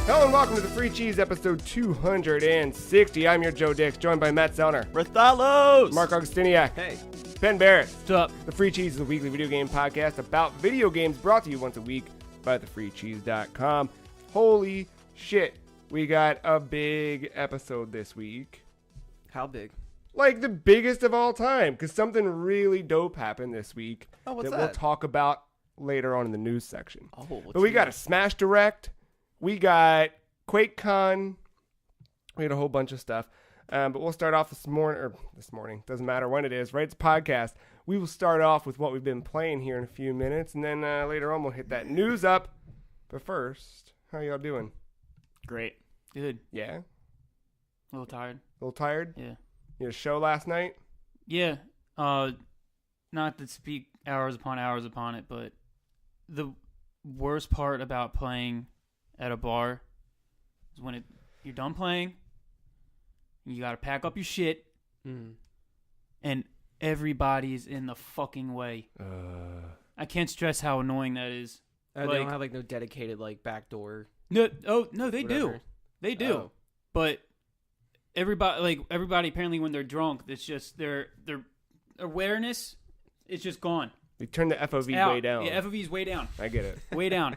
Hello and welcome to the Free Cheese episode 260. I'm your Joe Dix, joined by Matt Zellner, Barthalos, Marc Augustiniak, Hey, Ben Barrett. what's up? The Free Cheese is a weekly video game podcast about video games brought to you once a week by thefreecheese.com. Holy shit, we got a big episode this week. How big? Like the biggest of all time, because something really dope happened this week Oh, what's we'll that? talk about later on in the news section. Oh, But we got a Smash Direct. We got QuakeCon. We had a whole bunch of stuff. But we'll start off this morning. Doesn't matter when it is, right? It's a podcast. We will start off with what we've been playing here in a few minutes. And then later on, we'll hit that news up. But first, how y'all doing? Great. Good. Yeah? A little tired. A little tired? Yeah. You had a show last night? Yeah. Not to speak hours upon it, but the worst part about playing at a bar is when you're done playing, you gotta pack up your shit, and everybody's in the fucking way. I can't stress how annoying that is. They don't have no dedicated back door. No, they whatever. do. They do. Oh. But everybody apparently when they're drunk, it's just their awareness is just gone. We turned the FOV Out. way down. Yeah, FOV's way down. I get it. Way down.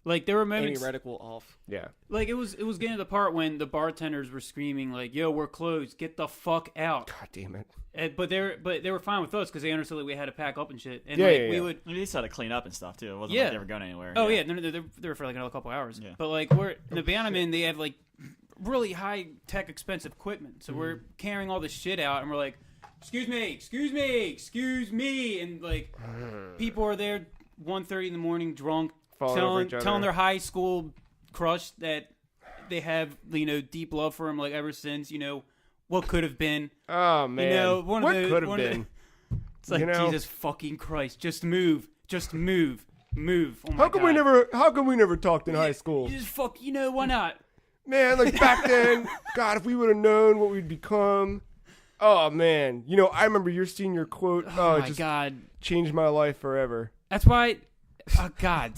Like there were moments. Any reticle off. Yeah. Like it was getting to the part when the bartenders were screaming like, "Yo, we're closed. Get the fuck out." God damn it. But they were fine with us because they understood that we had to pack up and shit. And Yeah. we would. I mean, they still had to clean up and stuff too. It wasn't Yeah. like they were going anywhere. Oh yeah, they were for like another couple hours. Yeah. But like we're in the Bannerman, they have like really high tech, expensive equipment. So we're carrying all this shit out, and we're like, "Excuse me," and like people are there 1:30 in the morning, drunk, Falling over each other. telling their high school crush that they have deep love for him, like ever since what could have been. Oh, man. What What could have been? It's like, Jesus fucking Christ, just move. Oh my How come we never talked in high school? You just why not? Man, like back then, God, if we would have known what we'd become. Oh, man. I remember your senior quote. Oh it my just God. changed my life forever. That's why, oh God,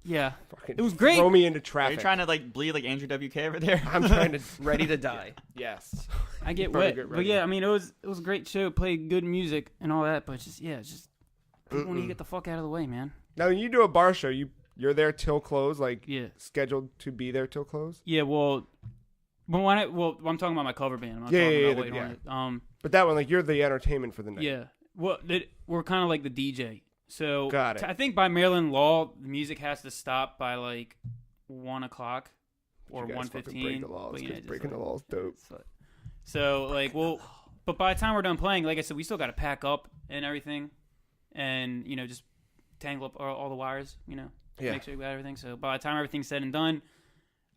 yeah. Fucking It was great. Throw me into Are traffic. you trying to bleed like Andrew WK over there? I'm trying to. Ready to die. Yes. I get Probably wet. get But ready. yeah, I mean, it was a great show, played good music and all that, but it's just people need to get the fuck out of the way, man. Now, when you do a bar show, you're there till close, Yeah. scheduled to be there till close? Yeah, well, I'm talking about my cover band. I'm not Yeah, talking yeah, about yeah, waiting on it. But that one, you're the entertainment for the night. Yeah. Well, we're kind of like the DJ. So Got it. I think by Maryland law, the music has to stop by like 1 o'clock or You guys fucking 1:15. break the laws, But, 'cause just breaking the laws dope. So but by the time we're done playing, like I said, we still got to pack up and everything, and just tangle up all the wires, Yeah. make sure we got everything. So by the time everything's said and done,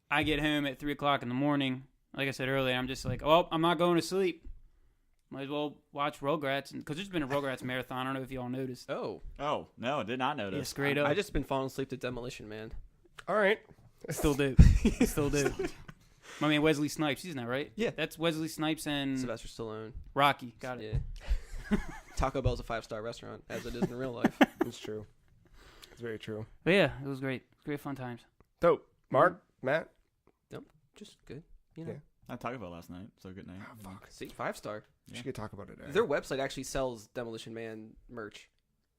I get home at 3 o'clock in the morning. Like I said earlier, I'm just like, oh, I'm not going to sleep. Might as well watch Rugrats, because there's been a Rugrats marathon. I don't know if y'all noticed. Oh. Oh no, did not notice. Yeah, straight up. I just been falling asleep to Demolition Man. All right. Still do. Still do. My man Wesley Snipes, he's not right? Yeah. That's Wesley Snipes and Sylvester Stallone. Rocky. Got it. Yeah. Taco Bell's a 5-star restaurant, as it is in real life. It's true. It's very true. But yeah, it was great. Great fun times. Dope. Mark? Matt? Just good. Yeah. I talked about last night, so good night. Oh, fuck. See, 5-star. We should talk about it. Their website actually sells Demolition Man merch.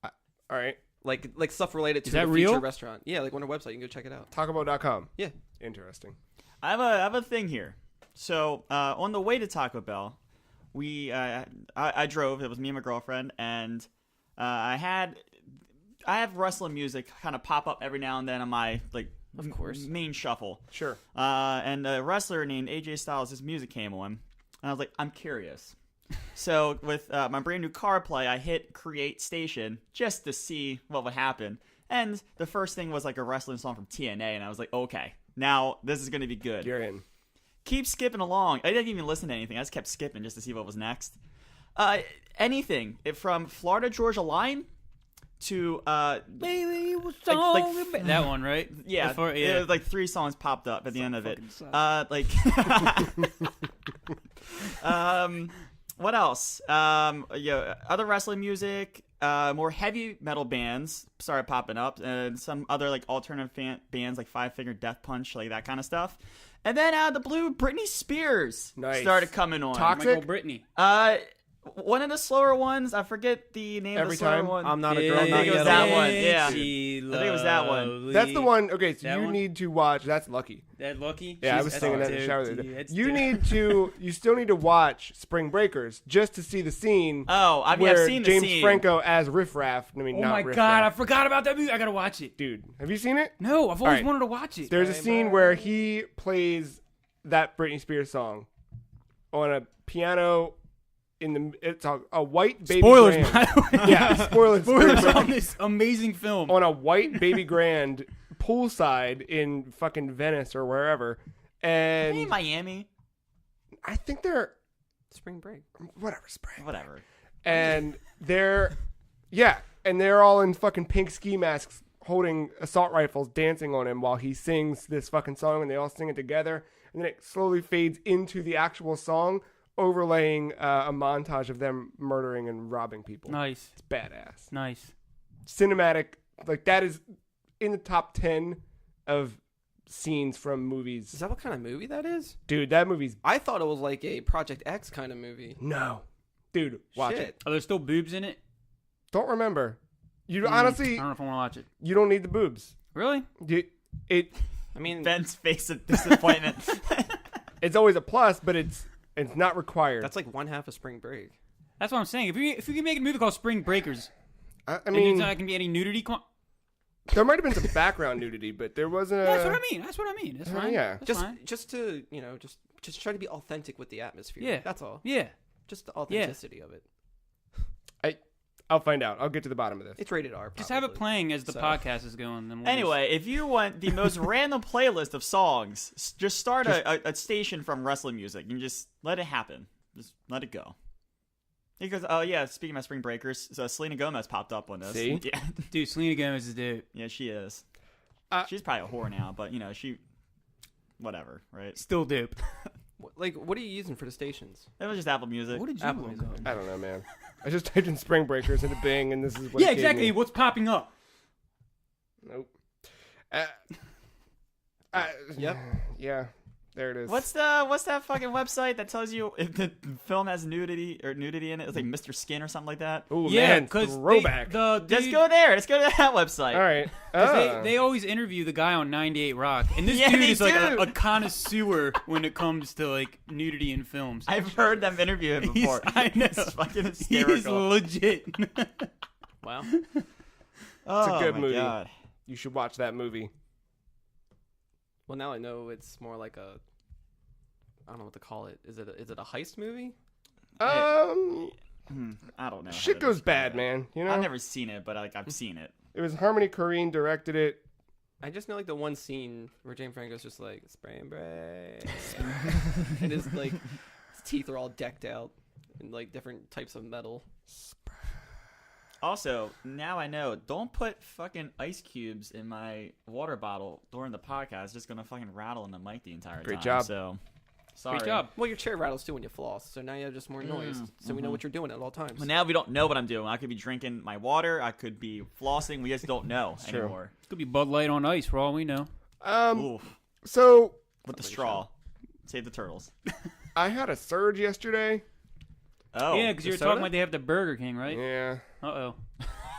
All right. Like stuff related to Is that the real? future restaurant. Yeah, like on their website, you can go check it out. TacoBell.com. Yeah. Interesting. I have a thing here. So on the way to Taco Bell, I drove. It was me and my girlfriend, and I have wrestling music kind of pop up every now and then on my Of course. main shuffle. Sure. And a wrestler named AJ Styles, his music came on, and I was like, I'm curious. So with my brand new car play, I hit create station just to see what would happen. And the first thing was like a wrestling song from TNA, and I was like, okay, now this is going to be good. You're in. Keep skipping along. I didn't even listen to anything. I just kept skipping just to see what was next. Anything from Florida Georgia Line to Baby, what's like that one, right? yeah, Before, it was like 3 songs popped up at the end of it. What else? Other wrestling music. more heavy metal bands started popping up, and some other like alternative bands like Five Finger Death Punch, like that kind of stuff. And then out of the blue, Britney Spears started coming on. Toxic? Britney. One of the slower ones, I forget the name of the slower one. I'm not a girl. I think it was that one. Yeah, I think it was that one. Lovely. That's the one. Okay, so That you one? need to watch. That's Lucky. That Lucky? Yeah, I Jeez, was that's singing that in the dope, shower the other dude. day. That's You dope. need to. You still need to watch Spring Breakers just to see the scene. Oh, I mean, where I've seen the James scene. Franco as Riff Raff. I mean, Oh not my Riff god, I Raff. forgot about that movie. I gotta watch it. Dude, have you seen it? No, I've always right. wanted to watch it. There's a scene where he plays that Britney Spears song on a piano. It's a white baby Spoilers, grand. by the way. Yeah, spoilers. Spoilers on this amazing film. On a white baby grand poolside in fucking Venice or wherever, and Hey, Miami. I think they're Spring break. whatever spring, Whatever. and they're all in fucking pink ski masks, holding assault rifles, dancing on him while he sings this fucking song, and they all sing it together, and then it slowly fades into the actual song, overlaying a montage of them murdering and robbing people. Nice. It's badass. Nice. Cinematic, like that is in the top 10 of scenes from movies. Is that what kind of movie that is? Dude, that movie's I thought it was like a Project X kind of movie. no. Dude, watch Shit. it. Are there still boobs in it? Don't remember. You I honestly, don't know if I want to watch it. you don't need the boobs. Really? It I mean, Ben's face of disappointment. it's always a plus, but it's not required. that's like one half of Spring Break. That's what I'm saying. If you can make a movie called Spring Breakers, I and mean, it's not can be any nudity. there might have been some background nudity, but there wasn't. That's what I mean. That's what I mean. That's fine. yeah. That's fine. Just to just try to be authentic with the atmosphere. Yeah. That's all. Yeah. Just the authenticity of it. I'll find out. I'll get to the bottom of this. It's rated R. Just have it probably. playing as the So- podcast is going. Then we'll Anyway, if you want the most random playlist of songs, just start a station from wrestling music and just let it happen. Just let it go. Because, oh yeah, speaking of Spring Breakers, so Selena Gomez popped up on this. See? Yeah, dude, Selena Gomez is dude. yeah, she is. She's Probably a whore now, but whatever, right? Still dope. What are you using for the stations? It was just Apple Music. What did you Apple look Music. up? I don't know, man. I just typed in Spring Breakers into Bing, and this is what Yeah, it gave exactly. me. What's popping up? Nope. Yep. Yeah, there it is. What's that fucking website that tells you if the film has nudity in it? It's like Mr. Skin or something like that. Ooh, Yeah, man, because throwback. Just go there. Let's go to that website. All right. 'Cause they always interview the guy on 98 Rock, and this Yeah, dude they is like do. a connoisseur when it comes to like nudity in films. I've heard them interview him before. I know. It's fucking He is hysterical. legit. Wow. Oh, good my movie. God. You should watch that movie. Well, now I know it's more like a. I don't know what to call it. Is it a heist movie? I don't know. how Shit to goes describe bad, it. man. You know, I've never seen it, but I've seen it. it was Harmony Korine directed it. I just know like the one scene where James Franco's just like spring break, and his his teeth are all decked out in like different types of metal. Also, now I know. Don't put fucking ice cubes in my water bottle during the podcast. It's just gonna fucking rattle in the mic the entire time. Great job. So, sorry. Great job. Well, your chair rattles too when you floss, so now you have just more noise, so we know what you're doing at all times. Well, now we don't know what I'm doing. I could be drinking my water. I could be flossing. We just don't know True. anymore. It could be Bud Light on ice for all we know. Oof. So With the straw. Save the turtles. I had a surge yesterday. Oh. Yeah, because you were soda? talking about they have the Burger King, right? Yeah, Uh-oh.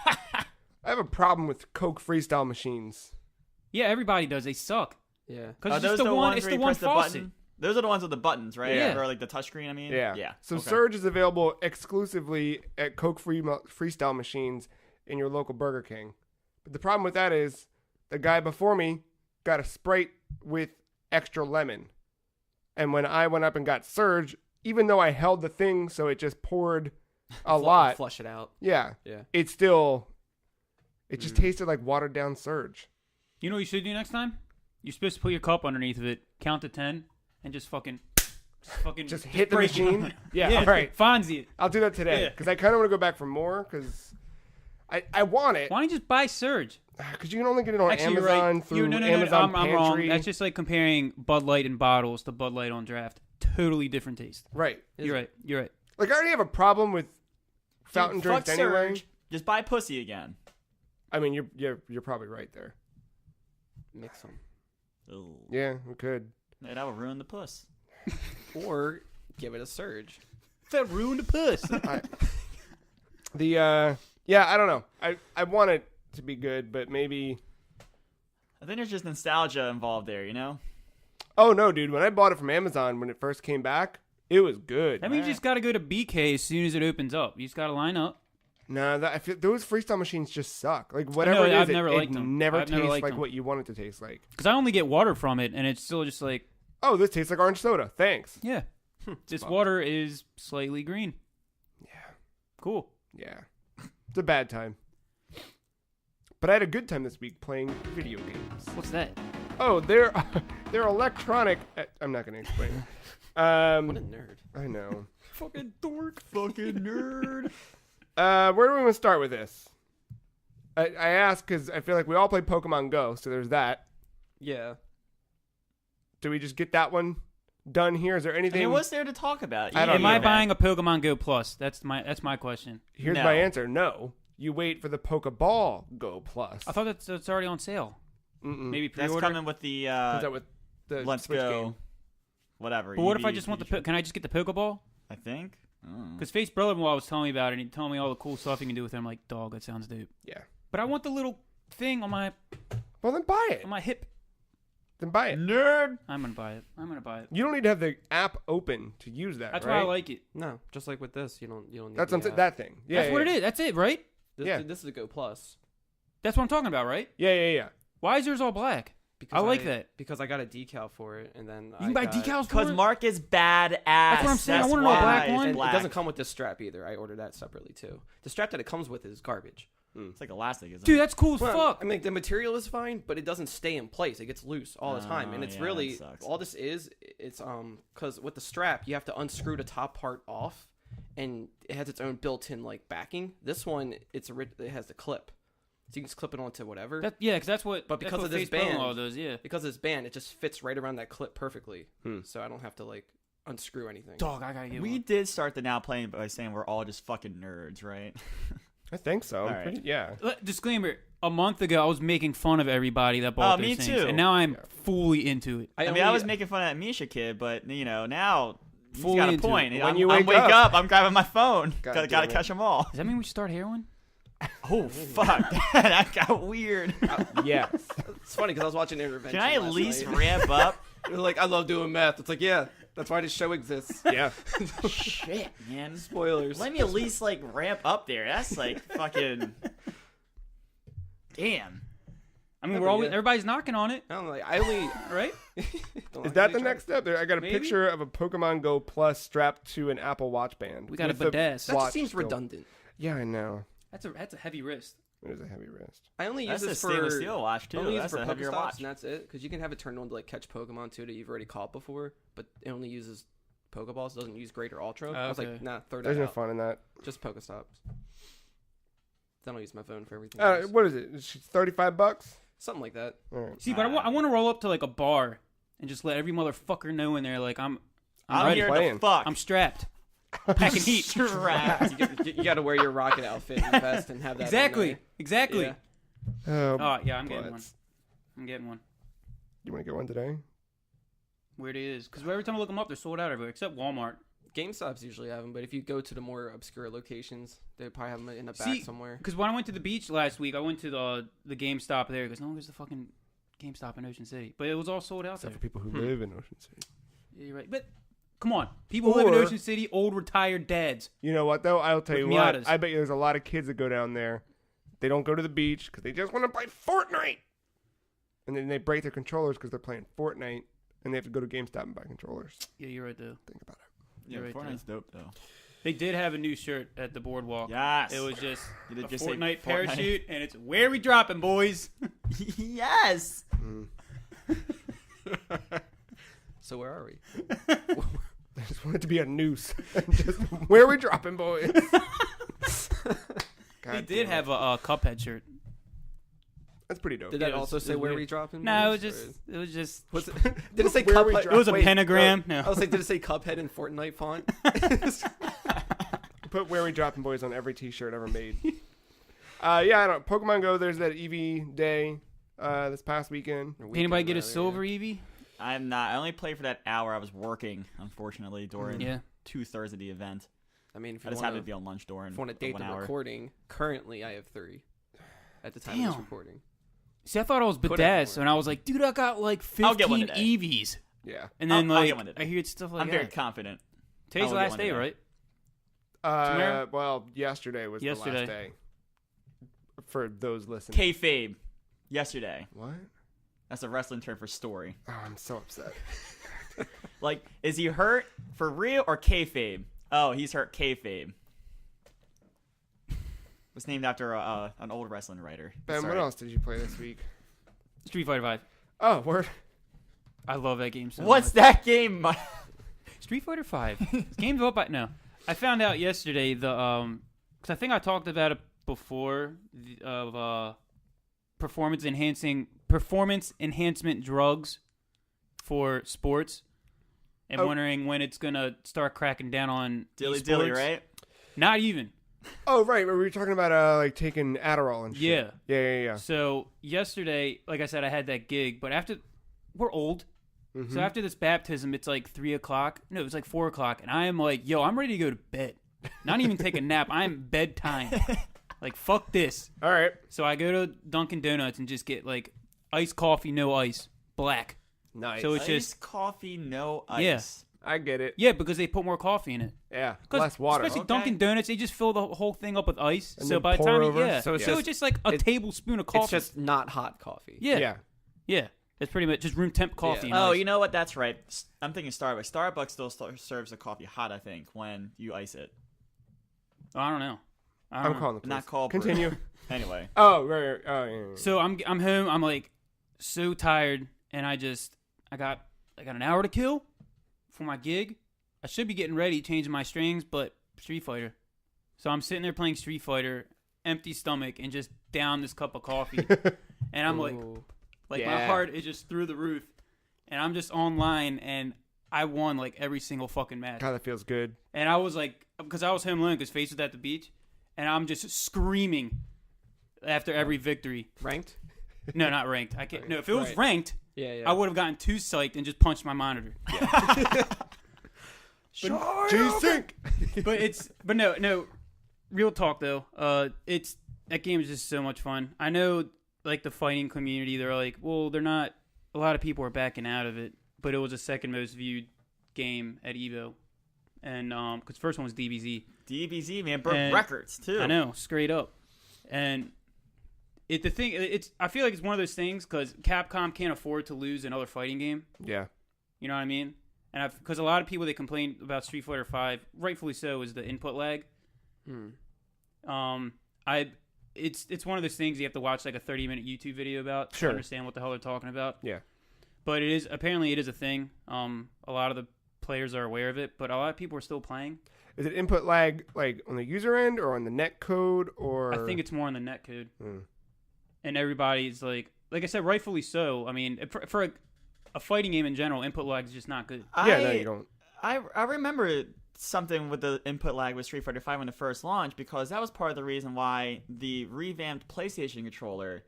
I have a problem with Coke freestyle machines. Yeah, everybody does. They suck. Yeah. Because Are it's just those the one. ones It's where the you one press the faucet. button? Those are the ones with the buttons, right? Yeah. Or like the touchscreen, I mean? Yeah. Yeah. So Okay. Surge is available exclusively at Coke freestyle machines in your local Burger King. But the problem with that is the guy before me got a Sprite with extra lemon. And when I went up and got Surge, even though I held the thing so it just poured a lot, Flush it out. yeah, Yeah. it just tasted like watered down Surge. You know what you should do next time? You're supposed to put your cup underneath of it, count to 10, and just Just hit the break it. machine. Yeah, all right. Fonzie it. I'll do that today Yeah. because I kind of want to go back for more because I want it. Why don't you just buy Surge? Because you can only get it on Actually, you're Amazon right. through No, Amazon I'm wrong. Pantry. That's just like comparing Bud Light in bottles to Bud Light on draft. Totally different taste. Right. You're right. You're right. Like I already have a problem with fountain Dude, fuck drinks anyway. Surge. Just buy pussy again. I mean, you're probably right there. Mix them. Ooh. Yeah, we could. Yeah, that would ruin the puss. Or give it a surge. That ruined the puss. I don't know. I want it to be good, but maybe. I think there's just nostalgia involved there, you know? Oh no, dude! When I bought it from Amazon when it first came back, it was good. That means you just got to go to BK as soon as it opens up. You just got to line up. Nah, I feel those freestyle machines just suck. Like whatever it is, I've never liked them. never I've never tastes liked like them. what you want it to taste like. Because I only get water from it, and it's still just like, Oh, this tastes like orange soda. Thanks. yeah, this fuck. water is slightly green. Yeah. Cool. Yeah. It's a bad time. But I had a good time this week playing video games. What's that? Oh, they're electronic. I'm not going to explain. What a nerd. I know. Fucking dork. Fucking nerd. Where do we want to start with this? I asked because I feel like we all play Pokemon Go, so there's that. Yeah. Do we just get that one done here? Is there I anything? mean, what's there to talk about? I don't Am I know. buying a Pokemon Go Plus? That's my question. Here's No. my answer. No. You wait for the Pokeball Go Plus. I thought that's already on sale. Mm-mm. Maybe That's pre-order. coming with the Is that with the Let's Switch Go. game? Whatever. But what if I EV just want the? feature. Can I just get the Pokeball? I think. Oh. Because Face brother-in-law was telling me about it, and he told me all the cool stuff you can do with it. I'm like, dog, that sounds dope. Yeah. But I want the little thing on my Well, then buy it. hip. Then buy it. Nerd. I'm gonna buy it. You don't need to have the app open to use that. That's right? why I like it. No, just like with this, you don't need That's what I'm the saying. app. That thing. Yeah. That's what it is. That's it, right? This is a Go Plus. That's what I'm talking about, right? Yeah. Why is yours all black? Because I like that. Because I got a decal for it, and then You can buy decals for Because it? Mark is badass. That's what I'm saying. I wanna know a why black it's one. And black. it doesn't come with this strap either. I ordered that separately too. The strap that it comes with is garbage. It's like elastic, isn't Dude, it? that's cool as Well, fuck. I mean, the material is fine, but it doesn't stay in place. It gets loose all the time, and it's yeah, really that sucks. all this is. It's because with the strap, you have to unscrew the top part off, and it has its own built-in like backing. This one, it has the clip, so you can just clip it onto whatever. Because that's what. But because that's what of this Face brother-in-law band- does, yeah. Because this band, it just fits right around that clip perfectly, Hmm. so I don't have to like unscrew anything. Dog, I gotta get We one. did start the now playing by saying we're all just fucking nerds, right? I think so. All right. Yeah. Disclaimer: a month ago, I was making fun of everybody that bought Oh, those me things, too. and now I'm fully into it. I mean, I was making fun of that Misha kid, but you know now he's Fully got a into point. it. When I'm, you I'm wake up. I'm grabbing my phone. God Gotta damn it. catch them all. Does that mean we should start heroin? Oh fuck, that got weird. Yes. It's funny because I was watching Intervention. Can I at last least night. ramp up? They're like, I love doing math. It's like, yeah, that's why this show exists. Yeah. Shit, man. Spoilers. Let me at least like ramp up there. That's like fucking. Damn. I mean, Yeah, we're but always yeah. everybody's knocking on it, I don't know. Like, I only. right? Don't Is like that me the trying- next step? There, I got a Maybe. picture of a Pokemon Go Plus strapped to an Apple Watch band. We got with a the badass. That watch just seems still. redundant. Yeah, I know. That's a heavy wrist. It is a heavy wrist. I only use That's a this stainless for. steel watch too. I only use it That's for a heavier Pokestops, watch. and that's it. Because you can have it turned on to like catch Pokemon too that you've already caught before, but it only uses Pokeballs. It doesn't use Great or Ultra. I was Okay. like, nah, throw There's that no out. fun in that. Just Pokestops. Then I'll use my phone for everything. Uh, else. what is it? It's $35? Something like that. All right. See, but I want to roll up to like a bar and just let every motherfucker know in there, like I'm I'm ready. here Playing. to fuck. I'm strapped. Packing heat. strapped. You got to wear your rocket outfit and vest and have that. on Exactly. there. Exactly. Yeah. Oh yeah, I'm getting one. butts. I'm getting one. You want to get one today? Weird it is, because every time I look them up, they're sold out everywhere except Walmart. GameStops usually have them, but if you go to the more obscure locations, they probably have them in the back See, somewhere. Because when I went to the beach last week, I went to the GameStop there. Because no one goes to the fucking GameStop in Ocean City, but it was all sold out Except there. for people who live in Ocean City. Yeah, you're right. But come on, people who live in Or- Ocean City, old retired dads. You know what, though? I'll tell With you what. Miatas. I bet you there's a lot of kids that go down there. They don't go to the beach because they just want to play Fortnite. And then they break their controllers because they're playing Fortnite. And they have to go to GameStop and buy controllers. Yeah, you're right though. Think about it. Yeah, You're right, Fortnite's dope though. They did have a new shirt at the boardwalk. Yes. It was just Did it a just say Fortnite Fortnite? parachute, and it's where we dropping, boys. Yes. So where are we? I just want it to be a noose. Just where are we dropping, boys? They did have a Cuphead shirt. That's pretty dope. Did Yeah, that it was- also it say was where weird. we dropping? No, boys, it was just. Was it, did it say Where we Cuphead? drop- It was a Wait, pentagram. I No. was like, did it say Cuphead in Fortnite font? Put where we dropping, boys on every T-shirt ever made. Yeah, I don't. Pokemon Go. There's that EV day this past weekend. Did anybody get a silver Eevee? I'm not. I only played for that hour. I was working, unfortunately, during 2/3 of the event. I mean, if I you just want happened to be on lunch during. if you want to date the 1 hour. recording, currently I have 3 at the time of this recording. See, I thought I was Could have badass, more. and I was like, dude, I got like I'll get 15 one today. Eevees. Yeah. And then I'll like get one today. I hear stuff like I'm that. very confident. Today's the I'll get last one day, today. right? Tomorrow? Well, yesterday was the Yesterday. last day. For those listening. Kayfabe. Yesterday. What? That's a wrestling term for story. Oh, I'm so upset. Like, is he hurt for real or kayfabe? Oh, he's hurt kayfabe. Was named after an old wrestling writer. Ben, Sorry. what else did you play this week? Street Fighter 5. Oh, word. I love that game so What's much. that game? Mike? Street Fighter 5. This game's up by no. I found out yesterday the because I think I talked about it before of performance enhancement drugs for sports, and wondering when it's gonna start cracking down on Dilly esports. dilly, right? Not even. Oh, right. We were talking about like taking Adderall and shit. Yeah. Yeah. So yesterday, like I said, I had that gig, but after we're old. Mm-hmm. So after this baptism, it's like 3 o'clock. No, it was like 4 o'clock, and I am like, yo, I'm ready to go to bed. Not even take a nap. I'm bedtime. Like, fuck this. All right. So I go to Dunkin' Donuts and just get like iced coffee, no ice, black. Nice. So it's Ice just coffee, no ice. Yeah. I get it. yeah, because they put more coffee in it. Yeah. 'Cause Less water. Especially Okay. Dunkin' Donuts, they just fill the whole thing up with ice. And so then by the pour time over. So it's just like a tablespoon of coffee. It's just not hot coffee. yeah. That's pretty much just room temp coffee. and Oh, ice. you know what? That's right. I'm thinking Starbucks. Starbucks still serves the coffee hot, I think, when you ice it. I don't know. I'm calling the police. Not cold brew. Continue. Anyway. Oh, right. Oh, yeah. So I'm home. I'm like so tired, and I got an hour to kill for my gig. I should be getting ready, changing my strings, but Street Fighter. So I'm sitting there playing Street Fighter, empty stomach, and just down this cup of coffee, and I'm like Ooh. my Yeah. heart is just through the roof, and I'm just online, and I won like every single fucking match. God, that feels good. And I was like, because I was home alone, because Face was at the beach, and I'm just screaming after every victory. Ranked? No, not ranked. I can't. No, if it was Right. ranked, Yeah. I would have gotten too psyched and just punched my monitor. G-Sync. But no. Real talk though. That game is just so much fun. I know, like the fighting community, they're like, well, they're not. A lot of people are backing out of it, but it was the second most viewed game at Evo, and because first one was DBZ. DBZ, man, broke And- records, too. I know, straight up. And I feel like it's one of those things because Capcom can't afford to lose another fighting game. Yeah. You know what I mean? And because a lot of people that complain about Street Fighter 5, rightfully so, is the input lag. It's one of those things you have to watch like a 30-minute YouTube video about to Sure. understand what the hell they're talking about. Yeah. But it is a thing. A lot of the players are aware of it, but a lot of people are still playing. Is it input lag like on the user end or on the net code or? I think it's more on the net code. Mm. And everybody's like I said, rightfully so. I mean, for a fighting game in general, input lag is just not good. Yeah, no, you don't. I remember something with the input lag with Street Fighter V when it first launched, because that was part of the reason why the revamped PlayStation controller,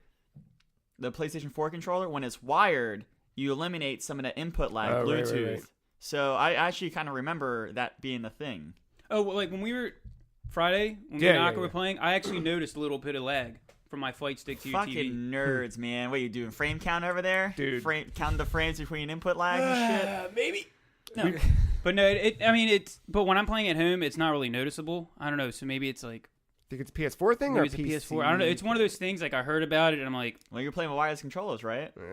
the PlayStation 4 controller, when it's wired, you eliminate some of the input lag, Oh, right, Bluetooth. right. So I actually kind of remember that being the thing. Oh, well, like when we were Friday, when Yeah, me and yeah, Aka were yeah. playing, I actually noticed a little bit of lag from my fight stick to your Fucking TV. nerds, man. What are you doing? Frame count over there? Dude. Counting the frames between input lag and shit? Maybe. No. But no, but when I'm playing at home, it's not really noticeable. I don't know. So maybe it's like, Think it's a PS4 thing maybe or it's a PC? PS4. I don't know. It's one of those things, like I heard about it and I'm like, Well, you're playing with wireless controllers, right? Yeah.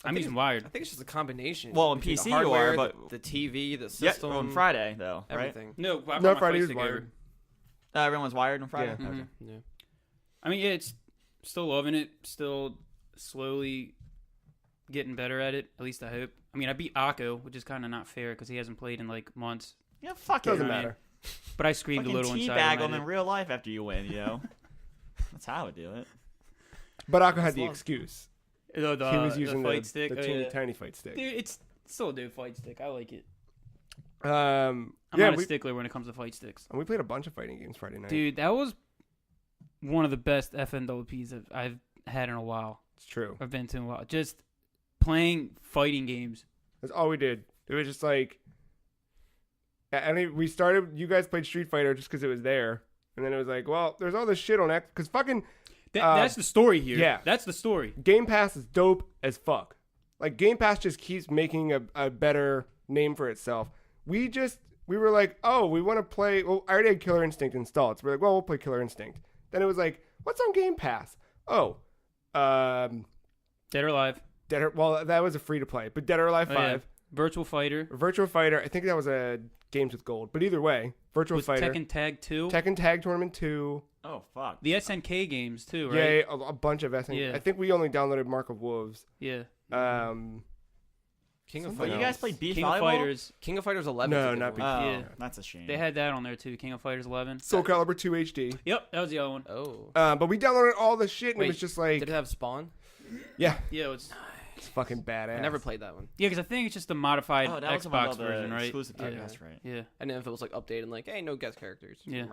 I'm using wired. I think it's just a combination. Well, on between PC the you are, hardware, but- the TV, the Yeah, system, on Friday, though, right? everything. No, I No, brought my Friday fight is stick wired. over. Everyone's wired on Friday? Yeah. Okay. Yeah. I mean, yeah, it's still loving it. Still slowly getting better at it. At least I hope. I mean, I beat Akko, which is kind of not fair because he hasn't played in like months. Yeah, fuck it. Doesn't man. matter. But I screamed Fucking a little inside. teabag when them I in did. real life after you win, That's how I would do it. But Akko had the long. excuse. The He was using fight the stick. teeny yeah. tiny fight stick. Dude, it's still a dude fight stick. I like it. I'm I'm not a stickler when it comes to fight sticks. we played a bunch of fighting games Friday night. Dude, that was one of the best FNWPs I've had in a while. It's true. I've been to in a while. Just playing fighting games. That's all we did. It was just like, we started. You guys played Street Fighter just because it was there, and then it was like, well, there's all this shit on X because fucking. That's the story here. Yeah, that's the story. Game Pass is dope as fuck. Like Game Pass just keeps making a better name for itself. We were like, oh, we want to play. Well, I already had Killer Instinct installed, so we're like, well, we'll play Killer Instinct. Then it was like, what's on Game Pass? Oh, Dead or Alive. Well, that was a free to play, but Dead or Alive 5. Yeah. Virtual Fighter. I think that was a Games with Gold. But either way, Virtual Fighter. Tekken Tag 2. Tekken Tag Tournament 2. Oh, fuck. The SNK games, too, right? Yeah, a bunch of SNK. Yeah. I think we only downloaded Mark of Wolves. Yeah. King of But Fighters. you guys played Beef King Volleyball? of Fighters. King of Fighters 11. No, is a good not one. Oh, Yeah. that's a shame. They had that on there, too. King of Fighters 11. Soul Calibur 2 HD. Yep, that was the other one. Oh. But we downloaded all the shit, and it Wait, was just like, Did it have Spawn? yeah, Yeah, it's fucking badass. I never played that one. because I think it's just the modified Oh, that was one Xbox of the version, right? exclusive Yeah. That's right. Yeah. And then if it was like updated, like, hey, no guest characters. Yeah.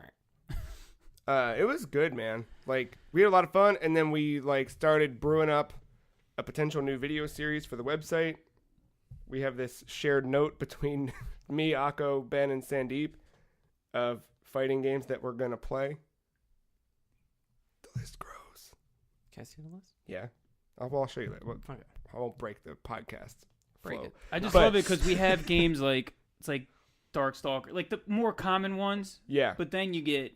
It was good, man. Like, we had a lot of fun, and then we like started brewing up a potential new video series for the website. We have this shared note between me, Akko, Ben, and Sandeep of fighting games that we're gonna play. The list grows. Can I see the list? Yeah, I'll show you that. Okay. I won't break the podcast. Break flow. it. I just But- love it because we have games like it's like Darkstalker, like the more common ones, Yeah, but then you get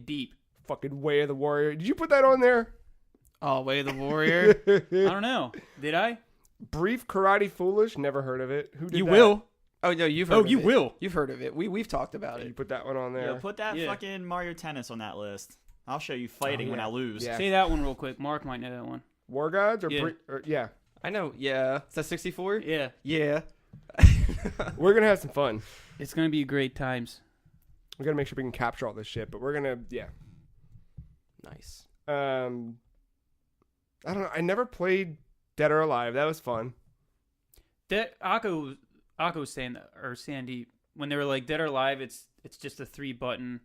deep. fucking Way of the Warrior. Did you put that on there? Oh, Way of the Warrior. I don't know. Did I? Brief Karate Foolish. Never heard of it. Who did You that? will. Oh, no, you've heard Oh, of you it. will. You've heard of it. We've talked about You it. put that one on there. Yeah, put that Yeah. fucking Mario Tennis on that list. I'll show you fighting when yeah. I lose. Yeah. Say that one real quick. Mark might know that one. War Gods or Yeah. yeah. I know. Yeah. Is that 64? Yeah. Yeah. We're gonna have some fun. It's gonna be great times. We gotta make sure we can capture all this shit, but we're gonna Nice. I don't know. I never played Dead or Alive. That was fun. Akko was saying that, or Sandy, when they were like Dead or Alive, it's just a 3-button.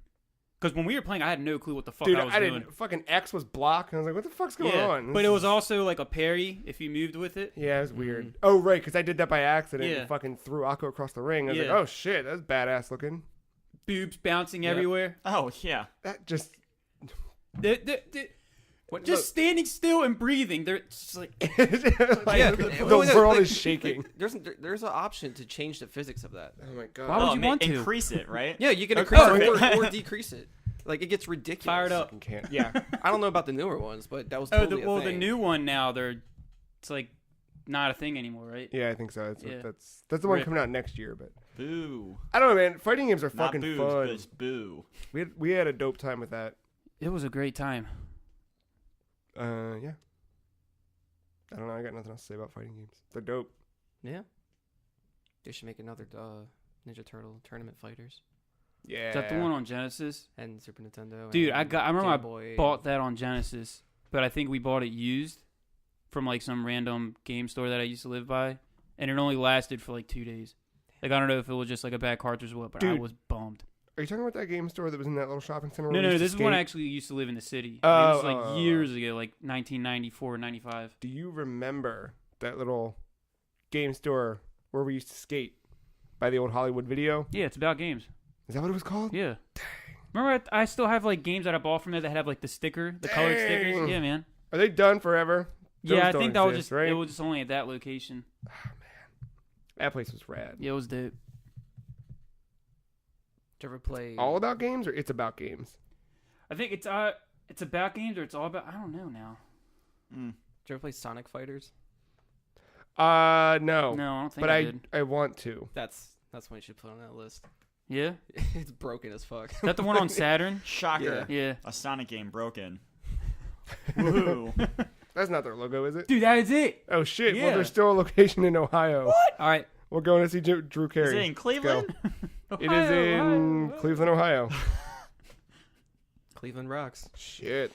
Because when we were playing, I had no clue what the fuck Dude, I was I doing. didn't. Fucking X was block, and I was like, "What the fuck's going on?" But This it was is- also like a parry if you moved with it. Yeah, it was weird. Oh, right, because I did that by accident Yeah. and fucking threw Akko across the ring. I was like, Yeah. "Oh shit, that's badass looking." Boobs bouncing Yep. everywhere. Oh, yeah. That just Just standing still and breathing. They're just like like, Yeah, the like- world like- is shaking. There's an option to change the physics of that. Oh my god. Why would you want to? increase it, right? Yeah, you can Okay. increase it or decrease it. Like, it gets ridiculous. Fired up. Fucking can't. Yeah. I don't know about the newer ones, but that was Oh, totally a the thing. new one now. It's like not a thing anymore, right? Yeah, I think so. Yeah. That's the one Rip. coming out next year, but Boo. I don't know, man. Fighting games are Not fucking boobs, fun. but it's boo. We had a dope time with that. It was a great time. Yeah. I don't know. I got nothing else to say about fighting games. They're dope. Yeah. They should make another Ninja Turtle Tournament Fighters Yeah. Is that the one on Genesis? and Super Nintendo. Dude, and I remember I Game Boy. bought that on Genesis, but I think we bought it used from like some random game store that I used to live by, and it only lasted for like 2 days. Like I don't know if it was just like a bad cartridge or what, but I Dude. was bummed. Are you talking about that game store that was in that little shopping center? No, where we used this to is when I skate? actually used to live in the city. Oh, It was like oh, years ago, like 1994, 95. Do you remember that little game store where we used to skate by the old Hollywood Video? Yeah, it's about games. Is that what it was called? Yeah. Remember, I still have like games that I bought from there that have like the sticker, the colored stickers. Dang. Yeah, man. Are they done forever? Those Yeah, I don't think that was exist, just right? it was just only at that location. That place was rad. Yeah, it was dope. Did you ever play All about games, or it's about games? I think it's about games or it's all about I don't know now. Did you ever play Sonic Fighters? No. No, I don't think But I did. I want to. That's one you should put on that list. Yeah, It's broken as fuck. is that the one on Saturn? Shocker. Yeah, A Sonic game broken. Woohoo. That's not their logo, is it? dude, that is it. Oh shit! Yeah. Well, there's still a location in Ohio. All right, We're going to see Drew Carey. Is it in Cleveland? It is in Cleveland, Ohio. Cleveland rocks. Shit.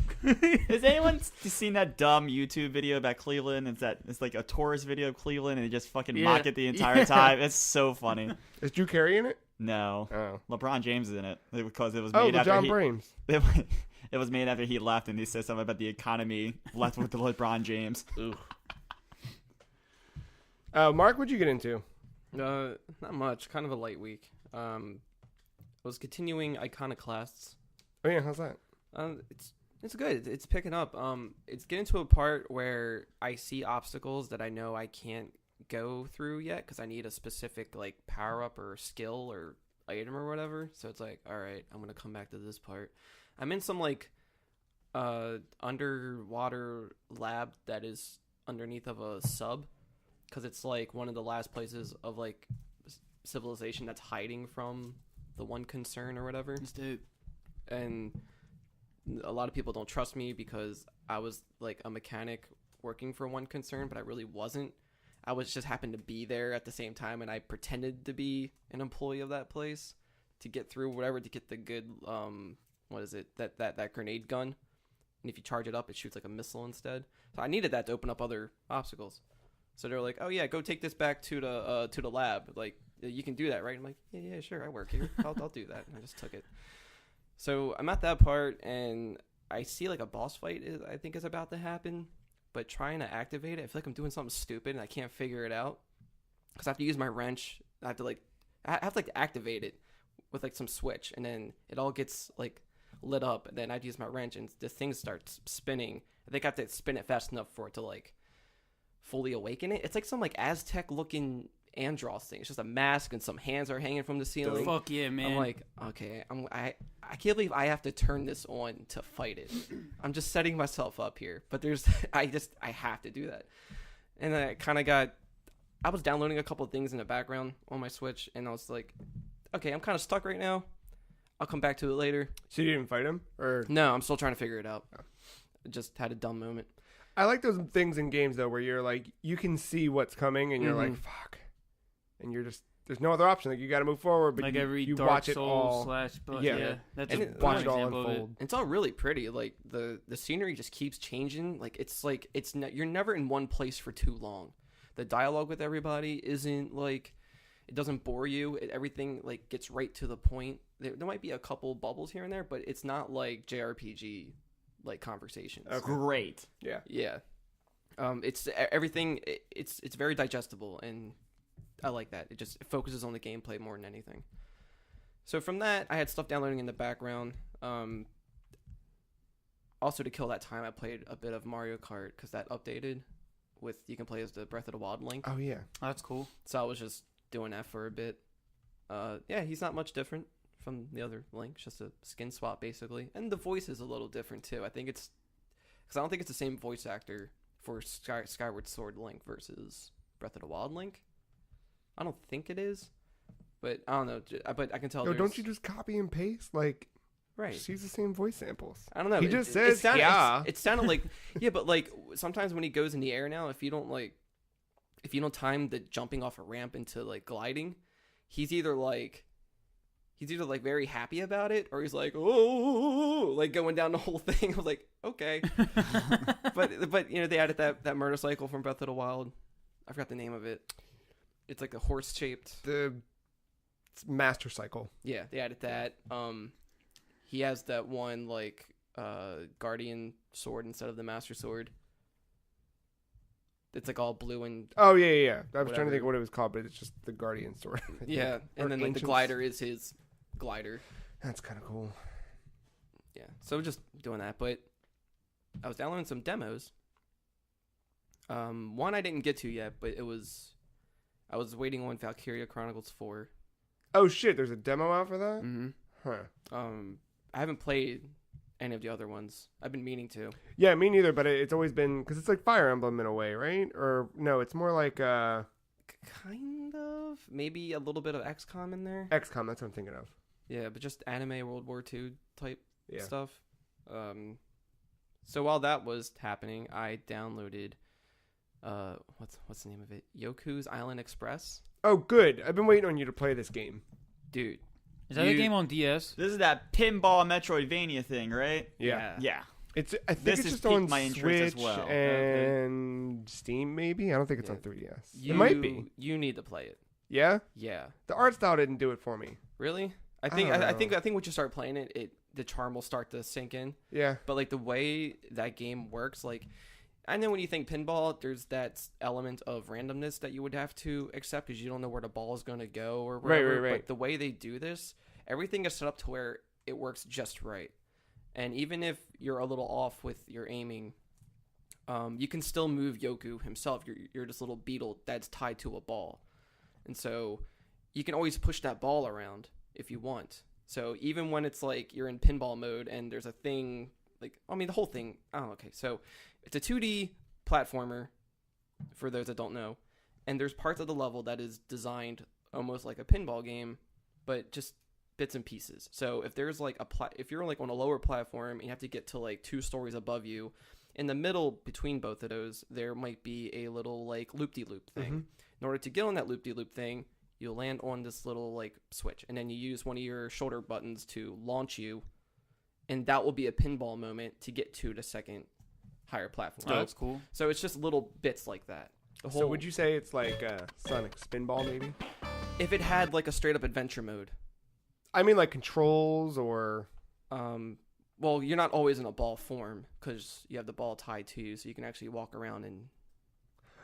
Has anyone seen that dumb YouTube video about Cleveland? It's like a tourist video of Cleveland, and they just fucking Yeah. mock it the entire time. It's so funny. Is Drew Carey in it? No, Oh. LeBron James is in it because it was Oh, made the after John he. Brames. It was made after he left, and he said something about the economy left with the LeBron James. Ooh. Mark, what'd you get into? Not much. Kind of a light week. I was continuing Iconoclasts. Oh yeah, how's that? It's good. It's picking up. It's getting to a part where I see obstacles that I know I can't go through yet because I need a specific like power up or skill or item or whatever. So it's like, all right, I'm gonna come back to this part. I'm in some like underwater lab that is underneath of a sub because it's like one of the last places of like civilization that's hiding from the one concern or whatever. Let's do it. And a lot of people don't trust me because I was like a mechanic working for one concern, but I really wasn't. I was just happened to be there at the same time, and I pretended to be an employee of that place to get through whatever, to get the good what is it, that grenade gun, and if you charge it up it shoots like a missile instead. So I needed that to open up other obstacles. So they're like, oh yeah, go take this back to the lab, like you can do that, right? I'm like, yeah sure, I work here, I'll do that. And I just took it. So I'm at that part, and I see like a boss fight I think is about to happen, but trying to activate it, I feel like I'm doing something stupid, and I can't figure it out because I have to use my wrench. I have to activate it with like some switch, and then it all gets like lit up, and then I have to use my wrench, and the thing starts spinning. I think I have to spin it fast enough for it to like fully awaken it. It's like some like Aztec looking Andros thing. It's just a mask and some hands are hanging from the ceiling. Fuck yeah, man. I'm like, okay, I can't believe I have to turn this on to fight it. I'm just setting myself up here, but I have to do that. And I was downloading a couple of things in the background on my Switch, and I was like, okay, I'm kind of stuck right now. I'll come back to it later. So you didn't fight him, or no? I'm still trying to figure it out. I just had a dumb moment. I like those things in games though, where you're like, you can see what's coming, and you're like, fuck, and you're just, there's no other option. Like you got to move forward, but like you Dark watch it Souls all. but Yeah. That's And a watch prime it all example of it. unfold. It's all really pretty. Like the scenery just keeps changing. Like you're never in one place for too long. The dialogue with everybody isn't like, it doesn't bore you. Everything like gets right to the point. There might be a couple bubbles here and there, but it's not like JRPG like conversations. Okay. Great. Yeah. Yeah. It's everything. It's very digestible, and I like that. It focuses on the gameplay more than anything. So from that, I had stuff downloading in the background. Also, to kill that time, I played a bit of Mario Kart because that updated with you can play as the Breath of the Wild Link. Oh yeah. Oh, that's cool. So I was just doing that for a bit. Yeah, he's not much different from the other Link. It's just a skin swap basically, and the voice is a little different too. I think it's because I don't think it's the same voice actor for Skyward Sword Link versus Breath of the Wild Link. I don't think it is, but I don't know. But I can tell. No, don't you just copy and paste? Like, right? Just use the same voice samples. I don't know. He just says, yeah. It sounded like, yeah, but like sometimes when he goes in the air now, if you don't time the jumping off a ramp into like gliding, he's either like very happy about it, or he's like, oh, like going down the whole thing. I was like, okay. but you know, they added that motorcycle from Breath of the Wild. I forgot the name of it. It's like a horse shaped. It's Master Cycle. Yeah, they added that. He has that one like guardian sword instead of the Master Sword. It's like all blue and Oh yeah. I was trying to whatever. think of what it was called, but it's just the Guardian sword. yeah, and Or then like the Ancients. glider is his glider. That's kind of cool. Yeah, so just doing that, but I was downloading some demos. One I didn't get to yet, but I was waiting on Valkyria Chronicles 4. Oh shit, there's a demo out for that? Mm-hmm. Huh. I haven't played any of the other ones. I've been meaning to. Yeah, me neither, but it's always been, because it's like Fire Emblem in a way, right? Or no, it's more like Kind of. Maybe a little bit of XCOM in there. XCOM, that's what I'm thinking of. Yeah, but just anime World War II type Yeah. stuff. So while that was happening, I downloaded what's the name of it? Yoku's Island Express. Oh, good. I've been waiting on you to play this game. Dude. Is that a game on DS? This is that pinball Metroidvania thing, right? Yeah. Yeah. I think This it's has just on piqued my interest as Switch well. and Steam, maybe. I don't think it's Yeah. on 3DS. It might be. You need to play it. Yeah. Yeah. The art style didn't do it for me. Really? I don't think know. I think once you start playing it, the charm will start to sink in. Yeah. But like the way that game works, like I know when you think pinball, there's that element of randomness that you would have to accept because you don't know where the ball is going to go or whatever. Right. But the way they do this, everything is set up to where it works just right. And even if you're a little off with your aiming, you can still move Yoku himself. You're this little beetle that's tied to a ball. And so you can always push that ball around if you want. So even when it's like you're in pinball mode and there's a thing, like, I mean, the whole thing, okay. So it's a 2D platformer for those that don't know. And there's parts of the level that is designed almost like a pinball game, but just bits and pieces. So if there's like if you're like on a lower platform and you have to get to like 2 stories above you, in the middle between both of those, there might be a little like loop-de-loop thing. Mm-hmm. In order to get on that loop-de-loop thing, you'll land on this little like switch, and then you use one of your shoulder buttons to launch you, and that will be a pinball moment to get to the second higher platform. Oh, that's cool. So it's just little bits like that. So would you say it's like Sonic Spinball maybe? If it had like a straight up adventure mode? I mean like controls or... Well, you're not always in a ball form because you have the ball tied to you, so you can actually walk around and...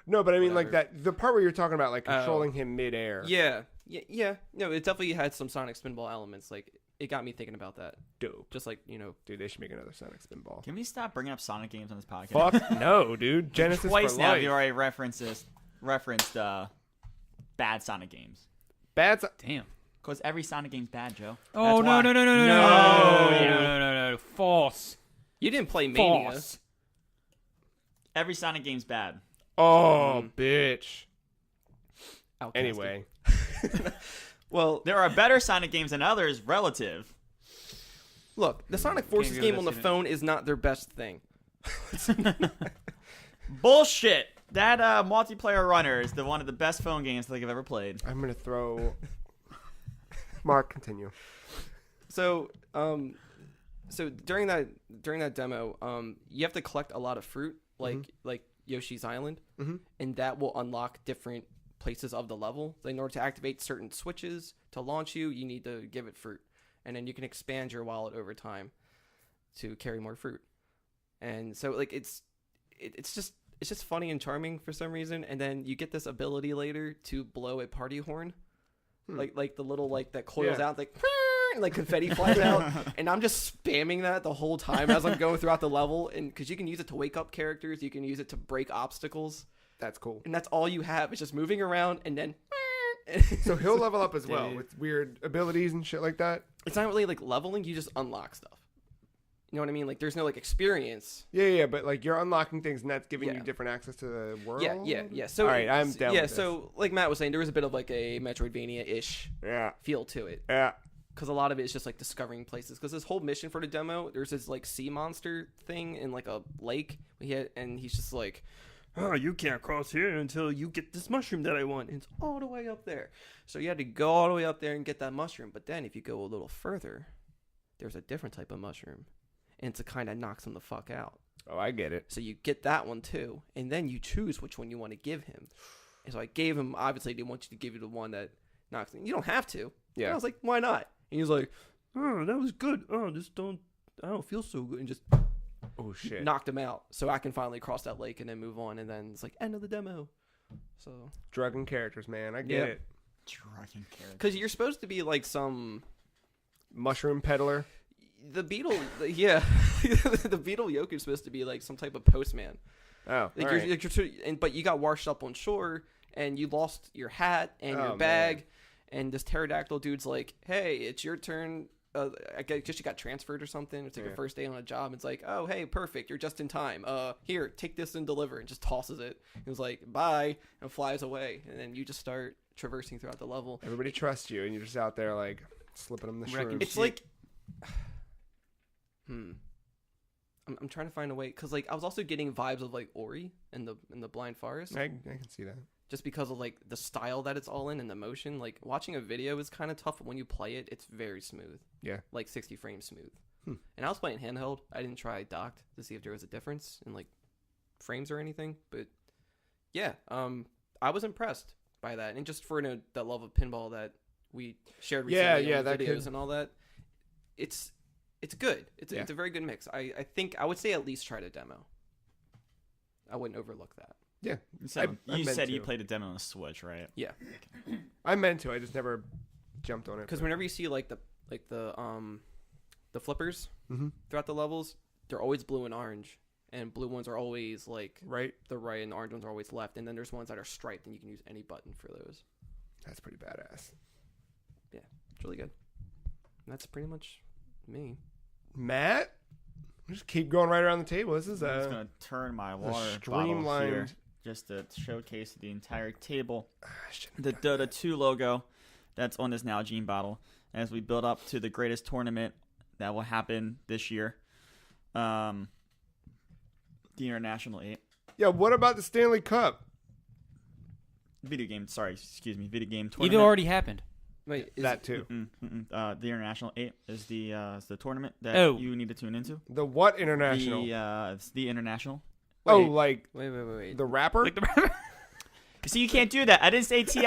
No, but I mean whatever. like that, the part where you're talking about like controlling him midair. Yeah. No, it definitely had some Sonic Spinball elements. Like, it got me thinking about that. Dope. Just like, you know... Dude, they should make another Sonic Spinball. Can we stop bringing up Sonic games on this podcast? Fuck no, dude. Genesis Twice for now life. you already referenced bad Sonic games. Bad Damn. Because every Sonic game's bad, Joe. Oh, That's no, why. no. No. False. You didn't play Mania. False. Every Sonic game's bad. Oh, bitch. Outcasted. Anyway. Well, There are better Sonic games than others, relative. look, the Sonic Forces give game that on the statement. phone is not their best thing. Bullshit! That multiplayer runner is one of the best phone games I think I've ever played. I'm going to throw... Mark, continue. So, so during that demo, you have to collect a lot of fruit, like Yoshi's Island, and that will unlock different places of the level. In order to activate certain switches to launch you, you need to give it fruit, and then you can expand your wallet over time to carry more fruit. And so, like, it's just funny and charming for some reason. And then you get this ability later to blow a party horn, like the little like that coils out like. And like confetti flies out, and I'm just spamming that the whole time as I'm going throughout the level, and because you can use it to wake up characters, you can use it to break obstacles, That's cool. and that's all you have. It's just moving around, and then So he'll level up as well Dude. with weird abilities and shit like that? it's not really like leveling, you just unlock stuff. You know what I mean? Like there's no like experience. Yeah, but like you're unlocking things and that's giving you Yeah. different access to the world? Yeah. So All right, I'm down Yeah, with this. so like Matt was saying, there was a bit of like a Metroidvania-ish Yeah. feel to it. Yeah. Because a lot of it is just like discovering places. Because this whole mission for the demo, there's this like sea monster thing in like a lake. And he's just like, oh, you can't cross here until you get this mushroom that I want. And it's all the way up there. So you had to go all the way up there and get that mushroom. But then if you go a little further, there's a different type of mushroom. And it's a kind that knocks him the fuck out. Oh, I get it. So you get that one too. And then you choose which one you want to give him. And so I gave him, obviously, I didn't want you to give you the one that knocks him. You don't have to. Yeah. And I was like, why not? And he was like, oh, that was good. Oh, I don't feel so good. And just Oh, shit. knocked him out. So I can finally cross that lake and then move on. And then it's like, end of the demo. So, Drugging characters, man. I get Yeah. it. Dragging character. because you're supposed to be like some, Mushroom peddler. the beetle, yeah, the beetle Yoku's supposed to be like some type of postman. Oh, Like all right. but you got washed up on shore and you lost your hat and your Oh, bag. man. And this pterodactyl dude's like, hey, it's your turn. I guess you got transferred or something. It's like your first day on a job. It's like, oh, hey, perfect. You're just in time. Here, take this and deliver. And just tosses it. He was like, bye, and flies away. And then you just start traversing throughout the level. Everybody trusts you, and you're just out there, like, slipping them the Wrecking shrooms. It's like, I'm trying to find a way, because like I was also getting vibes of like Ori in the Blind Forest. I can see that. Just because of like the style that it's all in and the motion. Like watching a video is kind of tough, but when you play it, it's very smooth. Yeah. Like 60 frames smooth. And I was playing handheld. I didn't try docked to see if there was a difference in like frames or anything. But yeah, I was impressed by that. And just for that love of pinball that we shared recently Yeah, on that videos could- and all that, it's It's good. It's a very good mix. I think I would say at least try the demo. I wouldn't overlook that. Yeah. So you meant said you to. played a demo on the Switch, right? Yeah, I meant to. I just never jumped on it. because whenever you see like the flippers Mhm. throughout the levels, they're always blue and orange, and blue ones are always like Right? the right, and the orange ones are always left. And then there's ones that are striped, and you can use any button for those. That's pretty badass. It's really good. And that's pretty much me. Matt? We'll just keep going right around the table. This is I'm just a gonna turn my water bottle here streamlined. just to showcase the entire table. shouldn't The Dota 2 logo that's on this Nalgene bottle as we build up to the greatest tournament that will happen this year. The International 8. Yeah, what about the Stanley Cup? Video game tournament. It already happened. Wait, That too. The International 8 is the tournament that Oh. you need to tune into. The what international? It's the International. Oh, Wait. like wait. the rapper? See, you can't do that. I didn't say Ti.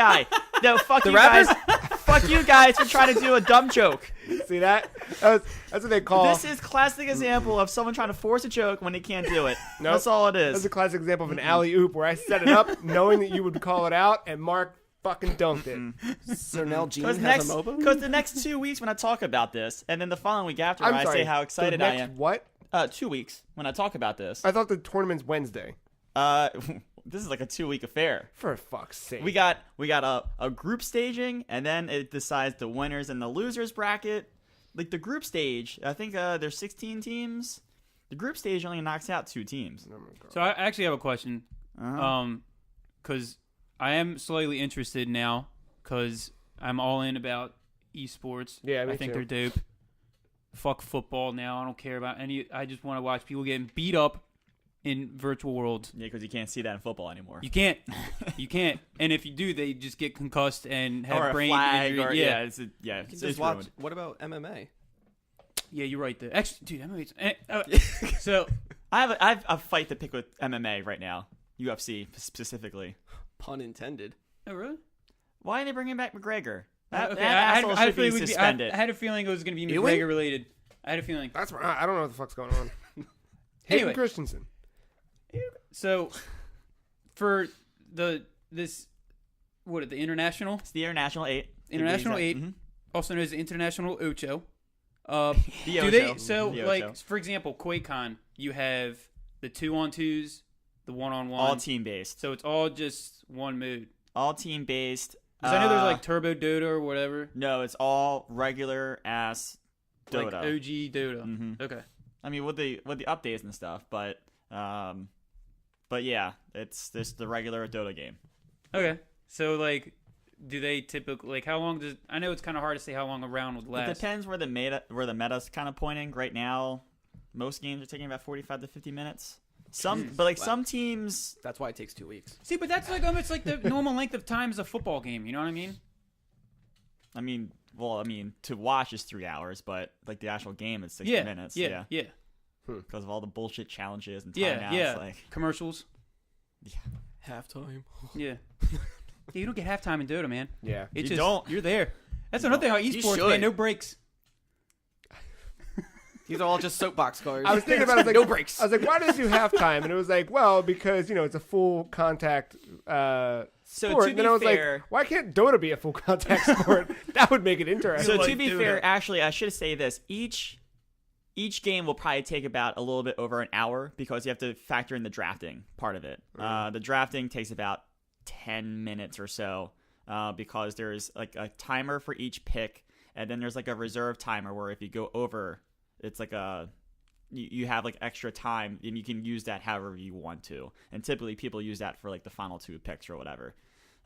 No, fuck The you rapper? guys. Fuck you guys for trying to do a dumb joke. See that? That's what they call. This is classic example of someone trying to force a joke when they can't do it. Nope. That's all it That's is. a classic example of an alley oop where I set it up knowing that you would call it out, and Mark fucking dunked it. So now Gene Because has a MOBA? the next 2 weeks when I talk about this, and then the following week after I'm I sorry. say how excited the I next am. What? 2 weeks when I talk about this. I thought the tournament's Wednesday. This is like a 2-week affair. For fuck's sake. We got a group staging, and then it decides the winners and the losers bracket. Like the group stage, I think there's 16 teams. The group stage only knocks out 2 teams. So I actually have a question. Uh-huh. Because I am slightly interested now, because I'm all in about esports. Yeah, me I think too. they're dope. Fuck football now. I don't care about any. I just want to watch people getting beat up in virtual worlds. Yeah, because you can't see that in football anymore. You can't. You can't. And if you do, they just get concussed and have or a brain flag, injury. or yeah. it's You can it's just watch. ruined. What about MMA? Yeah, you're right there. Actually, dude, so I have a fight to pick with MMA right now. UFC specifically. Pun intended. oh really? Why are they bringing back McGregor? That Okay, I asshole had a should be feeling it would suspended. I had a feeling it was going to be Ewing? McGregor related. I had a feeling. That's right. I don't know what the fuck's going on. Hayden Anyway. Christensen. So, for the international It's the International 8. International To be 8, exact. also known as the International Ocho. The Do Ocho. they? So, The like Ocho. for example, QuakeCon, you have the 2-on-2s, the 1-on-1. all team based. So it's all just one mode. All team based. Because I know there's like Turbo Dota or whatever. No, it's all regular ass Dota. Like OG Dota. Mhm. Okay. I mean, with the updates and stuff, but yeah, it's just the regular Dota game. Okay. So like, do they typically like how long does? I know it's kind of hard to say how long a round would It last. depends where the meta's kind of pointing. Right now, most games are taking about 45 to 50 minutes. Some teams. That's why it takes 2 weeks. See, but that's like almost like the normal length of time as a football game. You know what I mean? I mean, to watch is 3 hours, but like the actual game is 60 Yeah. minutes. Yeah. Yeah. Because of all the bullshit challenges and Yeah. timeouts. Yeah. Like, Commercials. Halftime. Yeah. Yeah, you don't get halftime in Dota, man. Yeah. It's You just don't. you're there. That's another thing about You esports, should. man. No breaks. These are all just soapbox cars. I was thinking about it. I was like, no breaks. I was like, why does you halftime? And it was like, well, because it's a full contact So sport. to And then be I was fair, like, why can't Dota be a full contact sport? That would make it interesting. so like to be Dota. fair, actually, I should say this: each game will probably take about a little bit over an hour because you have to factor in the drafting part of it. The drafting takes about 10 minutes or so because there's like a timer for each pick, and then there's like a reserve timer where if you go over, it's like you have like extra time and you can use that however you want to. And typically people use that for like the final 2 picks or whatever.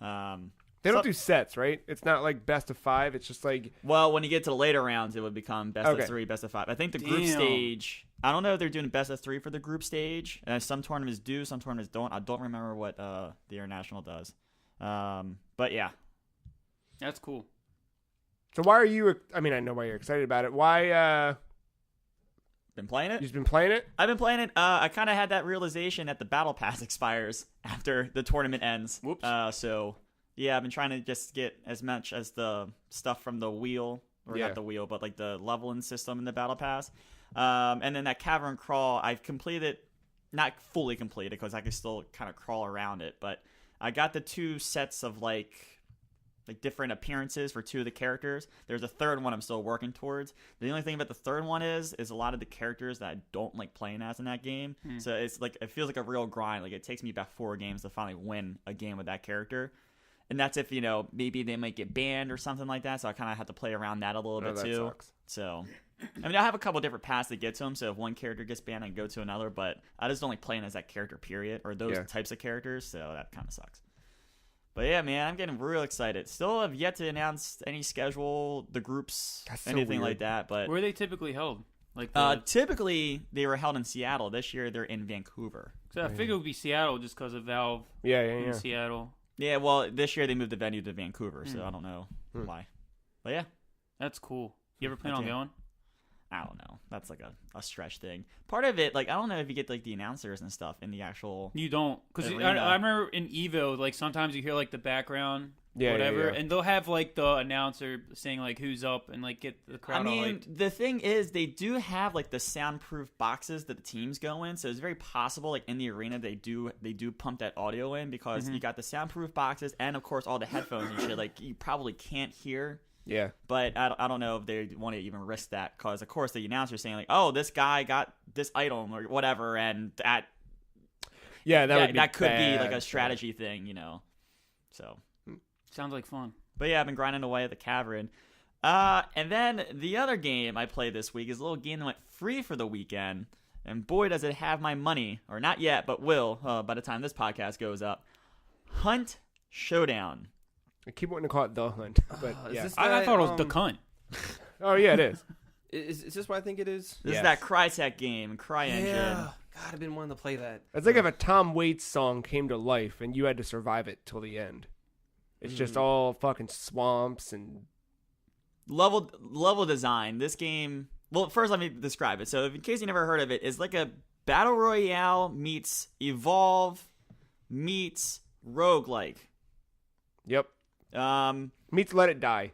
They don't do sets, right? It's not like best of 5. It's just like Well, when you get to the later rounds, it would become best Okay. of 3, best of 5. I think the group Damn. stage. I don't know if they're doing best of 3 for the group stage. Some tournaments do, some tournaments don't. I don't remember what the international does. But yeah, That's cool. so. Why are you? I mean, I know why you're excited about it. Why? been playing it. You've been playing it. I've been playing it. I kind of had that realization that the battle pass expires after the tournament ends. Whoops. So yeah, I've been trying to just get as much as the stuff from the wheel or Yeah. not the wheel, but like the leveling system in the battle pass. And then that cavern crawl, I've completed, not fully completed because I can still kind of crawl around it, but I got the 2 sets of like different appearances for 2 of the characters. There's a third one I'm still working towards. The only thing about the third one is a lot of the characters that I don't like playing as in that game. So it's like, it feels like a real grind. Like it takes me about 4 games to finally win a game with that character. And that's if, maybe they might get banned or something like that. So I kind of have to play around that a little bit that too. sucks. So, I mean, I have a couple different paths to get to them. So if one character gets banned, I can go to another. But I just don't like playing as that character, period, or those types of characters. So that kind of sucks. But yeah, man, I'm getting real excited. Still have yet to announce any schedule, the groups, That's so anything weird. like that. But Where are they typically held? Like, typically they were held in Seattle. This year they're in Vancouver. so I figured it would be Seattle just because of Valve Yeah. in Seattle. Yeah, well, this year they moved the venue to Vancouver, so I don't know why. But yeah, That's cool. You ever plan on Okay. going? I don't know. That's like a stretch thing. Part of it, like, I don't know if you get like the announcers and stuff in the actual. You don't, because Arena. I remember in Evo, like sometimes you hear like the background, Yeah, whatever, yeah. and they'll have like the announcer saying like who's up and like get the crowd I all mean, hyped. the thing is, they do have like the soundproof boxes that the teams go in, so it's very possible, like in the arena, they do pump that audio in because you got the soundproof boxes and of course all the headphones and shit. Like you probably can't hear. Yeah. But I don't know if they want to even risk that because, of course, the announcer's saying, like, oh, this guy got this item or whatever, and that could be like a strategy thing, So, Sounds like fun. but yeah, I've been grinding away at the cavern. And then the other game I played this week is a little game that went free for the weekend. And boy, does it have my money, or not yet, but will by the time this podcast goes up. Hunt Showdown. I keep wanting to call it The Hunt, but Is yeah. this I that, thought it was the cunt. Oh, yeah, it is. Is this what I think it is? This Yes. is that Crytek game, CryEngine. Yeah. God, I've been wanting to play that. It's like if a Tom Waits song came to life and you had to survive it till the end. It's just all fucking swamps and... Level design. This game. Well, first let me describe it. So, in case you never heard of it, it's like a battle royale meets Evolve meets roguelike. Yep. Meets Let It Die.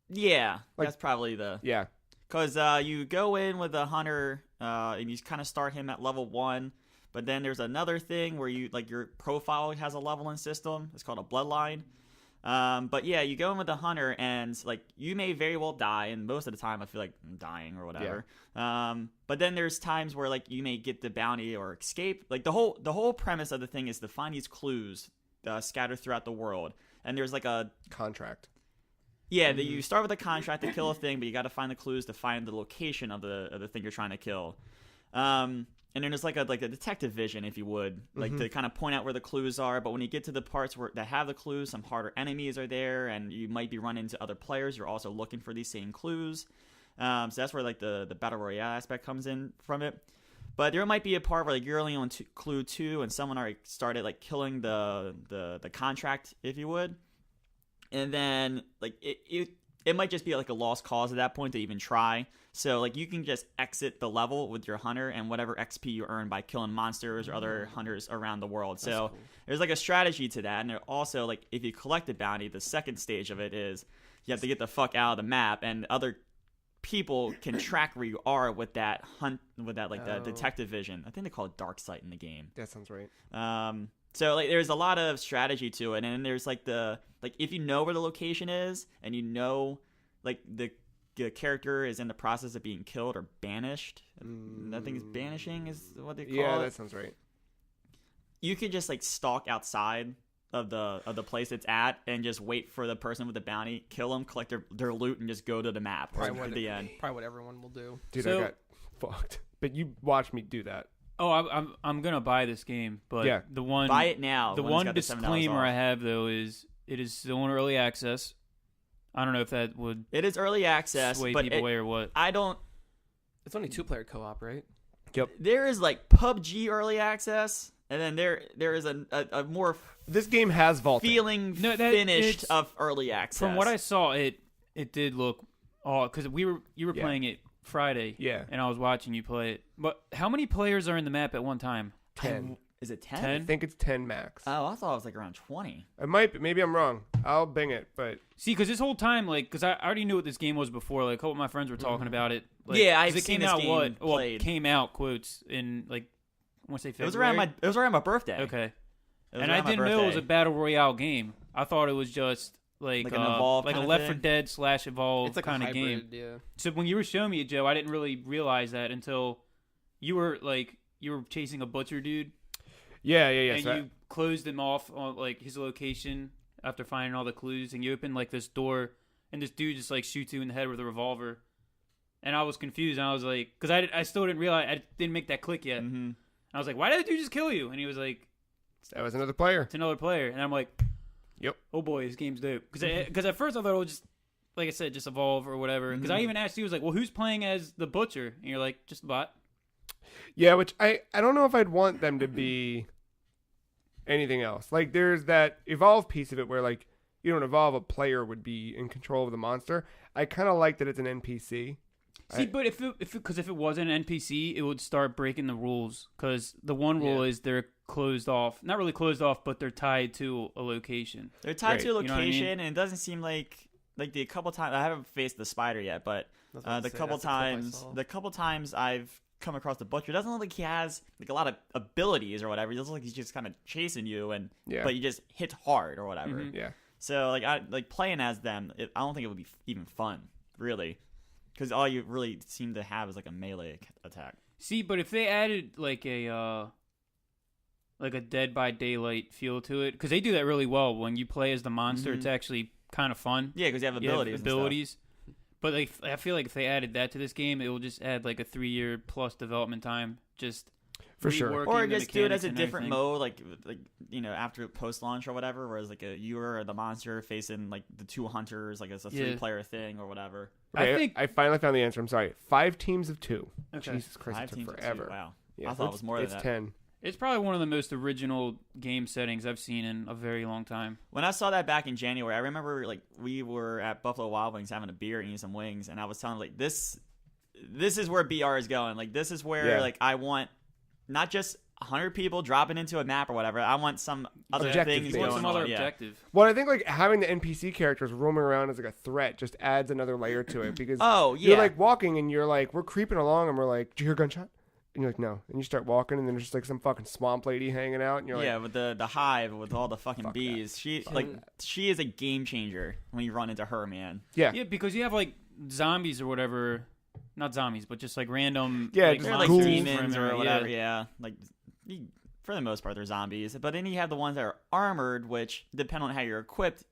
Yeah, Like- that's probably the. Yeah. Because you go in with a hunter, and you kind of start him at level 1. But then there's another thing where you like your profile has a leveling system. It's called a bloodline. But yeah, you go in with the hunter, and like you may very well die, and most of the time I feel like I'm dying or whatever. But then there's times where like you may get the bounty or escape. Like the whole premise of the thing is to find these clues scattered throughout the world, and there's like a Contract. yeah. You start with a contract to kill a thing, but you got to find the clues to find the location of the thing you're trying to kill. And then there's like a detective vision, if you would, like to kind of point out where the clues are. But when you get to the parts that have the clues, some harder enemies are there, and you might be running into other players. You're also looking for these same clues. So that's where like the battle royale aspect comes in from it. But there might be a part where like you're only on clue 2, and someone already started like killing the contract, if you would, and then like it might just be like a lost cause at that point to even try. So like you can just exit the level with your hunter and whatever XP you earn by killing monsters or other hunters around the world. So there's like a strategy to that. And there also like if you collect a bounty, the second stage of it is you have to get the fuck out of the map, and other people can track where you are with that hunt, with that like the detective vision. I think they call it dark sight in the game. That sounds right. So like there's a lot of strategy to it, and then there's like if you know where the location is, and you know like the character is in the process of being killed or banished. I think it's banishing is what they call it. Yeah, that sounds right. You could just like stalk outside of the place it's at and just wait for the person with the bounty, kill them, collect their loot, and just go to the map or Probably at the end. Probably what everyone will do. Dude, So- I got fucked. But you watched me do that. Oh, I'm gonna buy this game, but Yeah. the one Buy it now. The when it's one got the $7 disclaimer off. I have though is it is still in early access. I don't know if that would It is early access, sway but people away or what. I don't. It's only 2-player co-op, right? There is like PUBG early access, and then there is a more This game has vaulting. feeling No, finished it's- of early access. From what I saw, it did look because you were Yeah. playing it Friday, Yeah. and I was watching you play it. But how many players are in the map at one time? 10. Is it 10? 10? I think it's 10 max. Oh, I thought it was like around 20. It might be. Maybe I'm wrong. I'll bing it, but See, because this whole time, like, because I already knew what this game was before. Like, a couple of my friends were talking about it. Like, Yeah, 'cause I've it seen came this out game what? Well, played. it came out quotes in like I want to say It February. was around my birthday. Okay. It was And I around my didn't know it was a birthday. battle royale game. I thought it was just like Like an Evolve like a kinda Left 4 thing? Dead / Evolve It's like kind a of hybrid, game. yeah. So when you were showing me it, Joe, I didn't really realize that until you were chasing a butcher dude, yeah. and So you closed him off on like his location after finding all the clues, and you opened like this door, and this dude just like shoots you in the head with a revolver. And I was confused, and I was like, because I still didn't realize, I didn't make that click yet. Mm-hmm. I was like, why did the dude just kill you? And he was like, that was another player. it's another player. And I'm like, Yep. oh boy, this game's dope. Because at first I thought it would just, like I said, just evolve or whatever. Because I even asked you, I was like, well, who's playing as the butcher? And you're like, just the bot. Yeah, which I don't know if I'd want them to be anything else. Like, there's that evolve piece of it where, like, you don't evolve, a player would be in control of the monster. I kind of like that it's an NPC. See, but if it wasn't an NPC, it would start breaking the rules. Because the one rule is they're closed off. Not really closed off, but they're tied to a location. They're tied to a You know what I mean? location, and it doesn't seem like the couple times I haven't faced the spider yet, but the couple times I've come across the butcher, it doesn't look like he has like a lot of abilities or whatever. It doesn't look like he's just kind of chasing you, but you just hit hard or whatever. Mhm. Yeah. So like playing as them, I don't think it would be even fun, really, because all you really seem to have is like a melee attack. See, but if they added like a Dead by Daylight feel to it, because they do that really well. When you play as the monster, it's actually kind of fun. Yeah, because you have abilities. But like, I feel like if they added that to this game, it will just add like a 3-year plus development time. Just For sure. reworking Or the just do it as a mechanics and different everything. mode, like after post launch or whatever, whereas like you or the monster facing like the 2 hunters, like it's a 3-player thing or whatever. Okay, I think I finally found the answer. I'm sorry. 5 teams of 2. Okay. Jesus Christ, 5 it took teams of 2, forever. wow. Yeah, I thought it was more than it's that. 10. it's probably one of the most original game settings I've seen in a very long time. When I saw that back in January, I remember like we were at Buffalo Wild Wings having a beer and eating some wings, and I was telling like this is where BR is going. Like this is where like I want not just 100 people dropping into a map or whatever. I want some other Objective things based. You want going some other on. Yeah. objective. Well, I think like having the NPC characters roaming around as like a threat just adds another layer to it because Oh you're yeah. like walking and you're like, we're creeping along and we're like, did you hear a gunshot? And you're like, no. And you start walking and then there's just like some fucking swamp lady hanging out and you're like, Yeah, with the hive with all the fucking Fuck bees. that. She is a game changer when you run into her, man. yeah. Yeah, because you have like zombies or whatever. Not zombies, but just like random. Yeah, like, just They're like ghouls. demons or Yeah. whatever. Yeah, like for the most part, they're zombies. But then you have the ones that are armored, which depend on how you're equipped.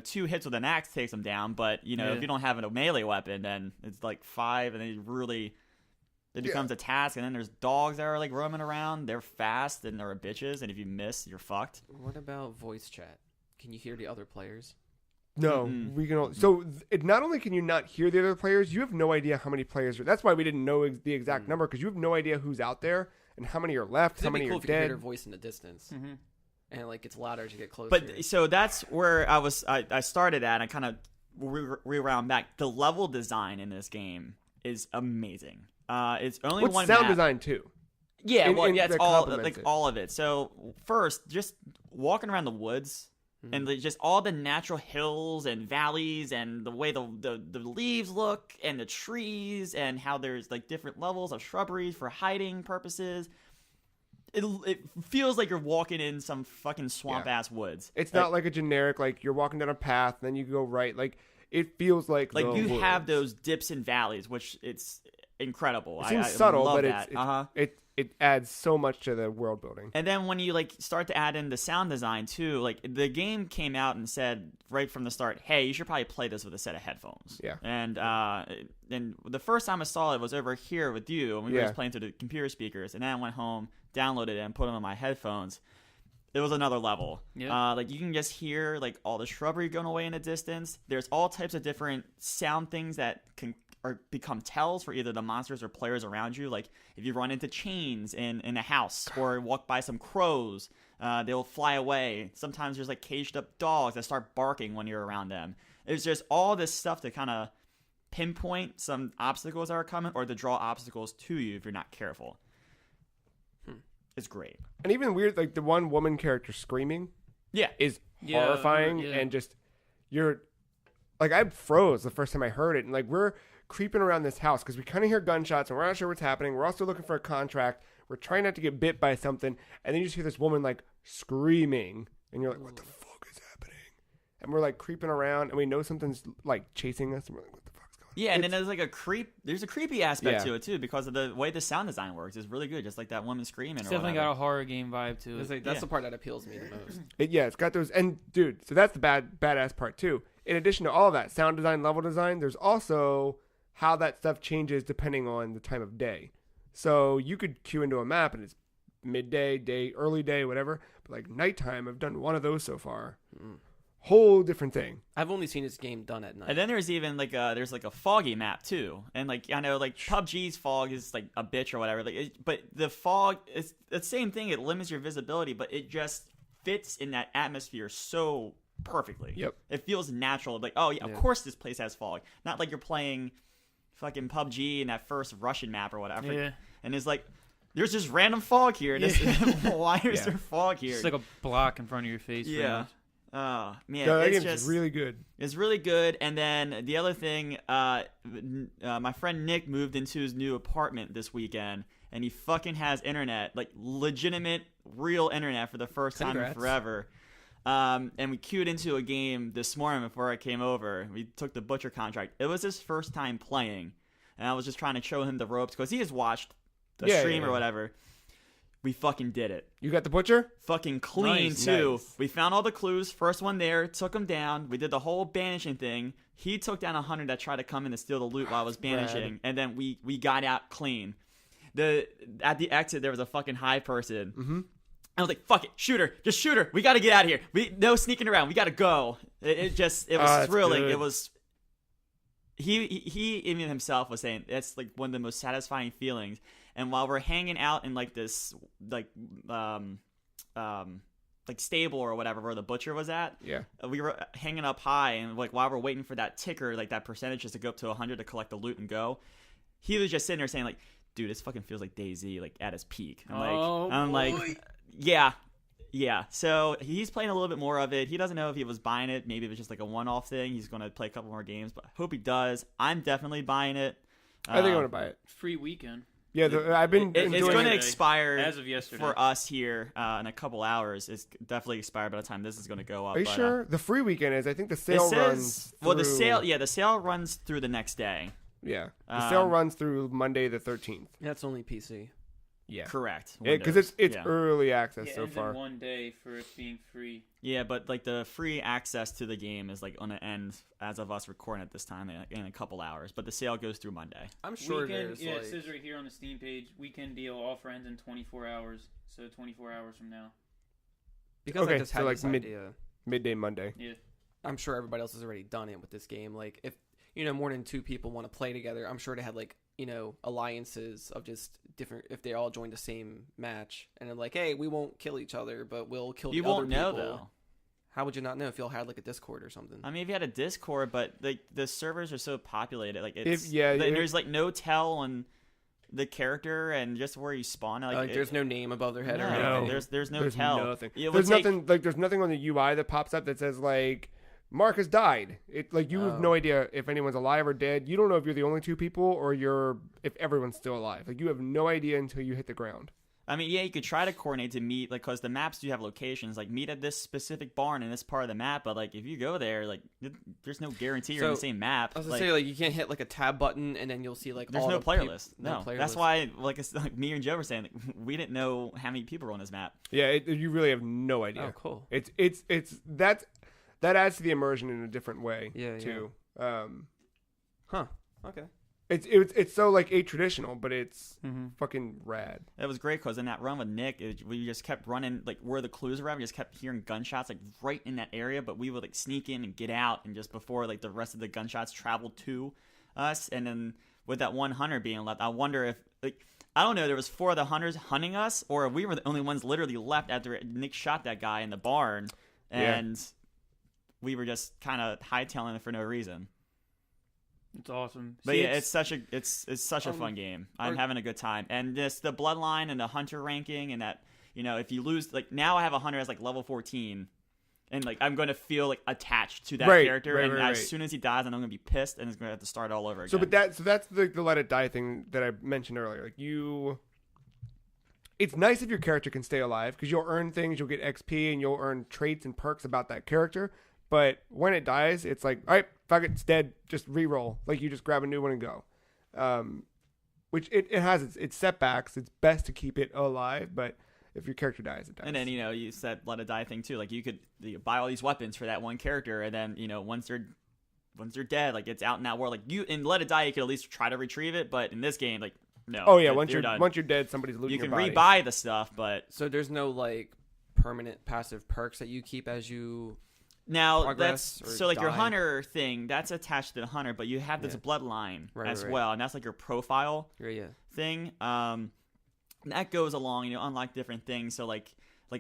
2 hits with an axe takes them down. But if you don't have a melee weapon, then it's like 5, and then it becomes a task. And then there's dogs that are like roaming around. They're fast and they're bitches. And if you miss, you're fucked. What about voice chat? Can you hear the other players? No, Mm-mm. we can. So not only can you not hear the other players, you have no idea how many players are. That's why we didn't know the exact number because you have no idea who's out there and how many are left, how It'd be many cool are if you could hear dead. their voice in the distance, Mhm. and like it's louder as you get closer. But so that's where I started at. And I kind of rewound back. The level design in this game is amazing. It's only What's one sound map. design too? Yeah, in- well, in yeah, it's that all complements like it. all of it. So first, just walking around the woods and like, just all the natural hills and valleys and the way the leaves look and the trees and how there's like different levels of shrubberies for hiding purposes. It feels like you're walking in some fucking swamp ass woods. It's not like a generic like you're walking down a path and then you go right. Like it feels like Like the you woods. have those dips and valleys, which it's incredible. It seems I subtle, love but that. it adds so much to the world building. And then when you like start to add in the sound design too, like the game came out and said right from the start, "Hey, you should probably play this with a set of headphones." Yeah. And the first time I saw it was over here with you, and we were Yeah. just playing through the computer speakers. And then I went home, downloaded it, and put them on my headphones. It was another level. Yeah. Like you can just hear like all the shrubbery going away in the distance. There's all types of different sound things that can or become tells for either the monsters or players around you. Like if you run into chains in a house or walk by some crows, they'll fly away. Sometimes there's like caged up dogs that start barking when you're around them. There's just all this stuff to kind of pinpoint some obstacles that are coming or to draw obstacles to you if you're not careful. It's great. And even weird, like the one woman character screaming Yeah. is Yeah, horrifying. yeah. And just, you're, like, I froze the first time I heard it. And like, we're creeping around this house because we kind of hear gunshots and we're not sure what's happening. We're also looking for a contract. We're trying not to get bit by something. And then you just hear this woman like screaming. And you're like, what the fuck is happening? And we're like creeping around and we know something's like chasing us. And we're like, what the fuck's going on? Yeah, and then there's like there's a creepy aspect Yeah. to it too because of the way the sound design works. It's really good, just like that woman screaming. It's or definitely whatever. got a horror game vibe to It's it. like, that's Yeah. the part that appeals to me the most. It's got those. And dude, so that's the badass part too. In addition to all of that, sound design, level design, there's also how that stuff changes depending on the time of day. So you could queue into a map and it's midday, day, early day, whatever. But like nighttime, I've done one of those so far. Whole different thing. I've only seen this game done at night. And then there's even like a foggy map too, and like I know like PUBG's fog is like a bitch or whatever. But the fog is the same thing. It limits your visibility, but it just fits in that atmosphere so perfectly. Yep. It feels natural. Like oh yeah, of course this place has fog. Not like you're playing fucking PUBG in that first Russian map or whatever. Yeah. And it's like there's just random fog here. Why is there fog here? It's like a block in front of your face. pretty Yeah. much. Oh man, No, that it's game's just really good. It's really good. And then the other thing, my friend Nick moved into his new apartment this weekend, and he fucking has internet, like legitimate, real internet for the first time in Congrats. forever. And we queued into a game this morning before I came over. We took the Butcher contract. It was his first time playing, and I was just trying to show him the ropes because he has watched the stream or whatever. We fucking did it. You got the butcher? Fucking clean Nice, too. nice. We found all the clues. First one there, took him down. We did the whole banishing thing. He took down 100 that tried to come in and steal the loot while I was banishing, and then we got out clean. At the exit there was a fucking high person. Mm-hmm. I was like, "Fuck it, shoot her, just shoot her. We got to get out of here. No sneaking around. We got to go." It was that's thrilling. good. It was. He even himself was saying that's like one of the most satisfying feelings. And while we're hanging out in like this like stable or whatever where the butcher was at, we were hanging up high, and like while we're waiting for that ticker, like that percentage just to go up to 100 to collect the loot and go, he was just sitting there saying like, "Dude, this fucking feels like DayZ like at its peak." I'm like, yeah. So he's playing a little bit more of it. He doesn't know if he was buying it. Maybe it was just like a one-off thing. He's going to play a couple more games, but I hope he does. I'm definitely buying it. I think I'm gonna buy it. Free weekend. Yeah, I've been It's enjoying going to it. expire As of yesterday. for us here in a couple hours. It's definitely expired by the time this is going to go up. Are you but, sure? The free weekend is. I think the It sale says runs. well, the through- sale runs through the next day. Yeah, the sale Um, runs through Monday the 13th. That's only PC. Yeah, Correct. because Windows. it's Yeah. early access Yeah, so ends far. in one day for it being free. Yeah, but like the free access to the game is like on the end as of us recording at this time in a couple hours. But the sale goes through Monday. I'm sure Weekend, there's it like says right here on the Steam page, weekend deal offer ends in 24 hours. So 24 hours from now. because Okay, I just so had like this mid- idea. Midday Monday. Yeah. I'm sure everybody else has already done it with this game. Like if more than two people want to play together, I'm sure they had like alliances of just different. If they all joined the same match, and they're like, "Hey, we won't kill each other, but we'll kill You the won't other know people." though. How would you not know if y'all had like a Discord or something? I mean, if you had a Discord, but like the servers are so populated, like it's yeah, there's like no tell on the character and just where you spawn. Like, there's no name above their head or no, anything. there's no There's tell. nothing. It would There's take- nothing like there's nothing on the UI that pops up that says like Marc has died. It like you have no idea if anyone's alive or dead. You don't know if you're the only two people or if everyone's still alive. Like you have no idea until you hit the ground. I mean, yeah, you could try to coordinate to meet, like, because the maps do have locations, like, meet at this specific barn in this part of the map, but, like, if you go there, like, there's no guarantee you're on the So, same map. I was gonna like, say like you can't hit like a tab button and then you'll see like there's all no the player list. no No, player that's list. why, like, it's like me and Joe were saying, like, we didn't know how many people were on this map. Yeah, you really have no idea. Oh, cool. It's that adds to the immersion in a different way. Yeah, too. Huh. Okay. It's so like traditional, but it's Mm-hmm. fucking rad. It was great because in that run with Nick, we just kept running, like, where the clues were at. We just kept hearing gunshots, like, right in that area, but we would, like, sneak in and get out, and just before, like, the rest of the gunshots traveled to us. And then with that one hunter being left, I wonder if, like, I don't know, there was 4 of the hunters hunting us, or we were the only ones literally left after Nick shot that guy in the barn, and we were just kind of hightailing it for no reason. It's awesome. But See, yeah, it's such a fun game. I'm having a good time, and this the bloodline and the hunter ranking, and that if you lose, like now I have a hunter as like level 14, and like I'm going to feel like attached to that character, and as soon as he dies, I'm going to be pissed, and it's going to have to start all over again. So, that's the let it die thing that I mentioned earlier. Like it's nice if your character can stay alive because you'll earn things, you'll get XP, and you'll earn traits and perks about that character. But when it dies, it's like, all right, fuck it, it's dead. Just re-roll. Like you just grab a new one and go. Which it has its setbacks. It's best to keep it alive, but if your character dies, it dies. And then you said let it die thing too. Like you could buy all these weapons for that one character, and then once they're dead, like it's out in that world. Like in let it die, you could at least try to retrieve it. But in this game, like no. Oh yeah, once you're done. dead, somebody's looting your body. You can rebuy the stuff, but so there's no like permanent passive perks that you keep as you. Now that's like your die. Hunter thing that's attached to the Hunter, but you have this bloodline as well, and that's like your profile thing. That goes along, unlock different things. So like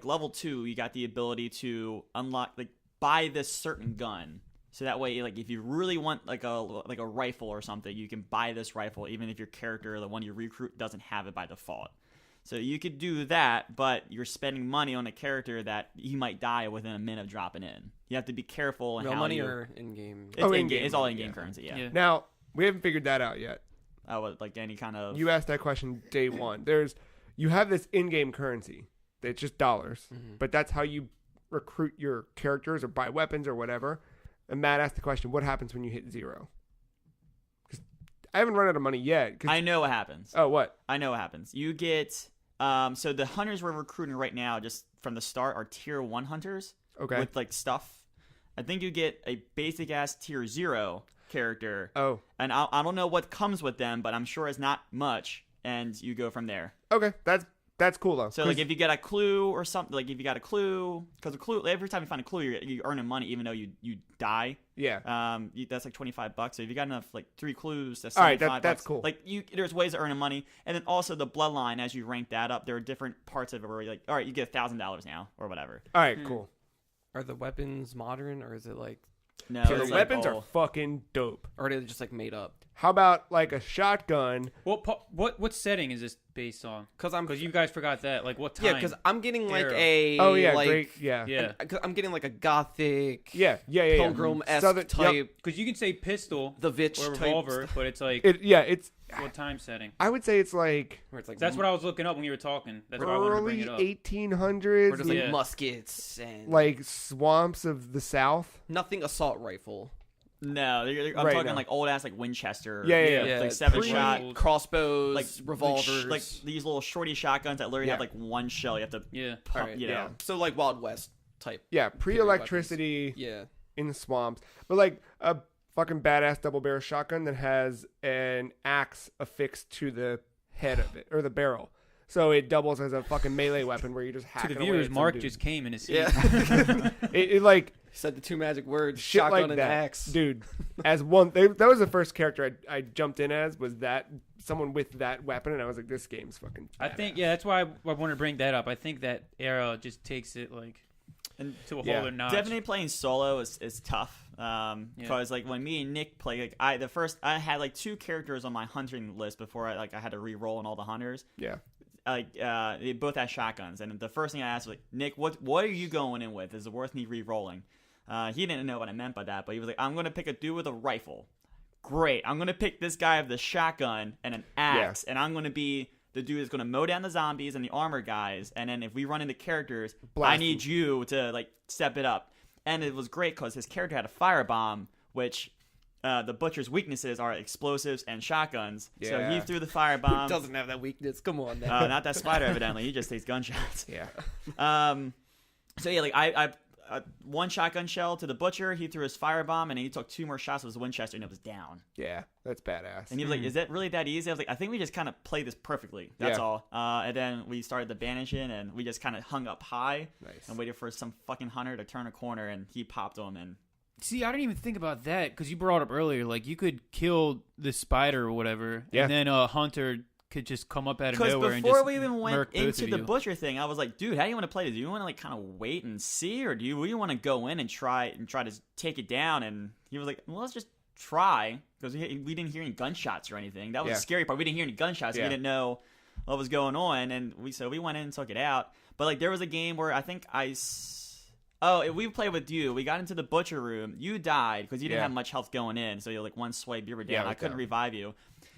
level 2, you got the ability to unlock buy this certain gun. So that way, like if you really want like a rifle or something, you can buy this rifle, even if your character, the one you recruit, doesn't have it by default. So you could do that, but you're spending money on a character that he might die within a minute of dropping in. You have to be careful. Real money or in-game? It's in-game. It's all in-game currency, yeah. Now, we haven't figured that out yet. Like any kind of... You asked that question day one. You have this in-game currency. It's just dollars. Mm-hmm. But that's how you recruit your characters or buy weapons or whatever. And Matt asked the question, what happens when you hit 0? Because I haven't run out of money yet. I know what happens. Oh, what? I know what happens. You get... so the hunters we're recruiting right now, just from the start, are tier 1 hunters. Okay. With like stuff. I think you get a basic ass tier 0 character. Oh. And I don't know what comes with them, but I'm sure it's not much. And you go from there. Okay, that's cool though. So like if you get a clue or something, like if you got a clue, because a clue, every time you find a clue, you're earning money even though you die. Yeah. That's like $25. So if you got enough like 3 clues, that's all right. $75. That's cool. Like there's ways of earning money, and then also the bloodline. As you rank that up, there are different parts of it where you're like, all right, you get $1,000 now or whatever. All right, cool. Are the weapons modern or is it like? No, so the weapons are fucking dope. Or are they just like made up? How about like a shotgun? What setting is this based on? Because you guys forgot that. Like what time? Yeah, because I'm getting like I'm getting like a gothic. Pilgrim-esque type. Because you can say pistol, the Vitch or revolver, but it's like it's what time setting? I would say it's like that's what I was looking up when you were talking. That's why I wanted to bring it up. 1800s, or just like muskets and like swamps of the South. Nothing assault rifle. No, I'm talking like old ass like Winchester. Yeah. Like 7-shot crossbows, like revolvers, like these little shorty shotguns that literally have like one shell. You have to pump, right, So like Wild West type. Yeah, pre-electricity. Yeah, in the swamps, but like a fucking badass double barrel shotgun that has an axe affixed to the head of it or the barrel. So it doubles as a fucking melee weapon where you just hack to the viewers. Mark just came in his seat. Yeah. it like said the 2 magic words: shit shotgun like and that. axe. Dude, as one, that was the first character I jumped in as was that someone with that weapon, and I was like, this game's fucking badass. I think that's why I wanted to bring that up. I think that era just takes it like to a whole other notch. Definitely playing solo is tough. Because like when me and Nick play, like I had like 2 characters on my hunting list before I had to re-roll on all the hunters. Yeah. They both had shotguns, and the first thing I asked was like, Nick, what are you going in with? Is it worth me re-rolling? He didn't know what I meant by that, but he was like, I'm gonna pick a dude with a rifle. Great, I'm gonna pick this guy with the shotgun and an axe, and I'm gonna be the dude that's gonna mow down the zombies and the armor guys, and then if we run into characters, I need you to like step it up. And it was great because his character had a firebomb, which the butcher's weaknesses are explosives and shotguns. Yeah. So he threw the firebomb. Who doesn't have that weakness? Come on, now. Not that spider, evidently. He just takes gunshots. Yeah. So yeah, like I one shotgun shell to the butcher. He threw his firebomb, and he took 2 more shots with his Winchester, and it was down. Yeah, that's badass. And he was like, "Is that really that easy?" I was like, "I think we just kind of played this perfectly. That's all." And then we started the banishing, and we just kind of hung up high and waited for some fucking hunter to turn a corner, and he popped him and. See, I didn't even think about that because you brought up earlier, like you could kill the spider or whatever, and then a hunter could just come up out of nowhere and just before we even went into the you. butcher thing, I was like, dude, how do you want to play this? Do you want to like kind of wait and see, or do you want to go in and try to take it down? And he was like, well, let's just try because we didn't hear any gunshots or anything. That was the scary part. We didn't hear any gunshots. We didn't know what was going on, and we went in and took it out. But like there was a game where I think we played with you. We got into the butcher room. You died because you didn't have much health going in, so you're like one swipe, you were down. I couldn't revive you.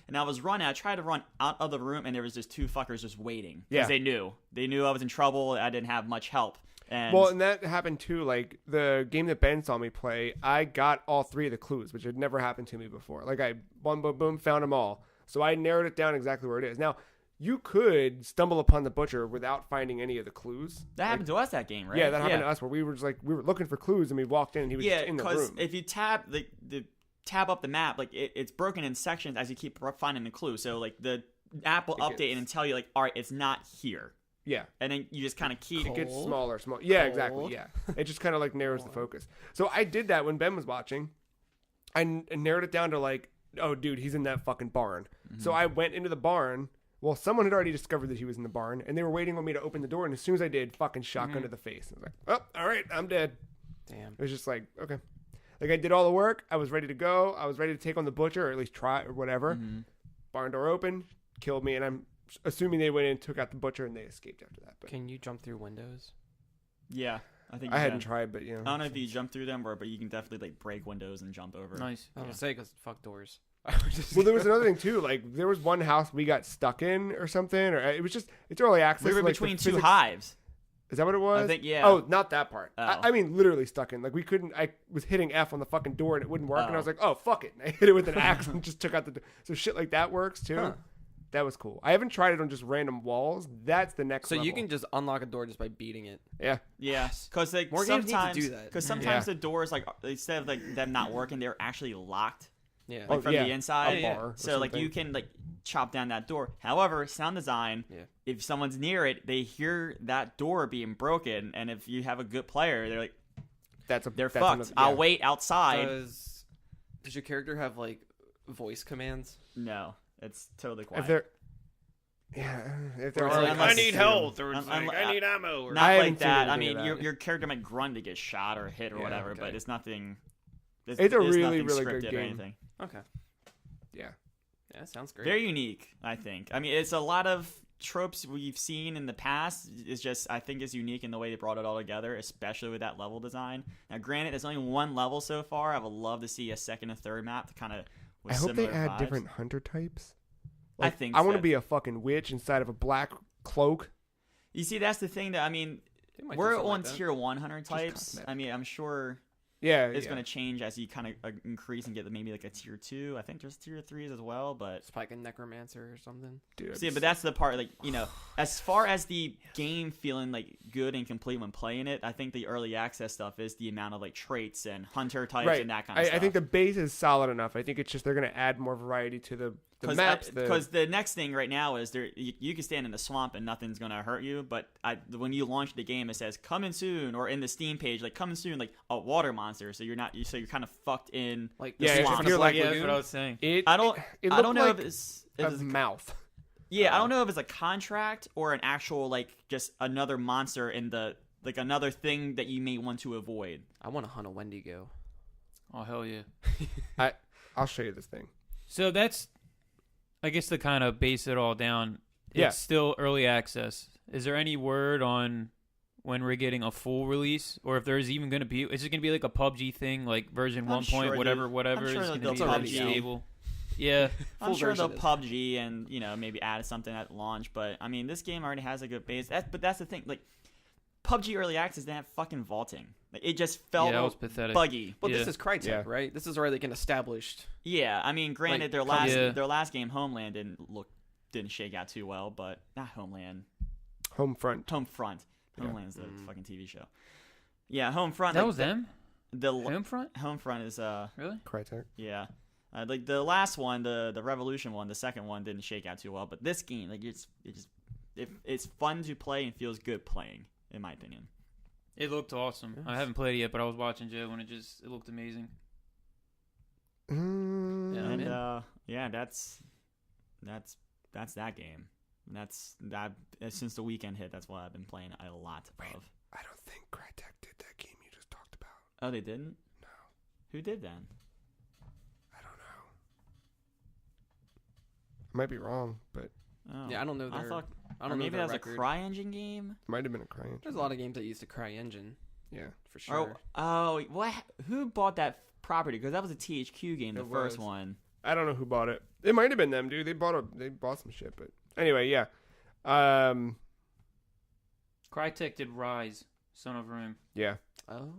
And I was running. I tried to run out of the room, and there was just two fuckers just waiting because they knew I was in trouble. I didn't have much help. And that happened too. Like the game that Ben saw me play, I got all 3 of the clues, which had never happened to me before. Like I boom, boom, boom, found them all. So I narrowed it down exactly where it is. Now you could stumble upon the butcher without finding any of the clues. That happened to us that game, right? Yeah, that happened to us where we were just like we were looking for clues and we walked in and he was just in the room. Yeah, because if you tab the tab up the map, like it's broken in sections as you keep finding the clue. So like the app will update and tell you like, all right, it's not here. Yeah. And then you just kind of keep... It gets smaller. Yeah, exactly. Yeah. It just kind of like narrows the focus. So I did that when Ben was watching. I narrowed it down to like, oh, dude, he's in that fucking barn. Mm-hmm. So I went into the barn. Well, someone had already discovered that he was in the barn, and they were waiting on me to open the door. And as soon as I did, fucking shotgun to the face. I was like, oh, all right, I'm dead. Damn. It was just like, okay. Like I did all the work. I was ready to go. I was ready to take on the butcher or at least try or whatever. Mm-hmm. Barn door open, killed me, and I'm assuming they went in, took out the butcher, and they escaped after that. But can you jump through windows? Yeah, I think I hadn't tried, but I don't know if you jump through them, but you can definitely like break windows and jump over. Nice. I was gonna say because fuck doors. Well, there was another thing too. Like there was one house we got stuck in or something, or it was just it's early access. We were like, between two hives. Is that what it was? I think yeah. Oh, not that part. Oh. I mean, literally stuck in. Like we couldn't. I was hitting F on the fucking door and it wouldn't work, and I was like, oh fuck it. And I hit it with an axe and just took out the door. So shit like that works too. Huh. That was cool. I haven't tried it on just random walls. That's the next level. So you can just unlock a door just by beating it. Yeah. Yeah. Because like more games need to do that. Because sometimes the doors, like instead of like them not working, they're actually locked. Yeah. Like from the inside. Bar so like you can like chop down that door. However, sound design. Yeah. If someone's near it, they hear that door being broken, and if you have a good player, they're like, they're fucked. Another, yeah. I'll wait outside. Does your character have like voice commands? No. It's totally quiet. If they're like, I need health or like, I need ammo. Or not like that. I mean, your character might grunt to get shot or hit or whatever, but it's nothing. It's a really, really good game. Or anything. Okay. Yeah. Yeah, sounds great. Very unique, I think. I mean, it's a lot of tropes we've seen in the past. It's just, I think, is unique in the way they brought it all together, especially with that level design. Now, granted, there's only one level so far. I would love to see a second and third map to kind of. I hope they add different hunter types. Like, I think I want to be a fucking witch inside of a black cloak. You see, that's the thing that I mean. We're on tier 1 hunter types. I mean, I'm sure. Yeah, it's going to change as you kind of increase and get maybe like a tier 2. I think there's tier 3s as well, but it's like a necromancer or something. Dude, see, but that's the part, like, you know, as far as the game feeling like good and complete when playing it, I think the early access stuff is the amount of like traits and hunter types and that kind of stuff. I think the base is solid enough. I think it's just they're going to add more variety to the maps. Because the next thing right now is you can stand in the swamp and nothing's going to hurt you, but when you launch the game, it says coming soon, or in the Steam page, like coming soon, like a water monster. So you're kind of fucked in like the swamp. If you're like, that's what I was saying. I don't know if it's a mouth. Yeah, I don't know if it's a contract or an actual like just another monster in the like another thing that you may want to avoid. I want to hunt a Wendigo. Oh hell yeah! I'll show you this thing. So that's, I guess, to kind of base it all down. It's still early access. Is there any word on when we're getting a full release, or if there's even going to be? Is it going to be like a PUBG thing, like version 1 point, sure whatever I'm sure is going they'll to be like PUBG. stable? Yeah, I'm sure they'll PUBG and maybe add something at launch. But I mean, this game already has a good base. But that's the thing, like PUBG early access didn't have fucking vaulting. Like, it just felt that was pathetic. Buggy. But this is Crytek, right? This is already like an established. Yeah, I mean, granted, like, their last game, Homeland, didn't shake out too well, but not Homeland. Homefront. Homeland's the fucking TV show. Yeah, Homefront. That was them. The Homefront. Homefront is really Crytek. Yeah. Like the last one, the Revolution one, the second one didn't shake out too well, but this game, like it's fun to play and feels good playing, in my opinion. It looked awesome. Yes. I haven't played it yet, but I was watching Joe and it looked amazing. That's that game. That's that since the weekend hit. That's what I've been playing a lot of. I don't think Crytek did that game you just talked about. Oh, they didn't? No. Who did then? Might be wrong, but Oh. Yeah, I don't know. I thought, I or don't know maybe their that was record. a CryEngine game. might have been a CryEngine. There's a lot of games that use the CryEngine Yeah. for sure. Oh, what? Who bought that property? Because that was a THQ game, the It first was. one. I don't know who bought it. It might have been them, dude. They bought some shit, but anyway, yeah. Crytek did Rise, Son of Rome. Yeah. Oh,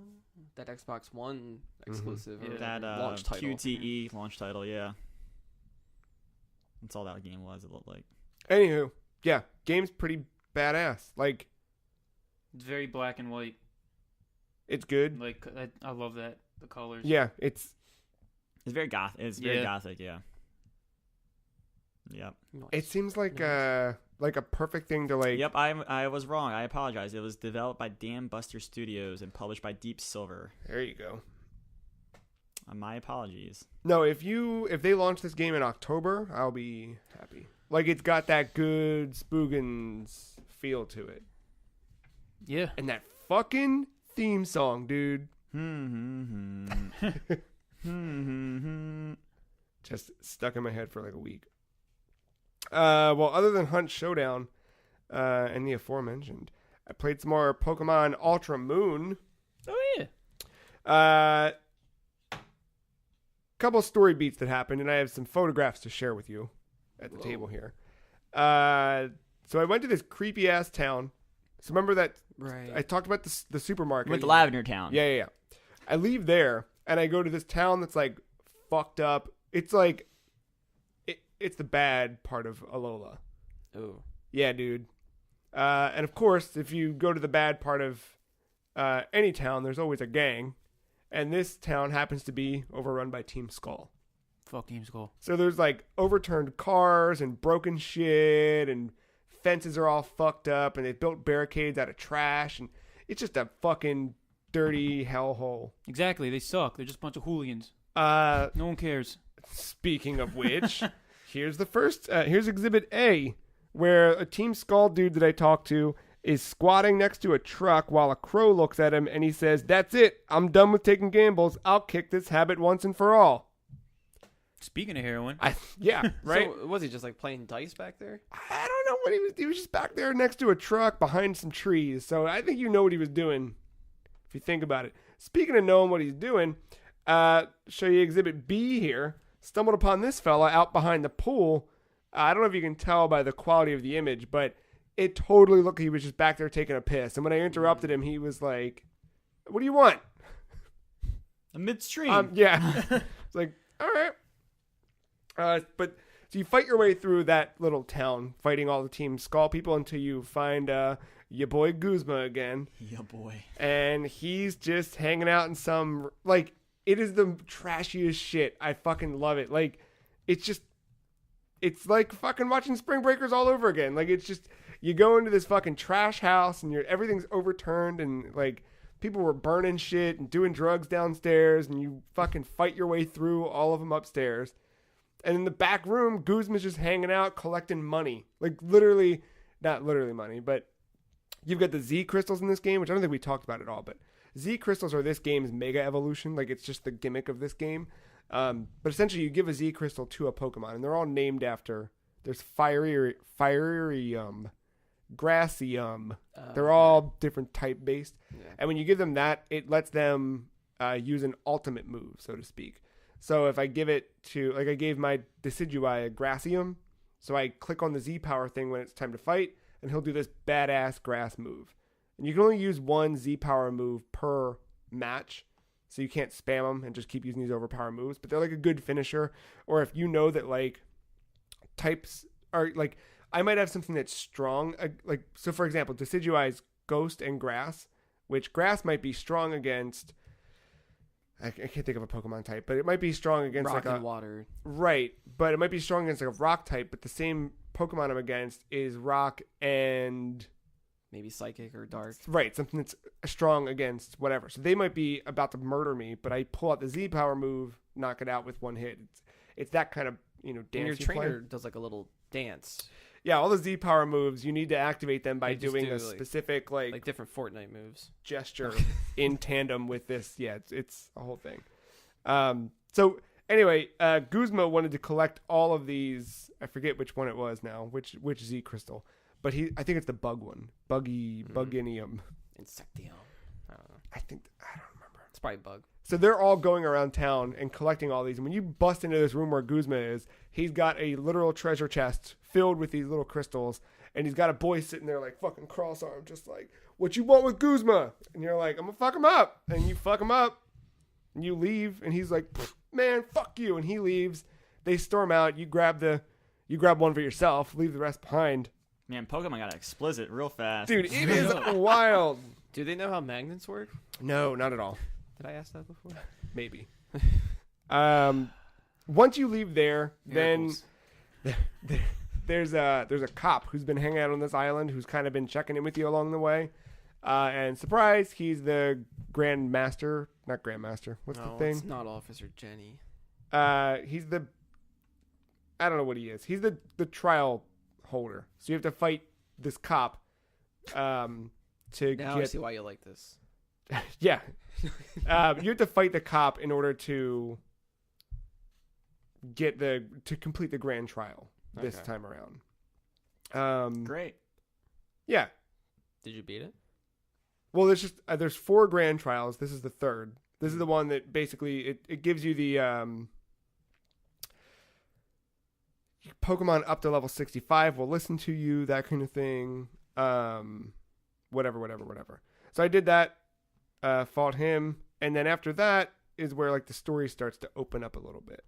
that Xbox One exclusive. Yeah. Or That launch title. QTE launch title, yeah. That's all that game was. It looked like. Anywho, yeah, game's pretty badass. Like, It's very black and white. it's good. Like I love that the colors. Yeah, it's It's very goth. It's very Yeah. gothic, yeah. Yep. Nice. it seems like Nice. a perfect thing to like. Yep. I was wrong. I apologize. It was developed by Dam Buster Studios and published by Deep Silver. There you go. My apologies. No, if they launch this game in October, I'll be happy. Like, it's got that good Spoogans feel to it, Yeah. and that fucking theme song, dude. Just stuck in my head for like a week. Well, other than Hunt Showdown and the aforementioned, I played some more Pokemon Ultra Moon. Oh yeah. Couple story beats that happened, and I have some photographs to share with you at the table here. So I went to this creepy ass town. So remember that Right. I talked about the supermarket. Went to Lavender Town. Yeah. I leave there and I go to this town that's like fucked up. It's like it's the bad part of Alola. Oh. Yeah, dude. And of course, if you go to the bad part of any town, there's always a gang. And this town happens to be overrun by Team Skull. Fuck Team Skull. So there's like overturned cars and broken shit, and fences are all fucked up, and they built barricades out of trash, and it's just a fucking dirty hellhole. Exactly. They suck. They're just a bunch of hooligans. No one cares. Speaking of which, here's Exhibit A, where a Team Skull dude that I talked to is squatting next to a truck while a crow looks at him and he says, "That's it. I'm done with taking gambles. I'll kick this habit once and for all." Speaking of heroin, Yeah, right? So was he just like playing dice back there? I don't know what he was. He was just back there next to a truck behind some trees. So I think you know what he was doing, if you think about it. Speaking of knowing what he's doing, show you Exhibit B here. Stumbled upon this fella out behind the pool. I don't know if you can tell by the quality of the image, but it totally looked like he was just back there taking a piss. And when I interrupted him, he was like, "What do you want?" Midstream. Yeah. It's like, all right. But so you fight your way through that little town, fighting all the Team Skull people until you find your boy Guzma again. Yeah, boy. And he's just hanging out in some, like, it is the trashiest shit. I fucking love it. Like, it's like fucking watching Spring Breakers all over again. Like, it's just, you go into this fucking trash house and everything's overturned and, like, people were burning shit and doing drugs downstairs, and you fucking fight your way through all of them upstairs. And in the back room, Guzma's just hanging out collecting money. Like, literally, not literally money, but you've got the Z crystals in this game, which I don't think we talked about at all, but Z crystals are this game's mega evolution. Like, it's just the gimmick of this game. But essentially, you give a Z crystal to a Pokemon, and they're all named after, there's Firium, Grassium. They're all different type based. Yeah. And when you give them that, it lets them use an ultimate move, so to speak. So if I give it to, like I gave my Decidueye a Grassium, so I click on the Z power thing when it's time to fight, and he'll do this badass grass move. And you can only use one Z power move per match, so you can't spam them and just keep using these overpower moves. But they're like a good finisher. Or if you know that like types are like, I might have something that's strong, like, so for example, Decidueye's Ghost and Grass, which Grass might be strong against, I can't think of a Pokemon type, but it might be strong against Rock like and water. Right, but it might be strong against like a rock type, but the same Pokemon I'm against is rock and Maybe psychic or dark. right, something that's strong against whatever. So they might be about to murder me, but I pull out the Z power move, knock it out with one hit. It's that kind of, dance. And your you play. trainer does like a little dance, Yeah, all the Z power moves, you need to activate them by They just doing do, a like- specific like different Fortnite moves. gesture in tandem with this. Yeah, it's a whole thing. So Anyway, Guzma wanted to collect all of these. I forget which one it was now, which Z crystal. But I think it's the bug one. Buginium. Insectium. I don't know. I don't remember. It's probably bug. So they're all going around town and collecting all these. And when you bust into this room where Guzma is, he's got a literal treasure chest filled with these little crystals. And he's got a boy sitting there like fucking cross-armed, just like, what you want with Guzma? And you're like, I'm going to fuck him up. And you fuck him up. And you leave. And he's like, man, fuck you. And he leaves. They storm out. You grab one for yourself. Leave the rest behind. Man, Pokemon got explicit real fast. Dude, it is wild. Do they know how magnets work? No, not at all. Did I ask that before? Maybe. Once you leave there, Miracles. then there's a cop who's been hanging out on this island who's kind of been checking in with you along the way. And surprise, he's the Grand Master. Not Grand Master. What's the thing? It's not Officer Jenny. He's the... I don't know what he is. He's the trial holder. So you have to fight this cop to Now get... I see why you like this. Yeah. You have to fight the cop in order to complete the grand trial this time around. Great. Yeah. Did you beat it? Well, there's 4 grand trials. This is the third. This is the one that basically it gives you the Pokemon up to level 65 will listen to you, that kind of thing. Whatever. So I did that, fought him, and then after that is where like the story starts to open up a little bit.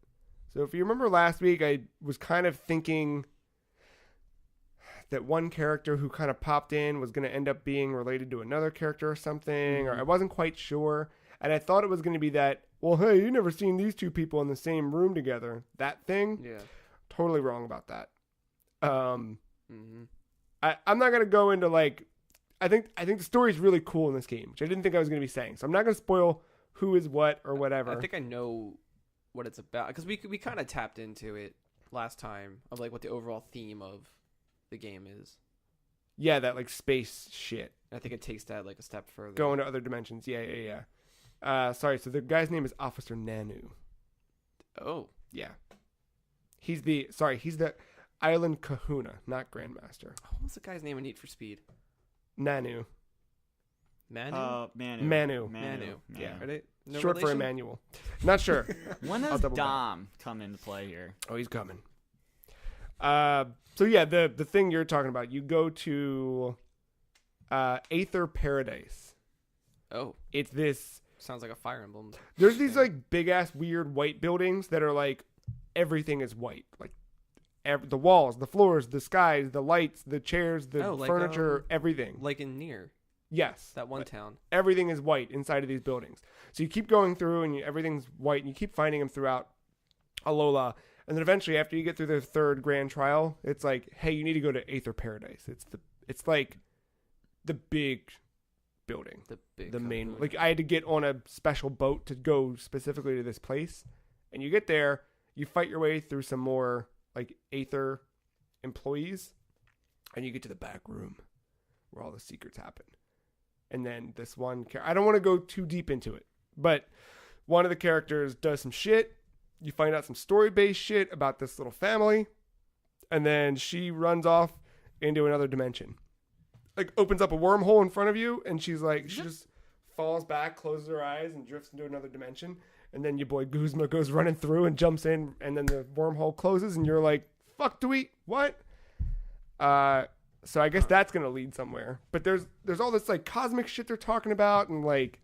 So if you remember last week, I was kind of thinking that one character who kind of popped in was going to end up being related to another character or something, or I wasn't quite sure. And I thought it was going to be that, well, hey, you never seen these two people in the same room together. That thing? Yeah. Totally wrong about that. I'm not going to go into like, I think the story is really cool in this game, which I didn't think I was going to be saying. So I'm not going to spoil who is what or whatever. I think I know what it's about because we kind of tapped into it last time of like what the overall theme of the game is. Yeah, that like space shit. I think it takes that like a step further. Go into other dimensions. Yeah. Sorry, so the guy's name is Officer Nanu. Oh. Yeah. He's the Island Kahuna, not Grandmaster. What was the guy's name in Need for Speed? Nanu. Manu? Manu. Yeah. Are they no Short for relation? Emmanuel. Not sure. When I'll does double Dom come into play here? Oh, he's coming. So yeah, the thing you're talking about, you go to Aether Paradise. Oh. It's this... Sounds like a Fire Emblem. There's these like big-ass weird white buildings that are like, everything is white. Like, the walls, the floors, the skies, the lights, the chairs, the furniture, everything. Like in Nier. Yes. That one town. Everything is white inside of these buildings. So you keep going through and everything's white and you keep finding them throughout Alola. And then eventually after you get through the third grand trial, it's like, hey, you need to go to Aether Paradise. It's like the big building. The main, like I had to get on a special boat to go specifically to this place. And you get there, you fight your way through some more like Aether employees and you get to the back room where all the secrets happen. And then this one I don't want to go too deep into it, but one of the characters does some shit. You find out some story-based shit about this little family, and then she runs off into another dimension. Like, opens up a wormhole in front of you, and she's like, she just falls back, closes her eyes, and drifts into another dimension. And then your boy Guzma goes running through and jumps in, and then the wormhole closes, and you're like, fuck, what? So I guess that's going to lead somewhere. But there's all this, like, cosmic shit they're talking about, and, like,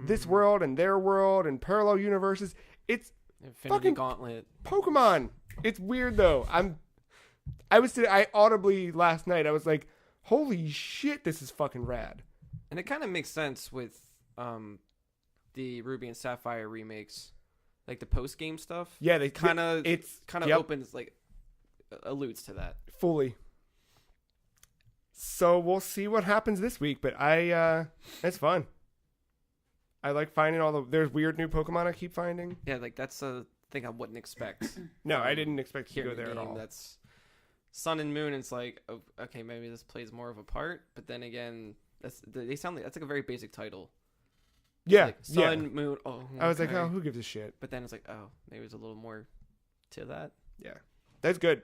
this world and their world and parallel universes. It's Infinity fucking Gauntlet. Pokemon. It's weird, though. I audibly last night, I was like, holy shit, this is fucking rad. And it kind of makes sense with the Ruby and Sapphire remakes. Like, the post-game stuff. Yeah, they opens, like, alludes to that. Fully. So we'll see what happens this week, but it's fun. I like finding there's weird new Pokemon I keep finding. Yeah, like that's a thing I wouldn't expect. No, I didn't expect to Here go in the there at game, all. That's Sun and Moon. It's like, oh, okay, maybe this plays more of a part, but then again, that's like a very basic title. Yeah, Like sun, yeah. moon. Oh, I was like, okay. oh, who gives a shit? But then it's like, oh, maybe there's a little more to that. Yeah, that's good.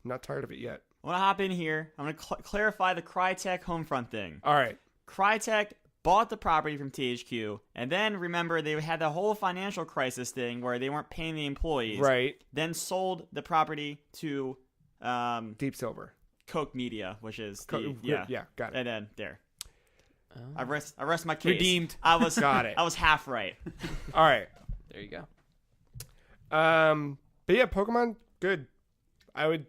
Not tired of it yet. I want to hop in here. I'm going to clarify the Crytek Homefront thing. All right. Crytek bought the property from THQ, and then remember they had the whole financial crisis thing where they weren't paying the employees. Right. Then sold the property to Deep Silver. Koch Media, which is got it. And then there, Oh. I rest my case. Redeemed. I was Got it. I was half right. All right. There you go. But yeah, Pokemon, good. I would,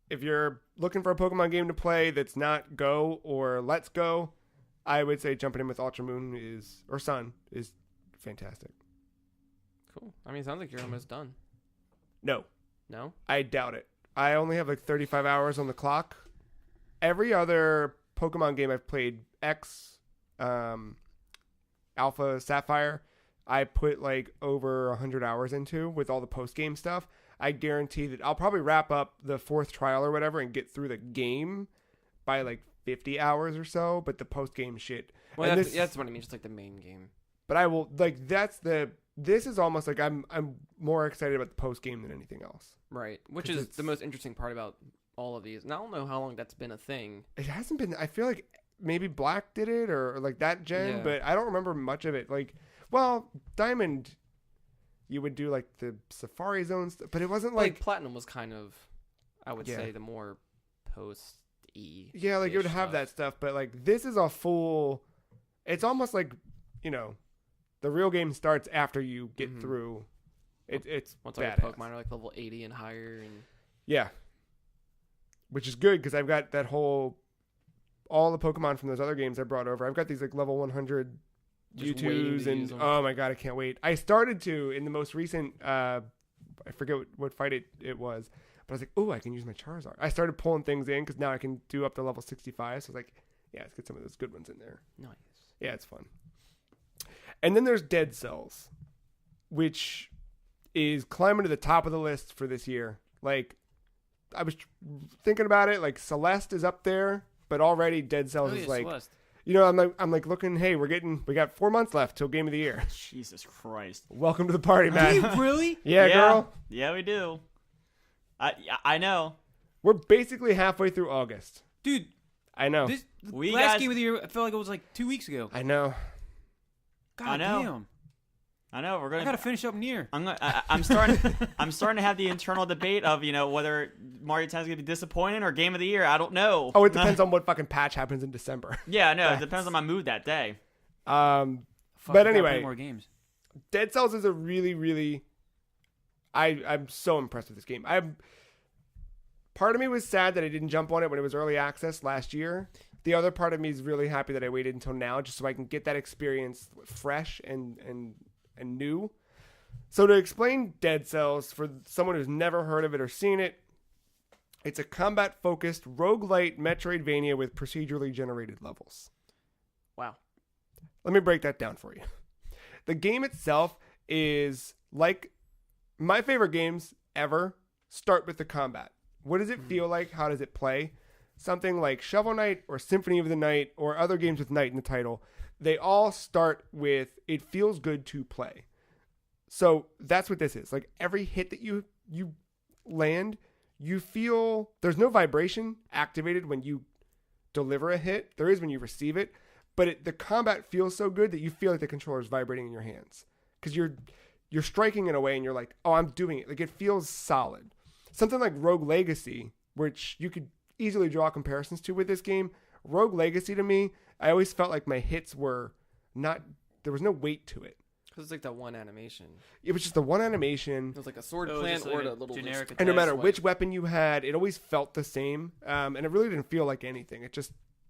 if you're looking for a Pokemon game to play that's not Go or Let's Go, I would say jumping in with Ultra Moon or Sun is fantastic. Cool. I mean, it sounds like you're almost done. No, No? I doubt it. I only have like 35 hours on the clock. Every other Pokemon game I've played, X, Alpha, Sapphire, I put like over 100 hours into with all the post-game stuff. I guarantee that I'll probably wrap up the 4th trial or whatever and get through the game by like 50 hours or so, but the post-game shit. Well, And that's what I mean, just like the main game. But I will, like, this is almost like I'm more excited about the post-game than anything else. Right. Which 'Cause is the most interesting part about all of these. And I don't know how long that's been a thing. It hasn't been, I feel like maybe Black did it or like that gen, Yeah. but I don't remember much of it. Like, well, Diamond, you would do like the Safari Zones, but it wasn't Like like, Platinum was kind of, I would Yeah. say, the more post-E. yeah, like it would have that stuff, but like this is a full, it's almost like, you know, the real game starts after you get Mhm. through. It's Once all your badass. Pokemon are like level 80 and higher. And Yeah. Which is good because I've got that all the Pokemon from those other games I brought over. I've got these like level 100 Just waiting Mewtwo's to and use 'em. oh my god, I can't wait. I started to in the most recent, I forget what fight it was, but I was like, oh, I can use my Charizard. I started pulling things in because now I can do up to level 65. So I was like, yeah, let's get some of those good ones in there. nice. Yeah, it's fun. And then there's Dead Cells, which is climbing to the top of the list for this year. Like, I was thinking about it. Like, Celeste is up there, but already Dead Cells is like, Celeste. you know, I'm like looking. Hey, we got 4 months left till Game of the Year. Jesus Christ. Welcome to the party, man. Really? Yeah, girl. Yeah, we do. I know. We're basically halfway through August. Dude, I know. this We last guys- game of the year, I felt like it was like 2 weeks ago. I know. God I know. damn. I know. We're I gonna. gotta finish up near. I'm starting. I'm starting to have the internal debate of whether Mario Tennis is gonna be disappointing or Game of the Year. I don't know. Oh, it depends on what fucking patch happens in December. Yeah, no, it depends on my mood that day. Fuck, I But gotta anyway, play more games. Dead Cells is a really, really. I'm so impressed with this game. Part of me was sad that I didn't jump on it when it was early access last year. The other part of me is really happy that I waited until now, just so I can get that experience fresh and new. So to explain Dead Cells for someone who's never heard of it or seen it, it's a combat-focused roguelite Metroidvania with procedurally generated levels. Wow. Let me break that down for you. The game itself is like my favorite games ever start with the combat. What does it feel like? How does it play? Something like Shovel Knight or Symphony of the Night or other games with Knight in the title, they all start with it feels good to play. So that's what this is. Like every hit that you land, you feel there's no vibration activated when you deliver a hit. There is when you receive it, but the combat feels so good that you feel like the controller is vibrating in your hands because you're striking in a way and you're like, oh, I'm doing it. Like it feels solid. Something like Rogue Legacy, which you could easily draw comparisons to with this game. Rogue Legacy to me, I always felt like my hits were not, there was no weight to it. Because it's like that one animation. It was just the one animation. It was like a sword Oh, plant just or like a a little generic And no attack. matter swipe. which weapon you had, it always felt the same. And it really didn't feel like anything.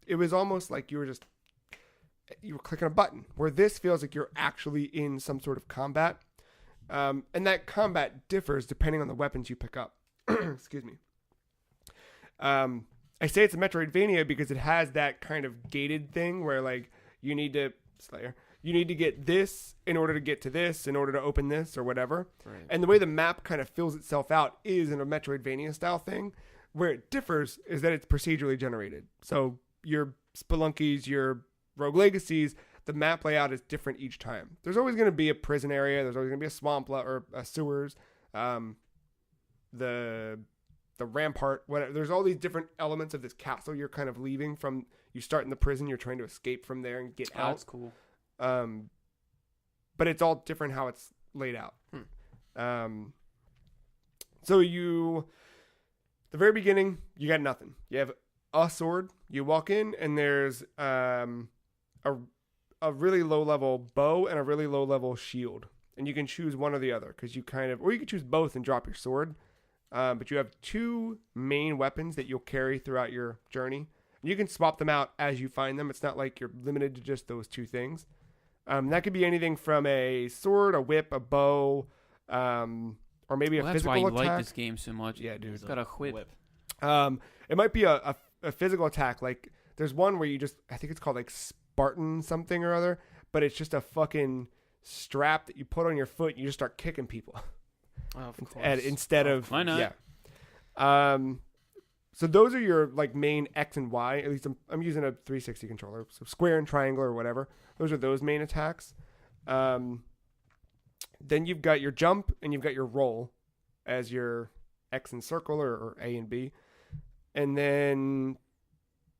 It was almost like you were clicking a button, where this feels like you're actually in some sort of combat. And that combat differs depending on the weapons you pick up. Excuse me. I say it's a Metroidvania because it has that kind of gated thing where like you need to get this in order to get to this, in order to open this or whatever. Right. And the way the map kind of fills itself out is in a Metroidvania style thing. Where it differs is that it's procedurally generated. So your Spelunkies, your Rogue Legacies, the map layout is different each time. There's always going to be a prison area. There's always going to be a swamp or a sewers. The rampart, whatever. There's all these different elements of this castle you're kind of leaving from. You start in the prison, you're trying to escape from there and get out. That's cool. But it's all different how it's laid out. So the very beginning, you got nothing. You have a sword. You walk in and there's a really low level bow and a really low level shield. And you can choose one or the other because or you can choose both and drop your sword. But you have 2 main weapons that you'll carry throughout your journey. You can swap them out as you find them. It's not like you're limited to just those 2 things. That could be anything from a sword, a whip, a bow, or maybe a physical attack. That's why you like this game so much. Yeah, dude. It's got a whip. It might be a physical attack. Like there's one where I think it's called like Spartan something or other, but it's just a fucking strap that you put on your foot. And you just start kicking people. Oh, of course. And instead of why not? Yeah. So those are your like main X and Y. At least I'm using a 360 controller, so square and triangle or whatever. Those are those main attacks. Then you've got your jump and you've got your roll as your X and circle or A and B. And then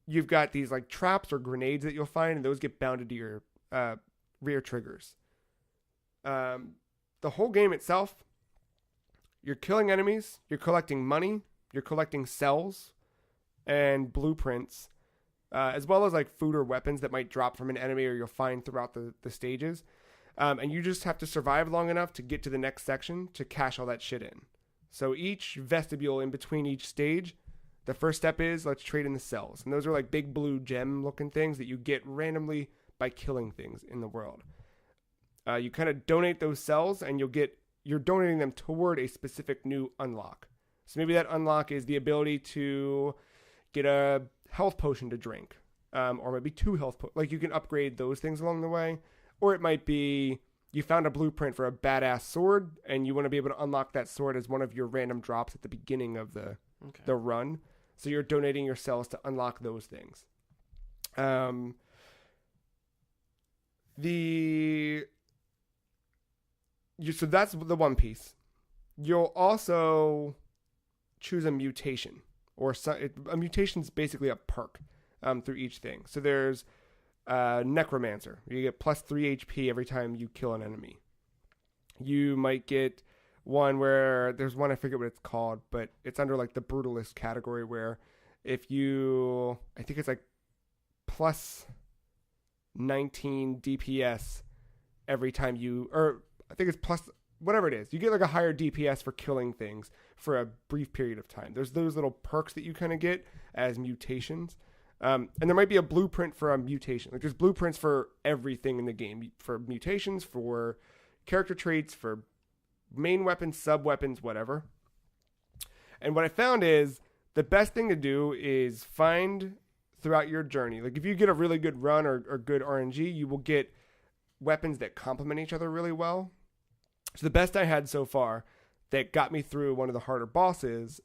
you've got these like traps or grenades that you'll find, and those get bounded to your rear triggers. The whole game itself, you're killing enemies, you're collecting money, you're collecting cells and blueprints, as well as like food or weapons that might drop from an enemy or you'll find throughout the stages. And you just have to survive long enough to get to the next section to cash all that shit in. So each vestibule in between each stage, the first step is let's trade in the cells. And those are like big blue gem looking things that you get randomly by killing things in the world. You kind of donate those cells and you're donating them toward a specific new unlock. So maybe that unlock is the ability to get a health potion to drink, or maybe 2 health potions. Like you can upgrade those things along the way. Or it might be you found a blueprint for a badass sword and you want to be able to unlock that sword as one of your random drops at the beginning of the run. So you're donating your cells to unlock those things. So that's the one piece. You'll also choose a mutation, a mutation is basically a perk through each thing. So there's Necromancer. You get plus 3 HP every time you kill an enemy. You might get one where there's one, I forget what it's called, but it's under like the Brutalist category where I think it's like plus 19 DPS every time I think it's plus whatever it is. You get like a higher DPS for killing things for a brief period of time. There's those little perks that you kind of get as mutations. And there might be a blueprint for a mutation. Like there's blueprints for everything in the game, for mutations, for character traits, for main weapons, sub weapons, whatever. And what I found is the best thing to do is find throughout your journey. Like if you get a really good run or good RNG, you will get weapons that complement each other really well. So the best I had so far that got me through one of the harder bosses,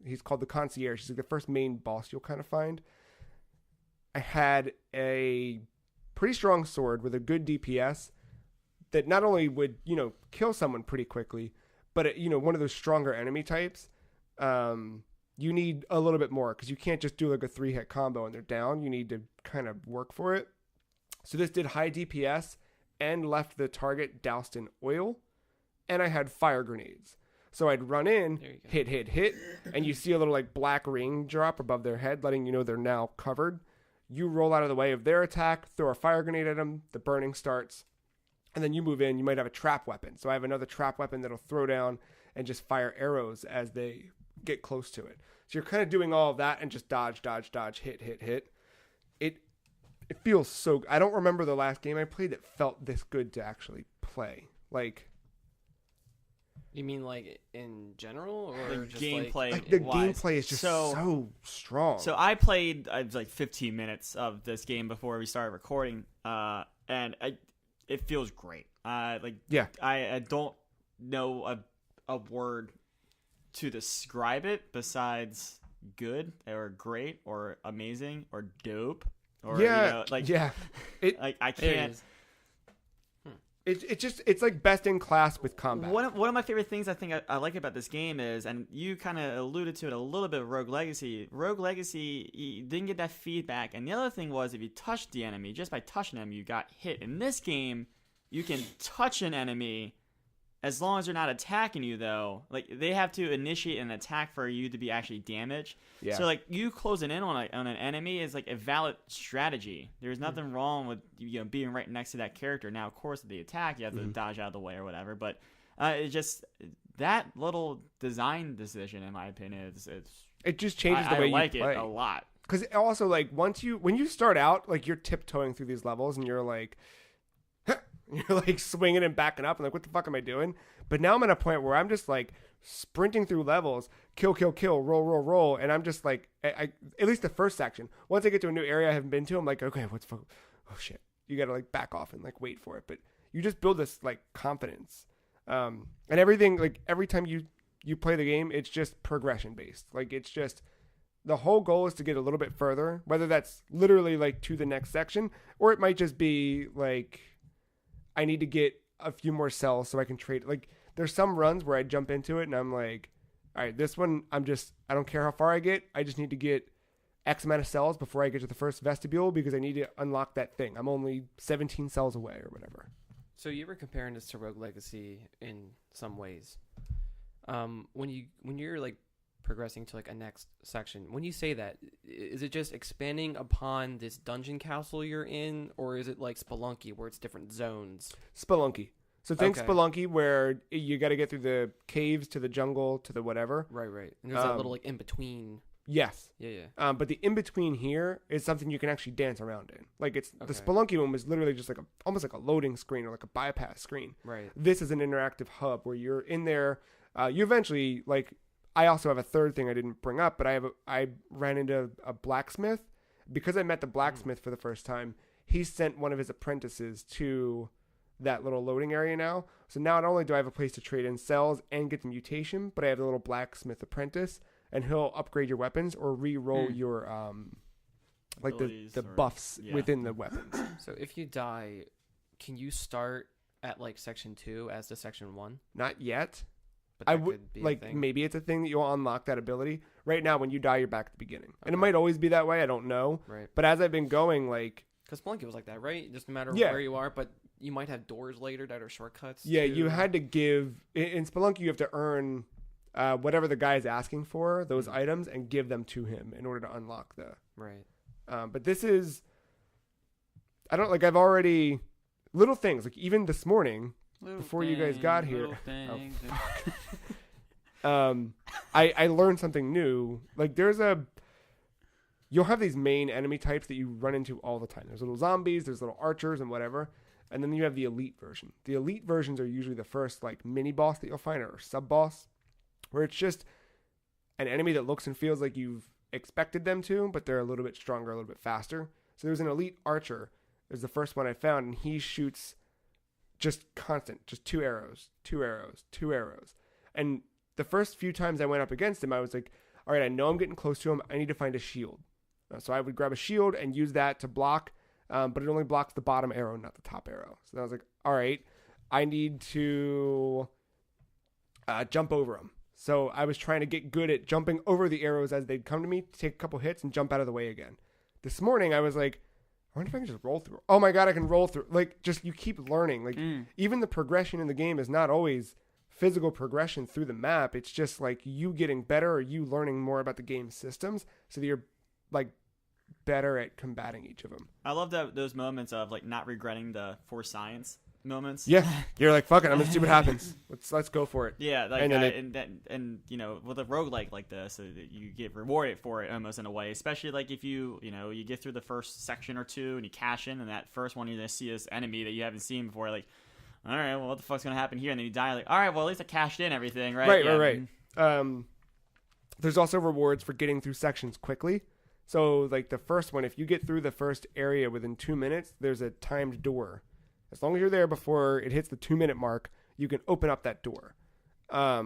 he's called the Concierge. He's like the first main boss you'll kind of find. I had a pretty strong sword with a good DPS that not only would, kill someone pretty quickly, but, one of those stronger enemy types, you need a little bit more because you can't just do like a 3-hit combo and they're down. You need to kind of work for it. So this did high DPS and left the target doused in oil, and I had fire grenades. So I'd run in, hit, and you see a little like black ring drop above their head, letting you know they're now covered. You roll out of the way of their attack, throw a fire grenade at them, the burning starts, and then you move in. You might have a trap weapon. So I have another trap weapon that'll throw down and just fire arrows as they get close to it. So you're kind of doing all of that and just dodge, hit. It feels so good. I don't remember the last game I played that felt this good to actually play. Like, you mean like in general, or the just gameplay? like the gameplay is just so strong. So I played like 15 minutes of this game before we started recording, and it feels great. I don't know a word to describe it besides good or great or amazing or dope. Or, yeah, like, yeah. like I There it can't. is. It's like best in class with combat. One of my favorite things I think I like about this game is, and you kind of alluded to it a little bit, Rogue Legacy. Rogue Legacy, you didn't get that feedback. And the other thing was, if you touched the enemy, just by touching them, you got hit. In this game, you can touch an enemy as long as they're not attacking you, though. Like, they have to initiate an attack for you to be actually damaged. Yeah. So, like, you closing in on an enemy is, like, a valid strategy. There's nothing wrong with, being right next to that character. Now, of course, with the attack, you have to dodge out of the way or whatever. But it just, that little design decision, in my opinion, it just changes the I way like you play. it a lot. Because also, like, when you start out, like, you're tiptoeing through these levels and you're like, you're like swinging and backing up and like, what the fuck am I doing? But now I'm at a point where I'm just like sprinting through levels, kill, roll. And I'm just like, I at least the first section, once I get to a new area I haven't been to, I'm like, okay, oh shit. You got to like back off and like wait for it. But you just build this like confidence. And everything, like every time you play the game, it's just progression based. Like it's just, the whole goal is to get a little bit further, whether that's literally like to the next section, or it might just be like, I need to get a few more cells so I can trade. Like, there's some runs where I jump into it and I'm like, all right, this one, I don't care how far I get. I just need to get X amount of cells before I get to the first vestibule because I need to unlock that thing. I'm only 17 cells away or whatever. So you were comparing this to Rogue Legacy in some ways. When you're like progressing to like a next section, when you say that, is it just expanding upon this dungeon castle you're in, or is it like Spelunky where it's different zones? Spelunky. So think Okay. Spelunky where you got to get through the caves to the jungle to the whatever. Right. And there's that little like in between. Yes. Yeah. But the in between here is something you can actually dance around in. Like it's the Okay. Spelunky one was literally just like almost like a loading screen or like a bypass screen. Right. This is an interactive hub where you're in there. You eventually like. I also have a third thing I didn't bring up, but I ran into a blacksmith because I met the blacksmith for the first time. He sent one of his apprentices to that little loading area now. So now not only do I have a place to trade in cells and get the mutation, but I have the little blacksmith apprentice, and he'll upgrade your weapons or re-roll your like Abilities the or- buffs yeah. within the weapons. So if you die, can you start at like section 2 as to section 1? Not yet. But I that would could be a like thing. maybe it's a thing that you'll unlock that ability. Right now, when you die, you're back at the beginning, and it Okay. might always be that way. I don't know. Right. But as I've been going, like Because Spelunky was like that, right? Just no matter Yeah. where you are, but you might have doors later that are shortcuts. yeah, too. you had to give in Spelunky. You have to earn whatever the guy's asking for those items and give them to him in order to unlock the. Right. But this is, I don't like. I've already little things like even this morning. Little Before you guys got things, here. little things. I learned something new. Like you'll have these main enemy types that you run into all the time. There's little zombies, there's little archers and whatever. And then you have the elite version. The elite versions are usually the first like mini boss that you'll find or sub boss, where it's just an enemy that looks and feels like you've expected them to, but they're a little bit stronger, a little bit faster. So there's an elite archer. There's the first one I found, and he shoots just constant, just 2 arrows. And the first few times I went up against him, I was like, all right, I know I'm getting close to him. I need to find a shield. So I would grab a shield and use that to block, but it only blocks the bottom arrow, not the top arrow. So I was like, all right, I need to jump over him. So I was trying to get good at jumping over the arrows as they'd come to me, take a couple hits, and jump out of the way again. This morning, I was like, I wonder if I can just roll through. Oh my God, I can roll through. Like, just you keep learning. Like, even the progression in the game is not always physical progression through the map. It's just like you getting better or you learning more about the game's systems so that you're like better at combating each of them. I love those moments of like not regretting the for science moments. Yeah, you're like, fuck it, I'm gonna see what happens. Let's go for it. Yeah, like And and, then and you know, with a roguelike like this, so that you get rewarded for it almost in a way. Especially like if you get through the first section or two and you cash in, and that first one you're gonna see this enemy that you haven't seen before. Like, all right, well, what the fuck's gonna happen here? And then you die. Like, all right, well, at least I cashed in everything, right? Right. There's also rewards for getting through sections quickly. So like the first one, if you get through the first area within 2 minutes, there's a timed door. As long as you're there before it hits the 2-minute mark, you can open up that door.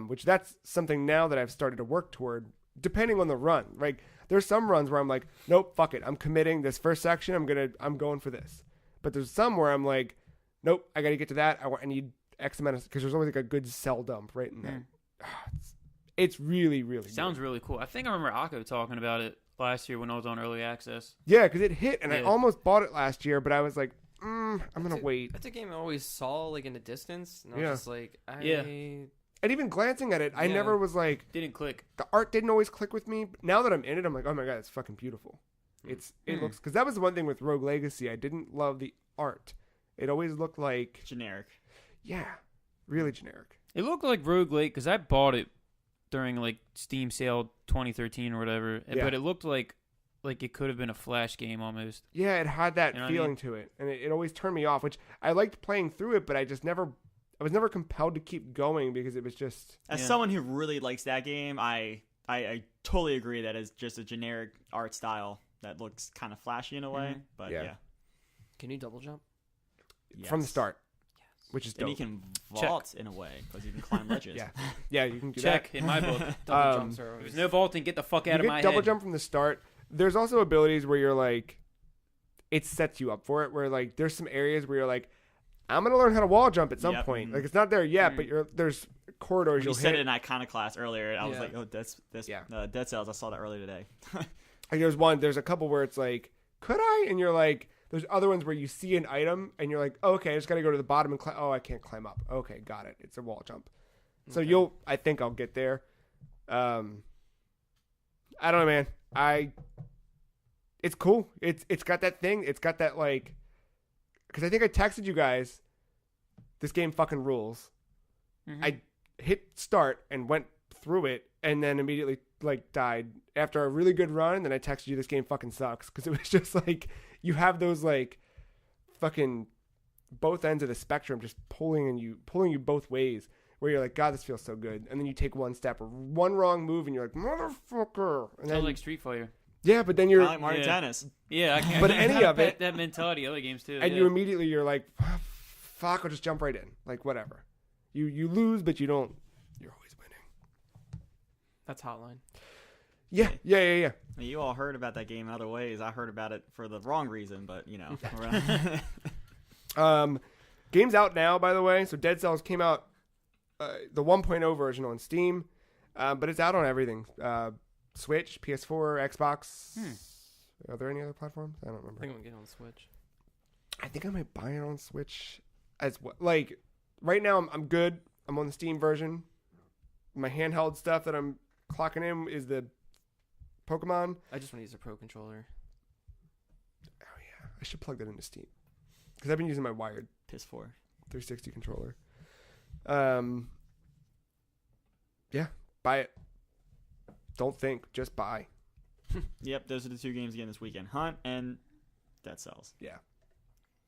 Which that's something now that I've started to work toward depending on the run. Like there's some runs where I'm like, nope, fuck it, I'm committing this first section. I'm going for this. But there's some where I'm like, nope, I got to get to that. I need X amount of, because there's always like a good cell dump right in there. It's really, really Sounds really cool. I think I remember Akko talking about it last year when I was on early access. Yeah, because it hit, and I Yeah. almost bought it last year, but I was like, I'm gonna wait. That's a game I always saw like in the distance, and I Yeah. was just like, Yeah. And even glancing at it, I Yeah. never was like, Didn't click. the art didn't always click with me. But now that I'm in it, I'm like, oh my god, it's fucking beautiful. It looks, because that was the one thing with Rogue Legacy. I didn't love the art. It always looked like, Generic. yeah, really generic. It looked like Rogue Lake because I bought it during like Steam sale 2013 or whatever. Yeah. But it looked like it could have been a Flash game almost. Yeah, it had that You know what I feeling mean? to it, and it always turned me off. Which I liked playing through it, but I was never compelled to keep going because it was just. As Yeah. someone who really likes that game, I totally agree that it's just a generic art style that looks kind of flashy in a way. Mhm. But Yeah. yeah. Can you double jump? From the Yes. start, which is And dope. you can vault in a way because you can climb ledges. Yeah. Yeah, you can do Check in my book. Double jumps are There's always... no vaulting. Get the fuck that. out You of my get double head. jump from the start. There's also abilities where you're like, it sets you up for it. Where like there's some areas where you're like, I'm gonna learn how to wall jump at some Yep. point. Mhm. Like it's not there yet, Mhm. but there's corridors When you you'll said hit. it in Iconoclast earlier, I was Yeah. like, oh, that's Yeah. Dead Cells. I saw that earlier today. Like there's a couple where it's like, could I? And you're like, there's other ones where you see an item and you're like, oh, okay, I just got to go to the bottom and climb. Oh, I can't climb up. Okay, got it. It's a wall jump. So Okay. I think I'll get there. I don't know, man. It's cool. It's got that thing. It's got that like, because I think I texted you guys, this game fucking rules. Mhm. I hit start and went through it and then immediately like died after a really good run. And then I texted you, this game fucking sucks, because it was just like you have those like fucking both ends of the spectrum just pulling you both ways, where you're like, God, this feels so good, and then you take one step or one wrong move and you're like, motherfucker, and then Sounds like Street Fighter. yeah, but then I you're like Mario Yeah. Tennis. Yeah, I can't. But I any have of it- that mentality. Other games too. and yeah. you immediately you're like, fuck, I'll just jump right in, like whatever. You lose, but you're always winning. That's Hotline. Yeah. You all heard about that game other ways. I heard about it for the wrong reason, but you know. Game's out now, by the way. So Dead Cells came out, the 1.0 version on Steam, but it's out on everything. Switch, PS4, Xbox. Are there any other platforms? I don't I remember. think I'm gonna get on Switch. I think I might buy it on Switch as well. Like right now, I'm good. I'm on the Steam version. My handheld stuff that I'm clocking in is the Pokemon. I just want to use a Pro controller. Oh yeah, I should plug that into Steam because I've been using my wired Piss 4. 360 controller. Yeah, buy it. Don't think, just buy. Yep, those are the two games again this weekend: Hunt and Dead Cells. Yeah.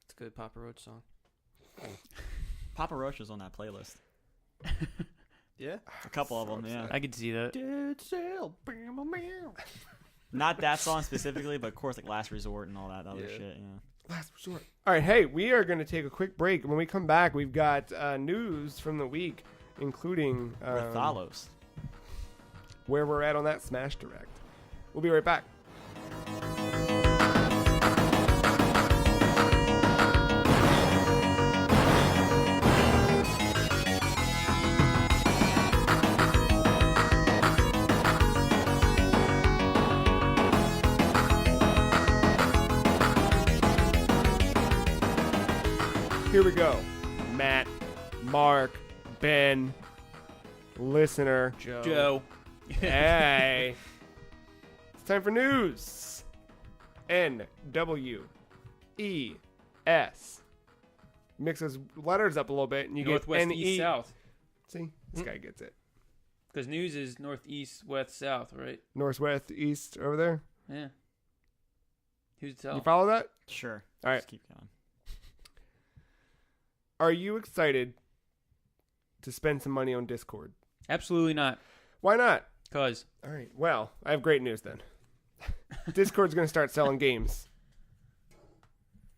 It's a good Papa Roach song. Papa Roach was on that playlist. Yeah. A couple of So them, yeah. upset. I could see that. Dead Cell. Not that song specifically, but of course, like Last Resort and all that other Yeah. shit. Yeah. Last resort. All right, hey, we are going to take a quick break. When we come back, we've got news from the week, including Rathalos. where we're at on that Smash Direct. We'll be right back. Here we go. Matt, Mark, Ben, listener. Joe. Hey. It's time for news. NWES. Mixes letters up a little bit and you Northwest, get east, NE. south. See, this guy gets it. Because news is northeast, west, south, right? Northwest, east, over there. Yeah. Who's to You tell? follow that? Sure. All right. Just keep going. Are you excited to spend some money on Discord? Absolutely not. Why not? Because All right. Well, I have great news then. Discord's going to start selling games.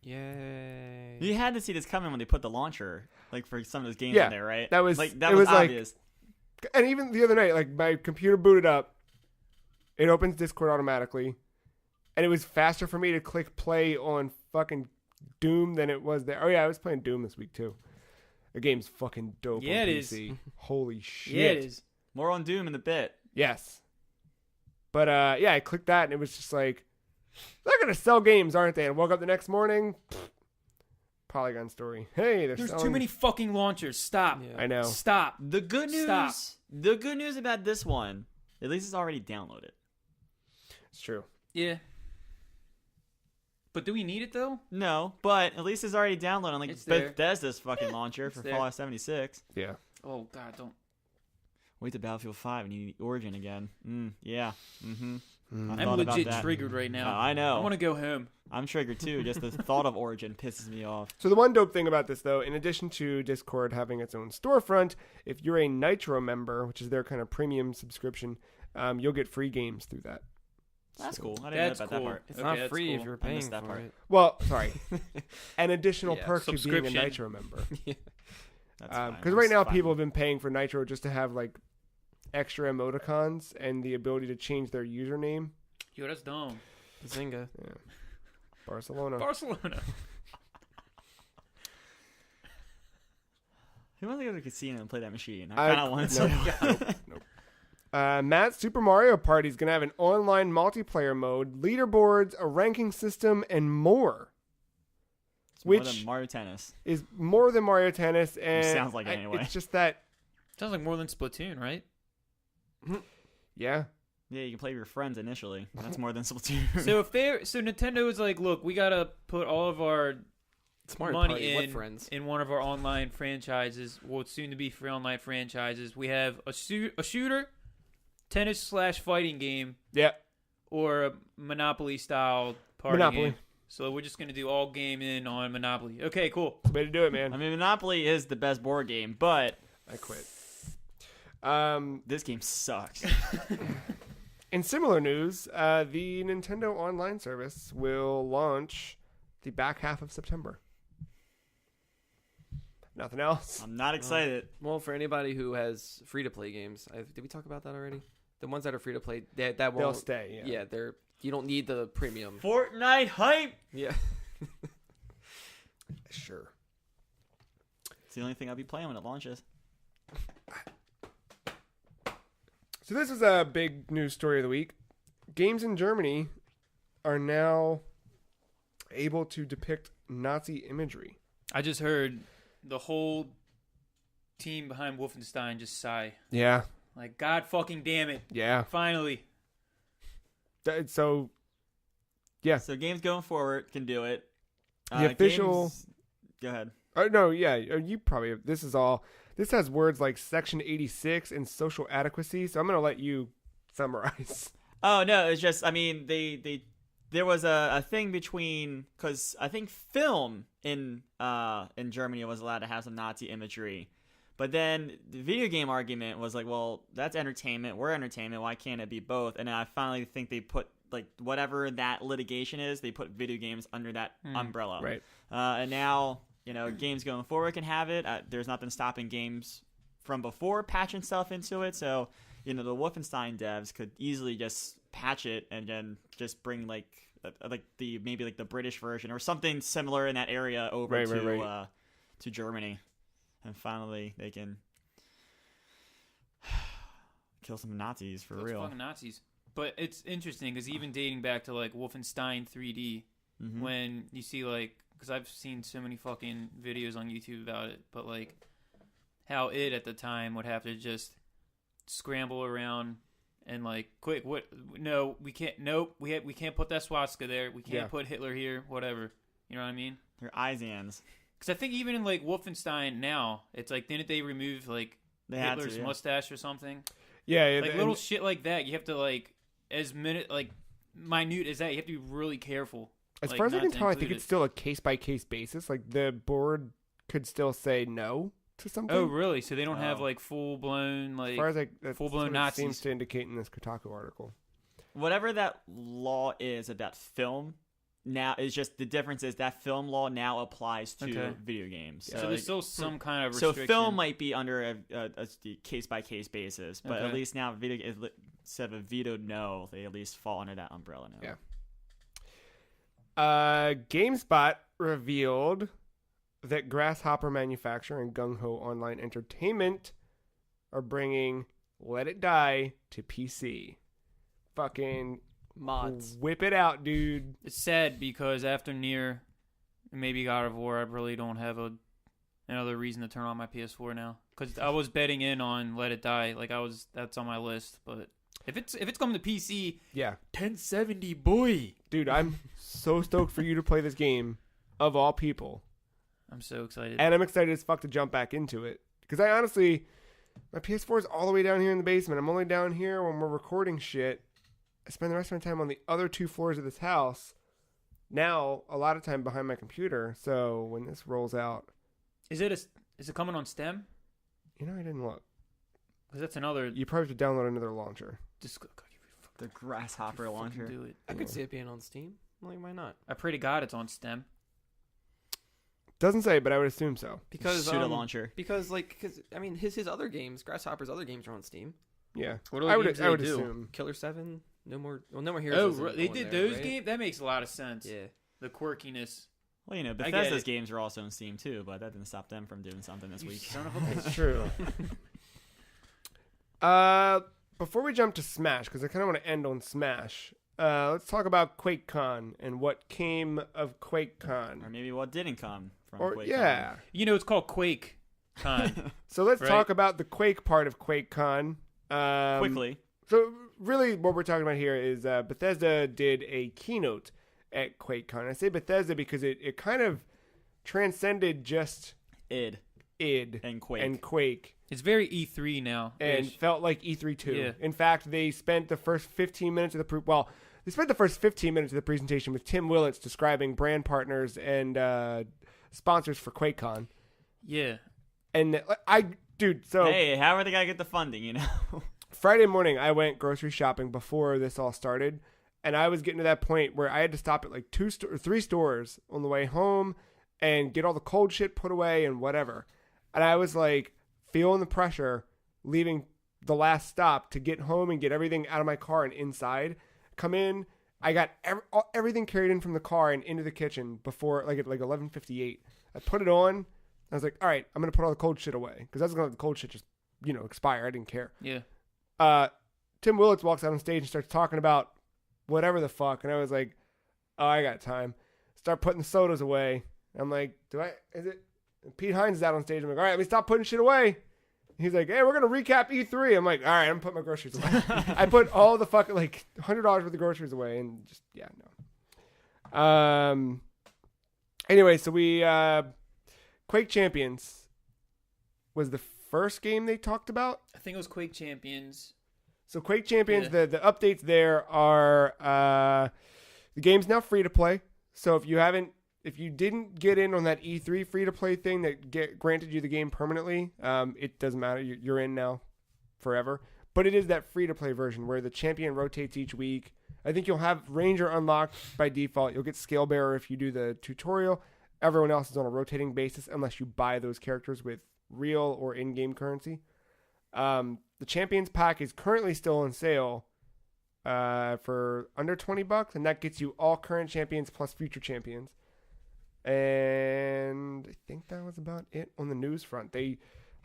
Yay. You had to see this coming when they put the launcher, like for some of those games Yeah, in there, right? that was- like that it was was like- obvious. And even the other night, like my computer booted up It opens Discord automatically. And it was faster for me to click play on fucking Doom than it was there. Oh, yeah, I was playing Doom this week, too. The game's fucking dope Yeah, on it PC. is. Holy shit. Yeah, it is. More on Doom in a bit. Yes. But, yeah, I clicked that, and it was just like, they're going to sell games, aren't they? And I woke up the next morning, Polygon story. Hey, There's selling... too many fucking launchers. Stop. Yeah. I know. Stop. The good news. Stop. The good news about this one, at least it's already downloaded. It's true. Yeah. But do we need it though? No, but at least it's already downloaded on like It's there. Bethesda's fucking launcher for there. Fallout 76. Yeah. Oh God, don't. Wait to Battlefield 5 and you need Origin again. Yeah. Mm-hmm. Mm. I'm legit triggered right now. I know. I want to go home. I'm triggered too. Just the thought of Origin pisses me off. So the one dope thing about this, though, in addition to Discord having its own storefront, if you're a Nitro member, which is their kind of premium subscription, you'll get free games through that. That's So- cool. I didn't know That's about cool. that part. It's Okay, not that's free cool. if you're I paying missed that for part. it. Well, sorry. An additional Yeah, perk to being a subscription. Nitro member. That's fine. Because right now That's people fine. have been paying for Nitro just to have like extra emoticons and the ability to change their username. Yo, that's dumb. Zynga. Yeah. Barcelona. Barcelona. Who wants to go to the casino and play that machine? I- I kind of want to. Matt's Super Mario Party is going to have an online multiplayer mode, leaderboards, a ranking system, and more. It's more Which than Mario Tennis. is more than Mario Tennis, and sounds like it anyway. It's just that, Sounds like more than Splatoon, right? yeah. Yeah, you can play with your friends initially. That's more than Splatoon. So Nintendo is like, look, we gotta put all of our It's Mario money Party in with friends. in one of our online franchises. Well, it's soon to be free online franchises. We have a shooter, tennis/fighting game, Yeah. or a Monopoly style party Monopoly. game. So we're just gonna do all game in on Monopoly. Okay, cool. Way to do it, man. I mean, Monopoly is the best board game, but I quit. this game sucks. In similar news, the Nintendo Online service will launch the back half of September. Nothing else. I'm not excited. Well, for anybody who has free-to-play games, did we talk about that already? The ones that are free-to-play, that won't. They'll stay. Yeah. Yeah, you don't need the premium. Fortnite hype. Yeah. Sure. It's the only thing I'll be playing when it launches. So this is a big news story of the week. Games in Germany are now able to depict Nazi imagery. I just heard the whole team behind Wolfenstein just sigh. Yeah. Like, God fucking damn it. Yeah. Finally. So, yeah. So games going forward can do it. The official- games- Go ahead. Oh, no, yeah. You probably, this has words like Section 86 and social adequacy. So I'm going to let you summarize. Oh no, it's just I mean there was a thing between because I think film in Germany was allowed to have some Nazi imagery, but then the video game argument was like, well, that's entertainment. We're entertainment. Why can't it be both? And I finally think they put like whatever that litigation is, they put video games under that umbrella. Right. And now games going forward can have it. There's nothing stopping games from before patching stuff into it. So the Wolfenstein devs could easily just patch it and then just bring like the British version or something similar in that area over to Germany, and finally they can kill some Nazis for Those real. fucking Nazis. But it's interesting because even dating back to like Wolfenstein 3D, Mhm. when you see like, because I've seen so many fucking videos on YouTube about it, but like how it at the time would have to just scramble around and like, quick, what? No, we can't. Nope, we can't put that swastika there. We can't put Hitler here. Whatever. You know what I mean? They're Izans. Because I think even in like Wolfenstein now, it's like didn't they remove like They had Hitler's to, yeah. mustache or something? Yeah. Like little shit like that. You have to like minute as that. You have to be really careful. As like, far as I not can to tell, I include think it. it's still a case-by-case basis. Like, the board could still say no to something. Oh, really? So they don't have Oh. like full blown As like. far as that's full-blown what it Nazis. seems to indicate in this Kotaku article. Whatever that law is about film now is just the difference is that film law now applies to Okay. video games. So there's still some kind of So restriction. film might be under a case by case basis, but Okay. at least now instead of a vetoed no, they at least fall under that umbrella now. Yeah. GameSpot revealed that Grasshopper Manufacturer and Gung Ho Online Entertainment are bringing Let It Die to PC. Fucking Mods. whip it out, dude. It's sad because after Nier and maybe God of War, I really don't have another reason to turn on my PS4 now. Because I was betting in on Let It Die. Like that's on my list. But if it's coming to PC, Yeah. 1070, boy. Dude, I'm so stoked for you to play this game, of all people. I'm so excited. And I'm excited as fuck to jump back into it. Because I honestly, my PS4 is all the way down here in the basement. I'm only down here when we're recording shit. I spend the rest of my time on the other 2 floors of this house. Now, a lot of time behind my computer. So when this rolls out. Is it coming on Stem? I didn't look. Because that's another. You probably have to download another launcher. Just The Grasshopper launcher. do it. I could see it being on Steam. Like, why not? I pray to God it's on Stem. Doesn't say, but I would assume so. Because Pseudo launcher. Because his other games, Grasshopper's other games are on Steam. Yeah. What do I the would games I would they do? assume. Killer 7, No More Heroes. Oh, isn't they on did there, those right? games? That makes a lot of sense. Yeah. The quirkiness. Well, get Bethesda's it. games are also on Steam too, but that didn't stop them from doing something this You week. son of a bitch. It's true. Before we jump to Smash, because I kind of want to end on Smash, let's talk about QuakeCon and what came of Or QuakeCon. maybe what didn't come from Or QuakeCon. yeah. It's called QuakeCon. So let's Right. talk about the Quake part of QuakeCon. Quickly. So really what we're talking about here is Bethesda did a keynote at QuakeCon. I say Bethesda because it kind of transcended just id id and Quake. and Quake It's very E3 now. and felt like E3 too. Yeah. In fact, they spent the first 15 minutes of they spent the first 15 minutes of the presentation with Tim Willits describing brand partners and sponsors for QuakeCon. Yeah. And so Hey, how are they gonna get the funding? Friday morning, I went grocery shopping before this all started, and I was getting to that point where I had to stop at like 3 stores on the way home and get all the cold shit put away and whatever. And I was like feeling the pressure leaving the last stop to get home and get everything out of my car and inside. Come in, I got everything carried in from the car and into the kitchen before at 11:58. I put it on. I was like, all right, I'm going to put all the cold shit away because I was going to let the cold shit just, expire. I didn't care. Yeah. Tim Willits walks out on stage and starts talking about whatever the fuck. And I was like, oh, I got time. Start putting the sodas away. I'm like, is it? And Pete Hines is out on stage. I'm like, all right, let me stop putting shit away. He's like, hey, we're going to recap E3. I'm like, all right, I'm going to put my groceries away. I put all the fucking, $100 worth of groceries away and just, yeah, no. Anyway, so we, Quake Champions was the first game they talked about. I think it was Quake Champions. So Quake Champions, Yeah. the updates there are the game's now free to play. So if you didn't get in on that E3 free to play thing that granted you the game permanently, it doesn't matter. You're in now forever. But it is that free to play version where the champion rotates each week. I think you'll have Ranger unlocked by default. You'll get Scale Bearer if you do the tutorial. Everyone else is on a rotating basis unless you buy those characters with real or in-game currency. The Champions Pack is currently still on sale for under $20, and that gets you all current champions plus future champions. And I think that was about it on the news front. They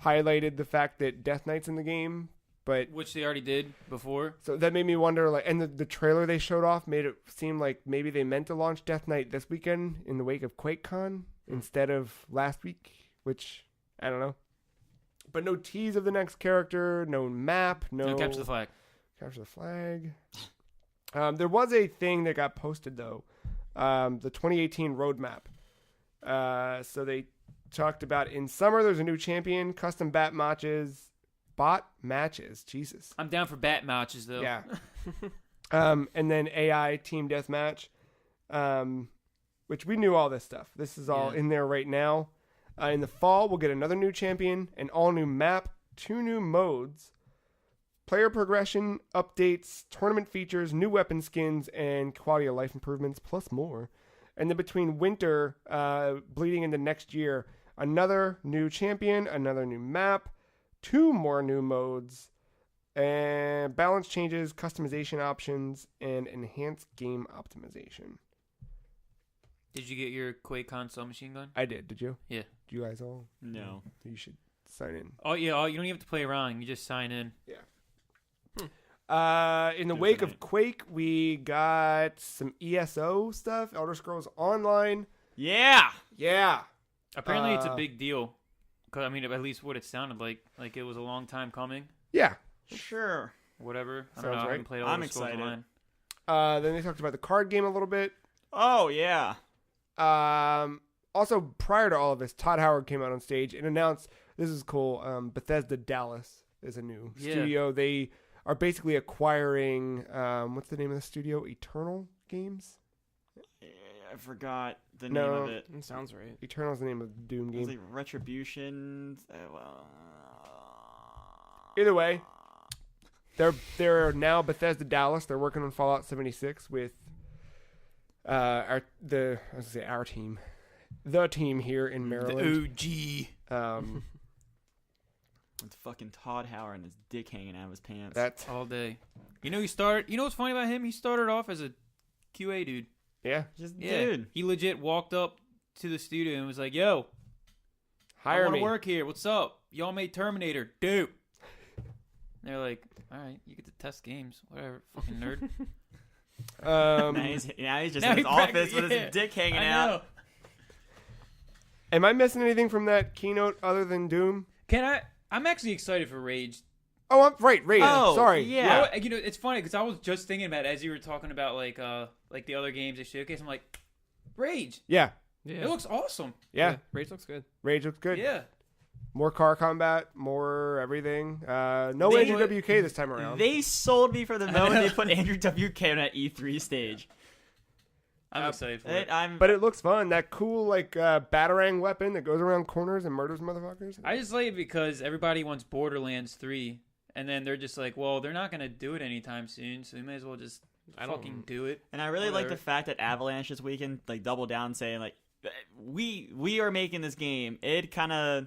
highlighted the fact that Death Knight's in the game, but Which they already did before. so that made me wonder, and the trailer they showed off made it seem like maybe they meant to launch Death Knight this weekend in the wake of QuakeCon instead of last week, which I don't know. But no tease of the next character, no map, no Capture the flag. Capture the flag. There was a thing that got posted though, the 2018 roadmap. So they talked about in summer there's a new champion, custom bot matches. Jesus. I'm down for bat matches though. Yeah. And then AI team deathmatch, which we knew all this stuff. This is all Yeah. in there right now. In the fall, we'll get another new champion, an all-new map, 2 new modes, player progression, updates, tournament features, new weapon skins, and quality of life improvements, plus more. And then between winter, bleeding into next year, another new champion, another new map, 2 more new modes, And balance changes, customization options, and enhanced game optimization. Did you get your QuakeCon submachine gun? I did. Did you? Yeah. Did you guys all? No. You should sign in. Oh yeah. You don't even have to play around. You just sign in. In the Good wake for of me. Quake, we got some ESO stuff, Elder Scrolls Online. Yeah. Yeah. Apparently, it's a big deal. 'Cause, I mean, at least what it sounded like. Like it was a long time coming. Yeah. Sure. Whatever. I Sounds don't know. I right. haven't played I'm Elder Scrolls excited. Online. Then they talked about the card game a little bit. Oh yeah. Also, prior to all of this, Todd Howard came out on stage and announced, this is cool, Bethesda Dallas is a new studio. They are basically acquiring, what's the name of the studio? Eternal Games? I forgot the name No. of it. That sounds right. Eternal's the name of the Doom It was game. like Retribution. Either way, they're now Bethesda Dallas. They're working on Fallout 76 with our team, the team here in Maryland. OG. It's fucking Todd Howard and his dick hanging out of his pants. That's All day. You know what's funny about him? He started off as a QA dude. yeah. Just Yeah. dude. He legit walked up to the studio and was like, "Yo, I Hire want me. to work here. What's up? Y'all made Terminator, dude." And they're like, "All right, you get to test games, whatever, fucking nerd." Um, Now he's just Now in he his office yeah. with his dick hanging I out. know. am I missing anything from that keynote other than Doom? I'm actually excited for Rage. Oh, I'm right. Rage. Oh, Sorry. yeah. You know, it's funny because I was just thinking about it as you were talking about like the other games they showcase. I'm like, Rage. Yeah. Yeah. It looks awesome. Yeah. Rage looks good. Rage looks good. Yeah. More car combat, more everything. No They- Andrew WK this time around. They sold me for the moment know. they put Andrew WK on that E3 stage. I'm excited for it. But it looks fun. That cool batarang weapon that goes around corners and murders motherfuckers. I just like it because everybody wants Borderlands 3, and then they're just like, well, they're not gonna do it anytime soon, so we may as well just fucking do it. And I really like Whatever. the fact that Avalanche this weekend doubled down saying like, we are making this game. It kind of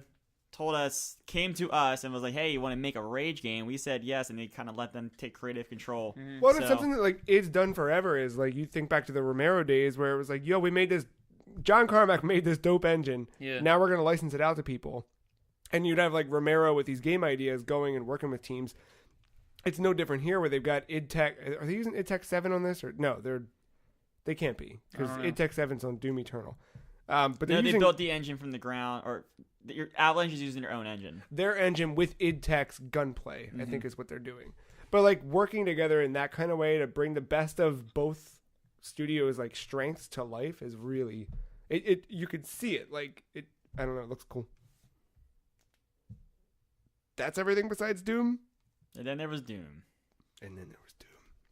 came to us and was like, hey, you want to make a Rage game? We said yes, and they kind of let them take creative control. Mm-hmm. Well, it's So- something that it's done forever. Is you think back to the Romero days where it was like, yo, we made this. John Carmack made this dope engine. Yeah. Now we're gonna license it out to people, and you'd have Romero with these game ideas going and working with teams. It's no different here where they've got id Tech. Are they using id Tech 7 on this or no? They can't be because I don't know. id Tech 7's on Doom Eternal. But they're No, they using built the engine from the ground, or your Avalanche is using their own engine. their engine with id Tech's gunplay. I Mm-hmm. think is what they're doing. But working together in that kind of way to bring the best of both studios' strengths to life is really it. You could see it. I don't know. It looks cool. That's everything besides Doom. And then there was Doom. And then there was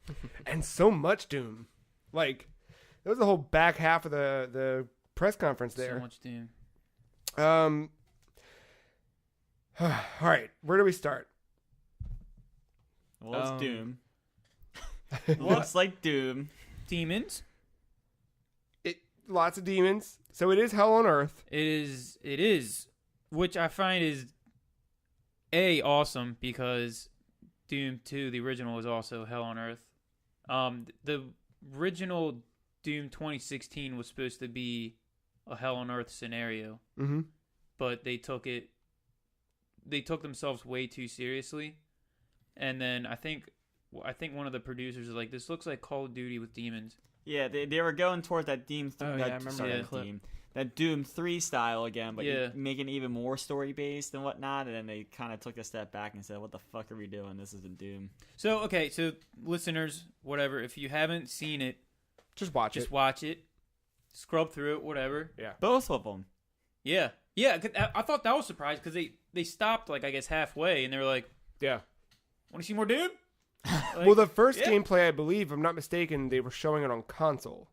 Doom. And so much Doom. There was the whole back half of the press conference So there. much Doom. All right, where do we start? Well, it's Doom. Looks like Doom. Demons. Lots of demons. So it is hell on earth. It is, which I find is awesome because Doom 2, the original, was also Hell on Earth. The original Doom 2016 was supposed to be a Hell on Earth scenario, Mm-hmm. but they took themselves way too seriously. And then I think one of the producers was like, this looks like Call of Duty with demons. Yeah, they were going towards that Doom. Oh, yeah, I remember that clip. That Doom 3 style again, but Yeah. making it even more story based and whatnot. And then they kind of took a step back and said, "What the fuck are we doing? This isn't Doom." So listeners, whatever, if you haven't seen it, Just watch just it. watch it, scrub through it, whatever. Both of them. Yeah. 'Cause I thought that was surprised because they stopped I guess halfway and they were like, Yeah. "Want to see more Doom?" Well, the first yeah. gameplay, I believe, if I'm not mistaken, they were showing it on console.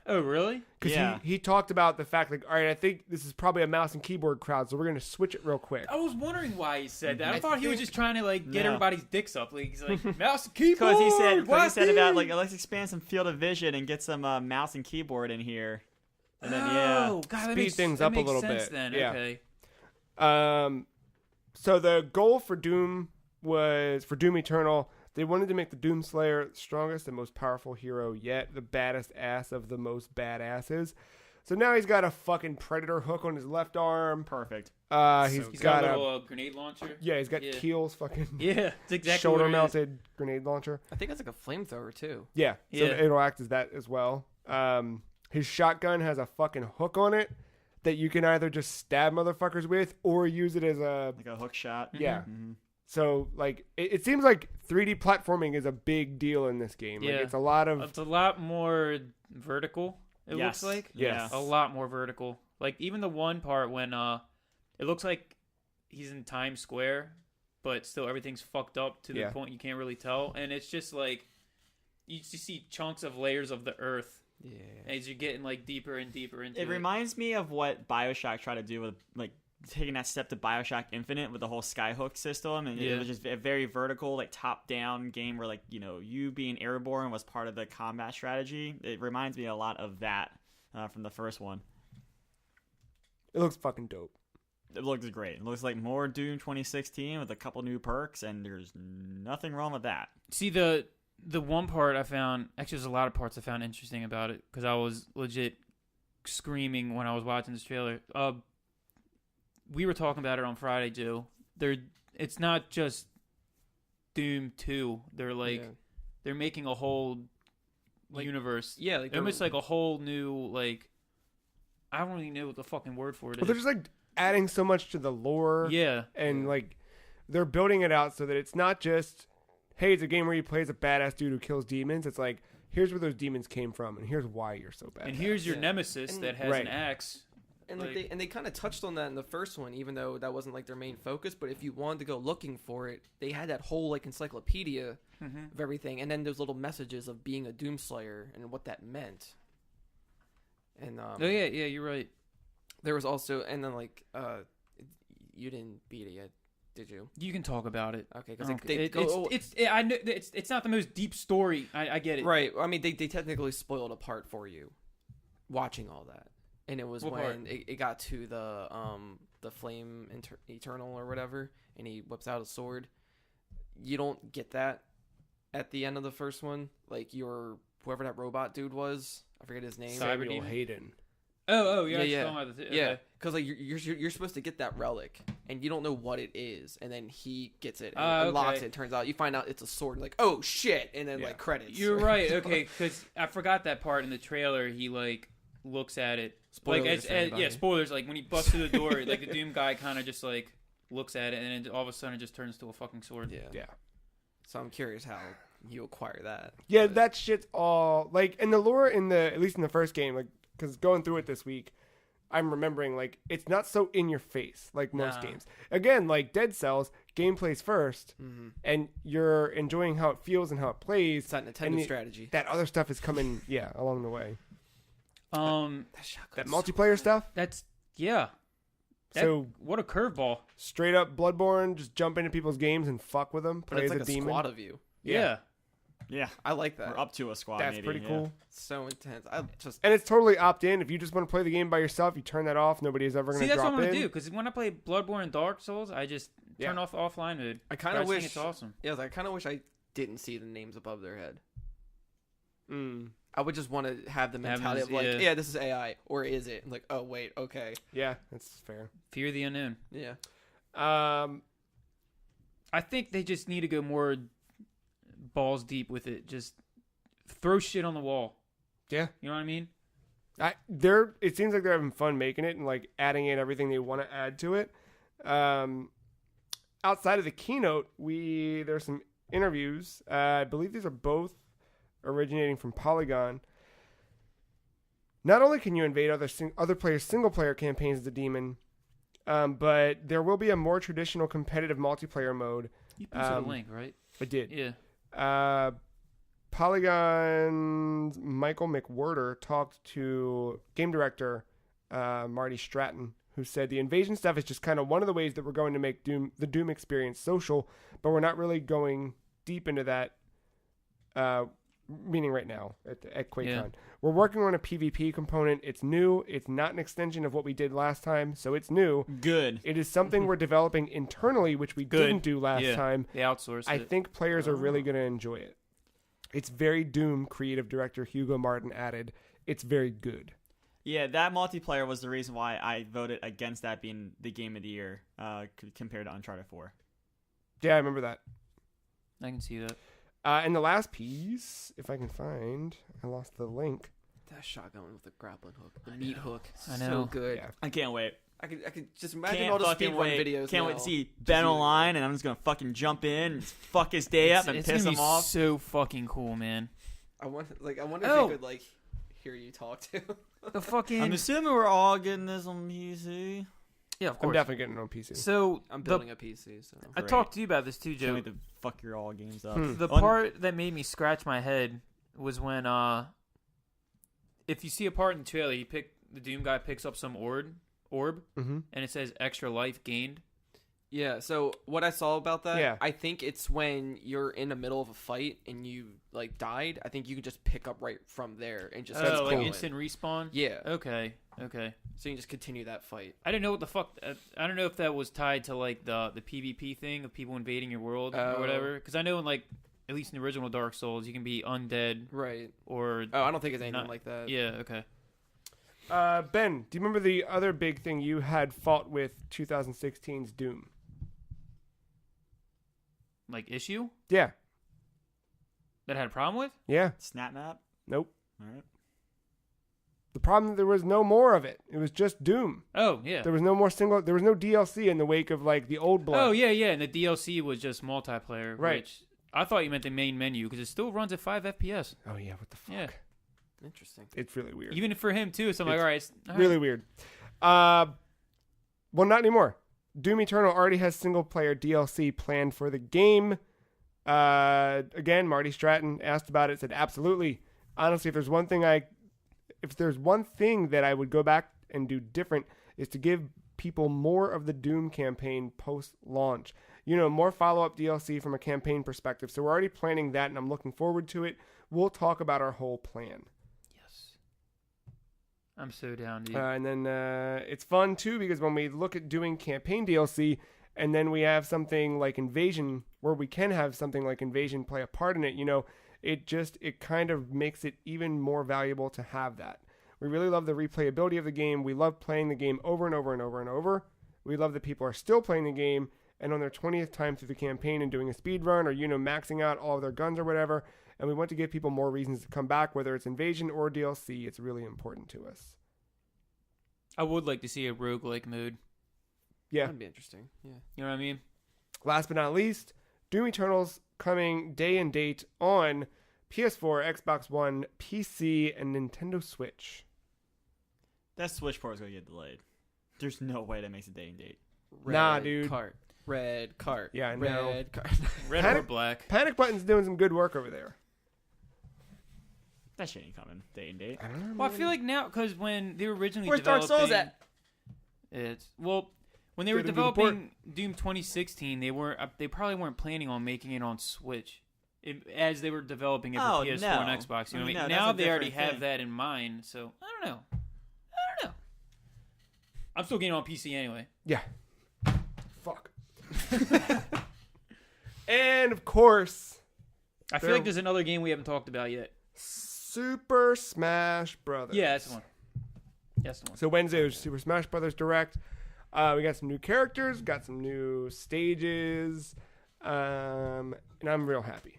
Oh, really? Because Yeah. he talked about the fact, all right, I think this is probably a mouse and keyboard crowd, so we're going to switch it real quick. I was wondering why he said that. I I thought he was think- just trying to get No. everybody's dicks up. He's like, mouse and keyboard. Because he said about wacky." let's expand some field of vision and get some mouse and keyboard in here. And then Oh, God, that Speed makes, things that up a makes little sense bit. Then Yeah. okay. So the goal for Doom was for Doom Eternal. They wanted to make the Doom Slayer the strongest and most powerful hero yet, the baddest ass of the most badasses. So now he's got a fucking predator hook on his left arm. Perfect. He's got a little grenade launcher. Yeah, he's got Keel's fucking it's exactly shoulder-mounted grenade launcher. I think it's like a flamethrower too. Yeah, so it'll act as that as well. His shotgun has a fucking hook on it that you can either just stab motherfuckers with or use it as a hook shot. Yeah. Mm-hmm. So like it seems like 3D platforming is a big deal in this game. Yeah. Like, it's a lot more vertical. It looks like a lot more vertical. Like even the one part when it looks like he's in Times Square, but still everything's fucked up to the point you can't really tell, and it's just like you just see chunks of layers of the earth. Yeah, as you're getting like deeper and deeper into it. It reminds me of what BioShock tried to do with like taking that step to BioShock Infinite with the whole skyhook system, and it was just a very vertical, like top-down game where like you being airborne was part of the combat strategy. It reminds me a lot of that from the first one. It looks fucking dope. It looks great. It looks like more Doom 2016 with a couple new perks, and there's nothing wrong with that. See the one part I found, actually there's a lot of parts I found interesting about it because I was legit screaming when I was watching this trailer. We were talking about it on Friday, Joe. It's not just Doom 2. They're like they're making a whole universe. Yeah, like almost like a whole new like I don't really know what the fucking word for it is. They're just like adding so much to the lore. Yeah. And like they're building it out so that it's not just, hey, it's a game where you play as a badass dude who kills demons. It's like, here's where those demons came from, and here's why you're so bad. And here's your nemesis that has an axe. And they kind of touched on that in the first one, even though that wasn't like their main focus. But if you wanted to go looking for it, they had that whole like encyclopedia of everything, and then those little messages of being a Doomslayer and what that meant. And you're right. There was also, and then like you didn't beat it yet, did you? You can talk about it. Okay, because I know it's not the most deep story. I get it. Right. I mean, they technically spoiled a part for you, watching all that. And it was when it got to the flame eternal or whatever, and he whips out a sword. You don't get that at the end of the first one. Like whoever that robot dude was, I forget his name. Samuel Hayden. Yeah. Because like you're supposed to get that relic, and you don't know what it is, and then he gets it and unlocks it. And turns out you find out it's a sword. Like, oh shit, and then like credits. You're right. Okay, because I forgot that part in the trailer. He like looks at it. Spoilers, spoilers. Like when he busts through the door, like the Doom guy kind of just like looks at it, and then all of a sudden it just turns to a fucking sword. Yeah. So I'm curious how you acquire that. Yeah, that shit's all like in the lore at least in the first game, like because going through it this week, I'm remembering like it's not so in your face like most games. Again, like Dead Cells, gameplay's first, and you're enjoying how it feels and how it plays. It's that Nintendo strategy. That other stuff is coming, along the way. That multiplayer stuff. So what a curveball! Straight up Bloodborne, just jump into people's games and fuck with them. But it's like a a squad of you. Yeah, I like that. We're up to a squad. That's pretty cool. So intense. And it's totally opt in. If you just want to play the game by yourself, you turn that off. Nobody's ever going to drop in. See, that's what I'm going to do. Because when I play Bloodborne and Dark Souls, I just turn off offline mode. I kind of wish it's awesome. Yeah, I kind of wish I didn't see the names above their head. I would just want to have the mentality of like, this is AI, or is it? I'm like, oh wait, okay. Yeah, that's fair. Fear the unknown. Yeah. I think they just need to go more balls deep with it. Just throw shit on the wall. Yeah. You know what I mean? It seems like they're having fun making it and like adding in everything they want to add to it. Outside of the keynote, there's some interviews. I believe these are both originating from Polygon. Not only can you invade other players' single-player campaigns as a demon, but there will be a more traditional competitive multiplayer mode. You posted a link, right? I did. Yeah. Polygon's Michael McWhorter talked to game director Marty Stratton, who said the invasion stuff is just kind of one of the ways that we're going to make the Doom experience social, but we're not really going deep into that meaning right now at QuakeCon. Yeah. We're working on a PvP component. It's new. It's not an extension of what we did last time, so it's new. Good. It is something we're developing internally, which we Good. didn't do last Yeah. time. They outsourced I it. think players are really going to enjoy it. It's very Doom creative director Hugo Martin added. It's very good. Yeah, that multiplayer was the reason why I voted against that being the game of the year compared to Uncharted 4. Yeah, I remember that. I can see that. And the last piece, if I can find, I lost the link. That shotgun with the grappling hook, the meat hook, I so know. good. Yeah. I can't wait. I could just imagine Can't all the fucking speedrun wait. videos. Can't now. wait to see Ben online, and I'm just gonna fucking jump in and fuck his day up and it's piss gonna him be off. so fucking cool, man. I wonder if Oh. he could like hear you talk too. The fucking I'm assuming we're all getting this on PC. yeah, of I'm course. definitely getting it on PC. So I'm building a PC, so I Great. talked to you about this too, Can't Joe. wait to fuck your all games up. The On- part that made me scratch my head was when if you see a part in the trailer, the Doom guy picks up some orb, Mm-hmm. and it says extra life gained. yeah. So what I saw about that, Yeah. I think it's when you're in the middle of a fight and you like died. I think you can just pick up right from there and just Oh, keep like going. instant respawn. Yeah. Okay. So you can just continue that fight. I didn't know what the fuck. I don't know if that was tied to like the PvP thing of people invading your world or Oh. whatever. Because I know in like at least in the original Dark Souls, you can be undead Right. or Oh, I don't think it's anything Not- like that. yeah. Okay. Ben, do you remember the other big thing you had fought with 2016's Doom? Like issue Yeah. that I had a problem with. Yeah. Snap map. Nope. All right. The problem, there was no more of it. It was just Doom. Oh yeah. There was no more there was no DLC in the wake of like the old blood. Oh yeah. And the DLC was just multiplayer. Right. Which I thought you meant the main menu because it still runs at 5 FPS. Oh yeah, what the fuck? Yeah. Interesting. It's really weird. Even for him too. So I'm like, It's all right, all right. Really weird. Well, not anymore. Doom Eternal already has single player DLC planned for the game. Again, Marty Stratton asked about it, said absolutely. Honestly, if there's one thing that I would go back and do different is to give people more of the Doom campaign post launch. You know, more follow-up DLC from a campaign perspective. So we're already planning that and I'm looking forward to it. We'll talk about our whole plan. Yes. I'm so down, dude. And then it's fun too because when we look at doing campaign DLC and then we have something like Invasion where we can have something like Invasion play a part in it, you know, it kind of makes it even more valuable to have that. We really love the replayability of the game. We love playing the game over and over and over and over. We love that people are still playing the game and on their 20th time through the campaign and doing a speed run or, you know, maxing out all of their guns or whatever. And we want to give people more reasons to come back, whether it's Invasion or DLC. It's really important to us. I would like to see a roguelike mode. Yeah. That'd be interesting. Yeah. You know what I mean? Last but not least, Doom Eternal's coming day and date on PS4, Xbox One, PC, and Nintendo Switch. That Switch port is gonna get delayed. There's no way that makes a day and date. Nah, dude. Cart. Red cart. Yeah, I know. Red cart. Red or Panic- black. Panic Button's doing some good work over there. That shit ain't coming day and date. I don't know. Well, I feel like now because when they were originally Where's Dark developing, Souls at? It's when they were Get 'em to the port. developing Doom 2016, they probably weren't planning on making it on Switch. As they were developing it for Oh, PS4 no. and Xbox, you know what I mean? No, that's Now a they already different have thing. that in mind, so I don't know. I'm still getting on PC anyway. Yeah. Fuck. And, of course, I feel There- like there's another game we haven't talked about yet. Super Smash Brothers. Yeah, that's the one. That's the one. So Wednesday was Super Smash Brothers Direct. We got some new characters, got some new stages, and I'm real happy.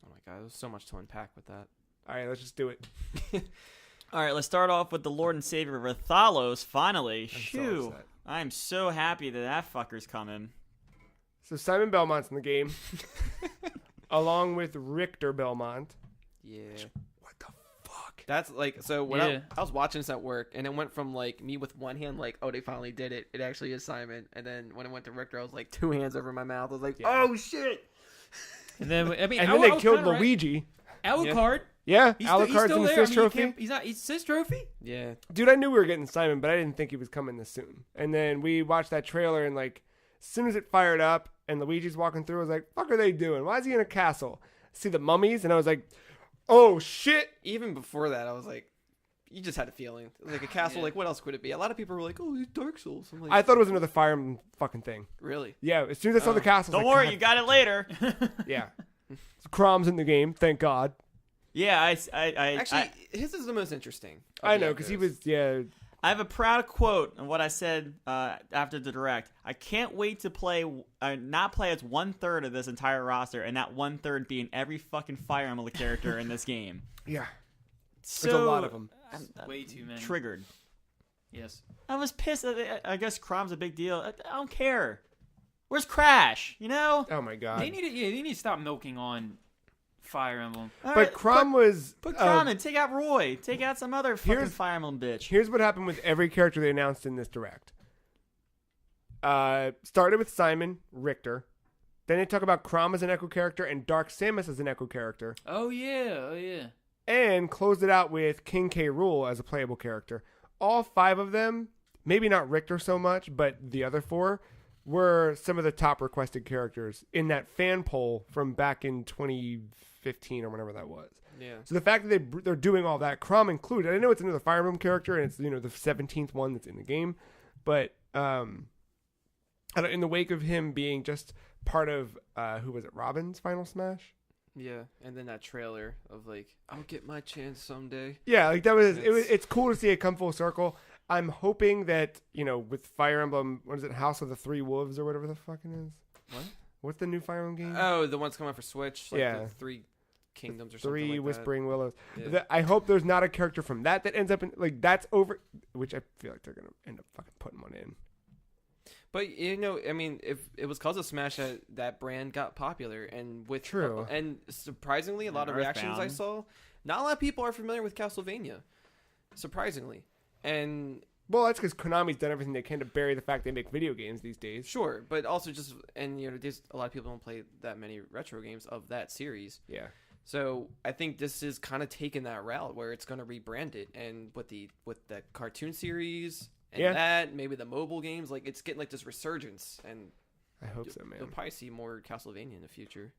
Oh my god, there's so much to unpack with that. All right, let's just do it. All right, let's start off with the Lord and Savior Rathalos. Finally, I'm so shoo! upset. I'm so happy that fucker's coming. So Simon Belmont's in the game, along with Richter Belmont. Yeah. What the fuck? That's like, so when Yeah. I was watching this at work, and it went from like me with one hand, like, oh, they finally did it. It actually is Simon. And then when it went to Richter, I was like, two hands over my mouth. I was like, Yeah. oh shit. And then I mean, And I then they was killed kinda right. Luigi. Alucard. Yeah, He's Alucard's still an there. assist trophy. He's assist trophy. Yeah. Dude, I knew we were getting Simon, but I didn't think he was coming this soon. And then we watched that trailer, and like, as soon as it fired up and Luigi's walking through, I was like, "Fuck, are they doing? Why is he in a castle?" see the mummies, and I was like, oh shit. Even before that, I was like, you just had a feeling. Like a castle, like what else could it be? A lot of people were like, oh, it's Dark Souls. I'm like, I thought it was another Fire Emblem fucking thing. really? Yeah, as soon as I saw the castle, I Don't was like, worry, you got it later. yeah. Crom's in the game, thank God. Yeah, Actually, his is the most interesting. I know, because he was, I have a proud quote on what I said after the direct. I can't wait to not play as 1/3 of this entire roster, and that 1/3 being every fucking Fire Emblem character in this game. yeah. So, There's a lot of them. I'm Way too many. triggered. Yes. I was pissed. I guess Crom's a big deal. I don't care. Where's Crash? You know? Oh my God. They need to stop milking on Fire Emblem. All But right, Crom was. Put Crom in. Take out Roy. Take out some other fucking Here's- Fire Emblem bitch. Here's what happened with every character they announced in this direct. Started with Simon Richter. Then they talk about Crom as an Echo character and Dark Samus as an Echo character. Oh yeah. And closed it out with King K. Rool as a playable character. All 5 of them, maybe not Richter so much, but the other 4, were some of the top requested characters in that fan poll from back in 2015 or whenever that was. Yeah. So the fact that they're doing all that, Crom included, I know it's another Fire Emblem character, and it's the 17th one that's in the game, but in the wake of him being just part of who was it, Robin's Final Smash? Yeah, and then that trailer of like, I'll get my chance someday. Yeah, like that was it's cool to see it come full circle. I'm hoping that, with Fire Emblem, what is it, House of the Three Wolves or whatever the fucking is? What? What's the new Fire Emblem game? Oh, the one's coming out for Switch. Like Yeah. the 3 Kingdoms or Three something like Whispering Willows. Yeah. I hope there's not a character from that ends up in, like, that's over, which I feel like they're going to end up fucking putting one in. But I mean, if it was because of Smash that brand got popular, and with True. and surprisingly, a lot of reactions I Earthbound. saw, not a lot of people are familiar with Castlevania. Surprisingly, and Well, that's because Konami's done everything they can to bury the fact they make video games these days. sure, but also there's a lot of people don't play that many retro games of that series. Yeah. So I think this is kind of taking that route where it's going to rebrand it, and with the cartoon series. And that, maybe the mobile games, like it's getting like this resurgence, and I hope so, man. you'll probably see more Castlevania in the future.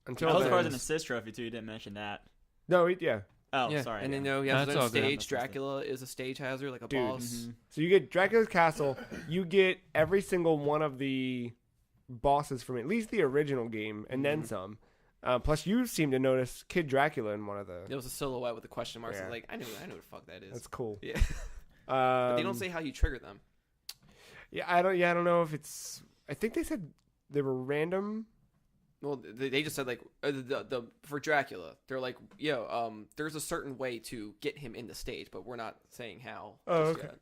Until Those then, cards an assist trophy too. You didn't mention that. No, yeah. Oh, Yeah, sorry. and then yeah. he has That's his all own good. stage. Dracula is a stage hazard, like a Dude. boss. Mhm. So you get Dracula's Castle. You get every single one of the bosses from at least the original game, and then some. Plus, you seem to notice Kid Dracula in one of the. It was a silhouette with a question mark. Yeah. So like, I know what the fuck that is. That's cool. Yeah. But they don't say how you trigger them. Yeah, I don't know if it's. I think they said they were random. Well, they just said like the for Dracula, they're like, there's a certain way to get him in the stage, but we're not saying how. Oh, just okay. yet.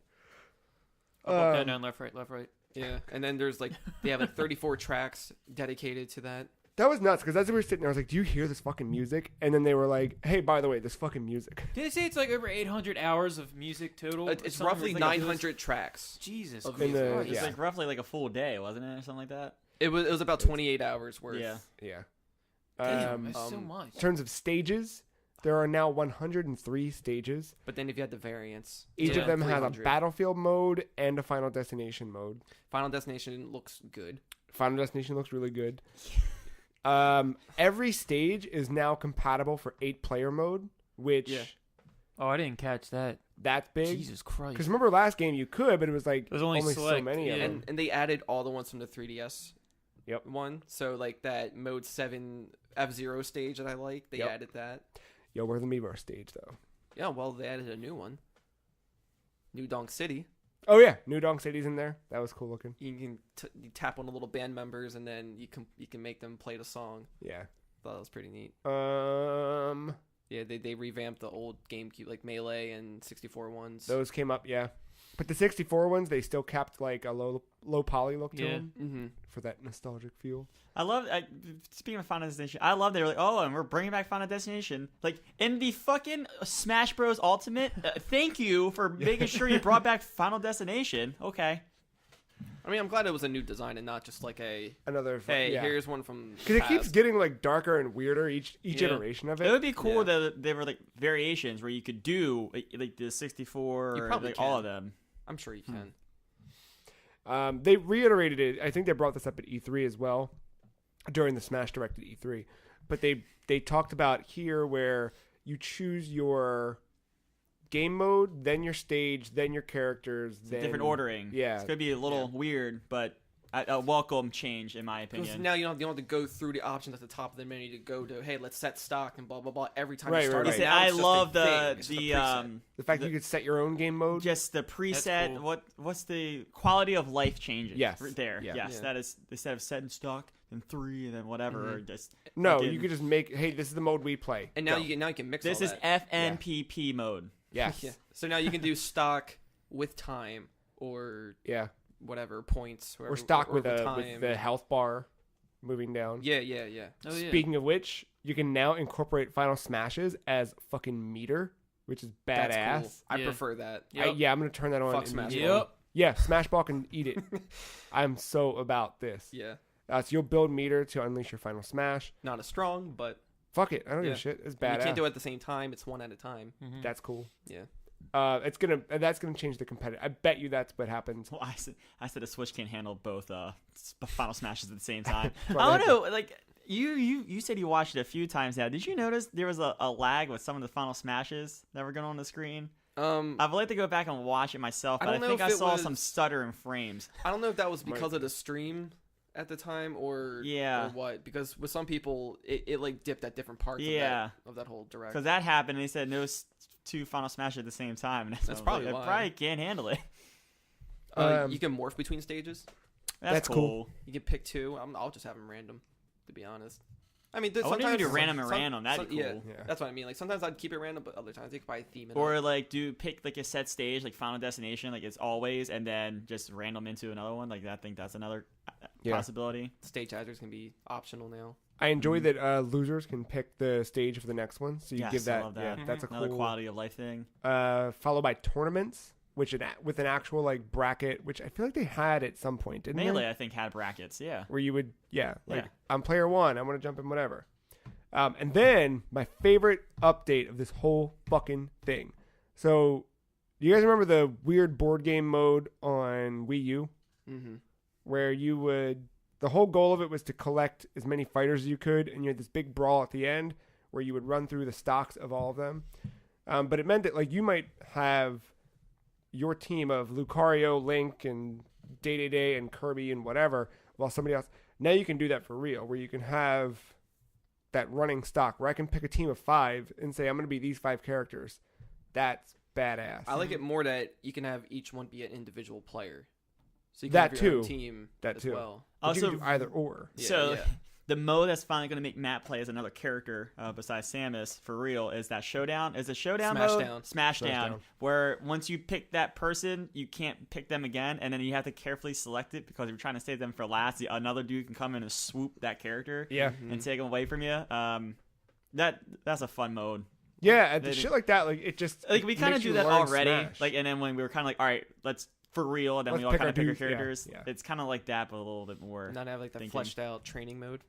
Up, down, down, left, right, left, right. Yeah, and then there's like they have like 34 tracks dedicated to that. That was nuts because as we were sitting there, I was like, "Do you hear this fucking music?" And then they were like, "Hey, by the way, this fucking music." Did they say it's like over 800 hours of music total? It's Something roughly like 900 tracks. Jesus of Christ. music. the- It's yeah. like roughly like a full day, wasn't it, or something like that? It was about 28 hours worth. Yeah. Yeah. Damn, that's so um, much. In terms of stages, there are now 103 stages. But then if you had the variants, Each Yeah. of them has a 300. battlefield mode and a Final Destination mode. Final Destination looks good. Final Destination looks really good. Every stage is now compatible for 8-player mode, which Yeah. Oh, I didn't catch that. that's big. Jesus Christ. Because remember last game you could, but it was like There's only so select, many of yeah. them. And they added all the ones from the 3DS. Yep. One. So like that Mode 7 F-Zero stage that I like, they Yep. added that. Yo, where's the Miiverse stage though? Yeah, well, they added a new one. New Donk City. Oh yeah, New Donk City's in there. That was cool looking. You can you tap on the little band members, and then you can make them play the song. Yeah. Thought that was pretty neat. Yeah, they revamped the old GameCube, like Melee and 64 ones. Those came up, yeah. But the 64 ones, they still kept like a low poly look to Yeah. them Mm-hmm. for that nostalgic feel. I love. Speaking of Final Destination, I love they were like, oh, and we're bringing back Final Destination, like in the fucking Smash Bros. Ultimate. Thank you for making sure you brought back Final Destination. Okay. I mean, I'm glad it was a new design and not just like Another hey, yeah. here's one from. Because it keeps past. getting like darker and weirder each Yeah. iteration of It it. would be cool Yeah. that there were like variations where you could do like the 64 You or probably like all can. of them. I'm sure you can. They reiterated it. I think they brought this up at E3 as well, during the Smash Direct at E3. but they talked about here where you choose your game mode, then your stage, then your characters, then Different ordering. Yeah. It's going to be a little weird, but a welcome change, in my opinion. Now you don't have to go through the options at the top of the menu to go to, hey, let's set stock and blah, blah, blah, every time Right, you start. right, right. Now I it's just love a the thing. It's just a preset. the fact that you could set your own game mode. just the preset. cool. What's the quality of life changes? Yes. Right there. Yeah. Yes, Yeah. that is instead of set in stock, then 3, and then whatever. Or just No, fucking- you could just make. Hey, this is the mode we play. And now Go. you can mix This all is that. FNPP mode. Yes. Yeah. So now you can do stock with time or Yeah. whatever points Or stock with time. the health bar moving down. Yeah. Oh, yeah. Speaking of which, you can now incorporate Final Smashes as fucking meter, which is badass. That's cool. I Yeah. prefer that. Yep. I'm gonna turn that on. Fuck Smash immediately. Yep. Yeah, Smash Ball can eat it. I'm so about this. Yeah. So you'll build meter to unleash your Final Smash. Not as strong, but Fuck it, I don't give Yeah. a shit. It's you badass. can't do it at the same time. It's one at a time. That's cool. Yeah. That's gonna change the competitive. I bet you that's what happens. Well, I said the Switch can't handle both Final Smashes at the same time. Right. I don't know. Like you said you watched it a few times now. Did you notice there was a lag with some of the Final Smashes that were going on the screen? I'd like to go back and watch it myself, but I don't know think if I it saw was- some stutter in frames. I don't know if that was because of the stream at the time or Yeah. or what. Because with some people, it like dipped at different parts Yeah. of that whole direct. Because that happened, and they said no 2 Final Smashes at the same time. And That's probably I why. probably can't handle it. You can morph between stages. That's cool. You can pick 2. I'll just have them random, to be honest. I mean, I wonder if you sometimes do random and random. That'd be Yeah, cool. Yeah. that's what I mean. Like sometimes I'd keep it random, but other times you could probably theme it. Or up. like pick like a set stage, like Final Destination, like it's always, and then just random into another one. Like I think that's another possibility. Stage hazards can be optional now. I enjoy that losers can pick the stage for the next one, so you Yes, give that. I love that. Yeah, that's a Another cool. quality of life thing. Followed by tournaments, which with an actual like bracket, which I feel like they had at some point, didn't Melee, they? I think, had brackets. Yeah. Where you would, like Yeah. I'm player 1, I'm gonna jump in whatever. And then my favorite update of this whole fucking thing. So, do you guys remember the weird board game mode on Wii U? Mm-hmm. Where you would, the whole goal of it was to collect as many fighters as you could, and you had this big brawl at the end where you would run through the stocks of all of them. But it meant that like you might have your team of Lucario, Link, and Day and Kirby and whatever, while somebody else. Now you can do that for real, where you can have that running stock where I can pick a team of 5 and say I'm going to be these 5 characters. That's badass. I like it more that you can have each one be an individual player. So you can That have your own too. team That as too. well. But you Also, can do either or. Yeah, so yeah. the mode that's finally going to make Matt play as another character besides Samus for real is that Showdown. Is it Showdown Smash mode? Down. Smash Smash Down. Down. Where once you pick that person, you can't pick them again, and then you have to carefully select it because you're trying to save them for last. Another dude can come in and swoop that character Yeah. and take them away from you. That's a fun mode. Yeah, and They- shit like that, like it just Like we kind of makes do you that learn already. Smash. Like, and then when we were kind of like, all right, let's for real, and then Let's we all pick kind our of pick our dudes. Yeah, characters. yeah. It's kind of like that, but a little bit more. And not have like that thinking. fleshed out training mode.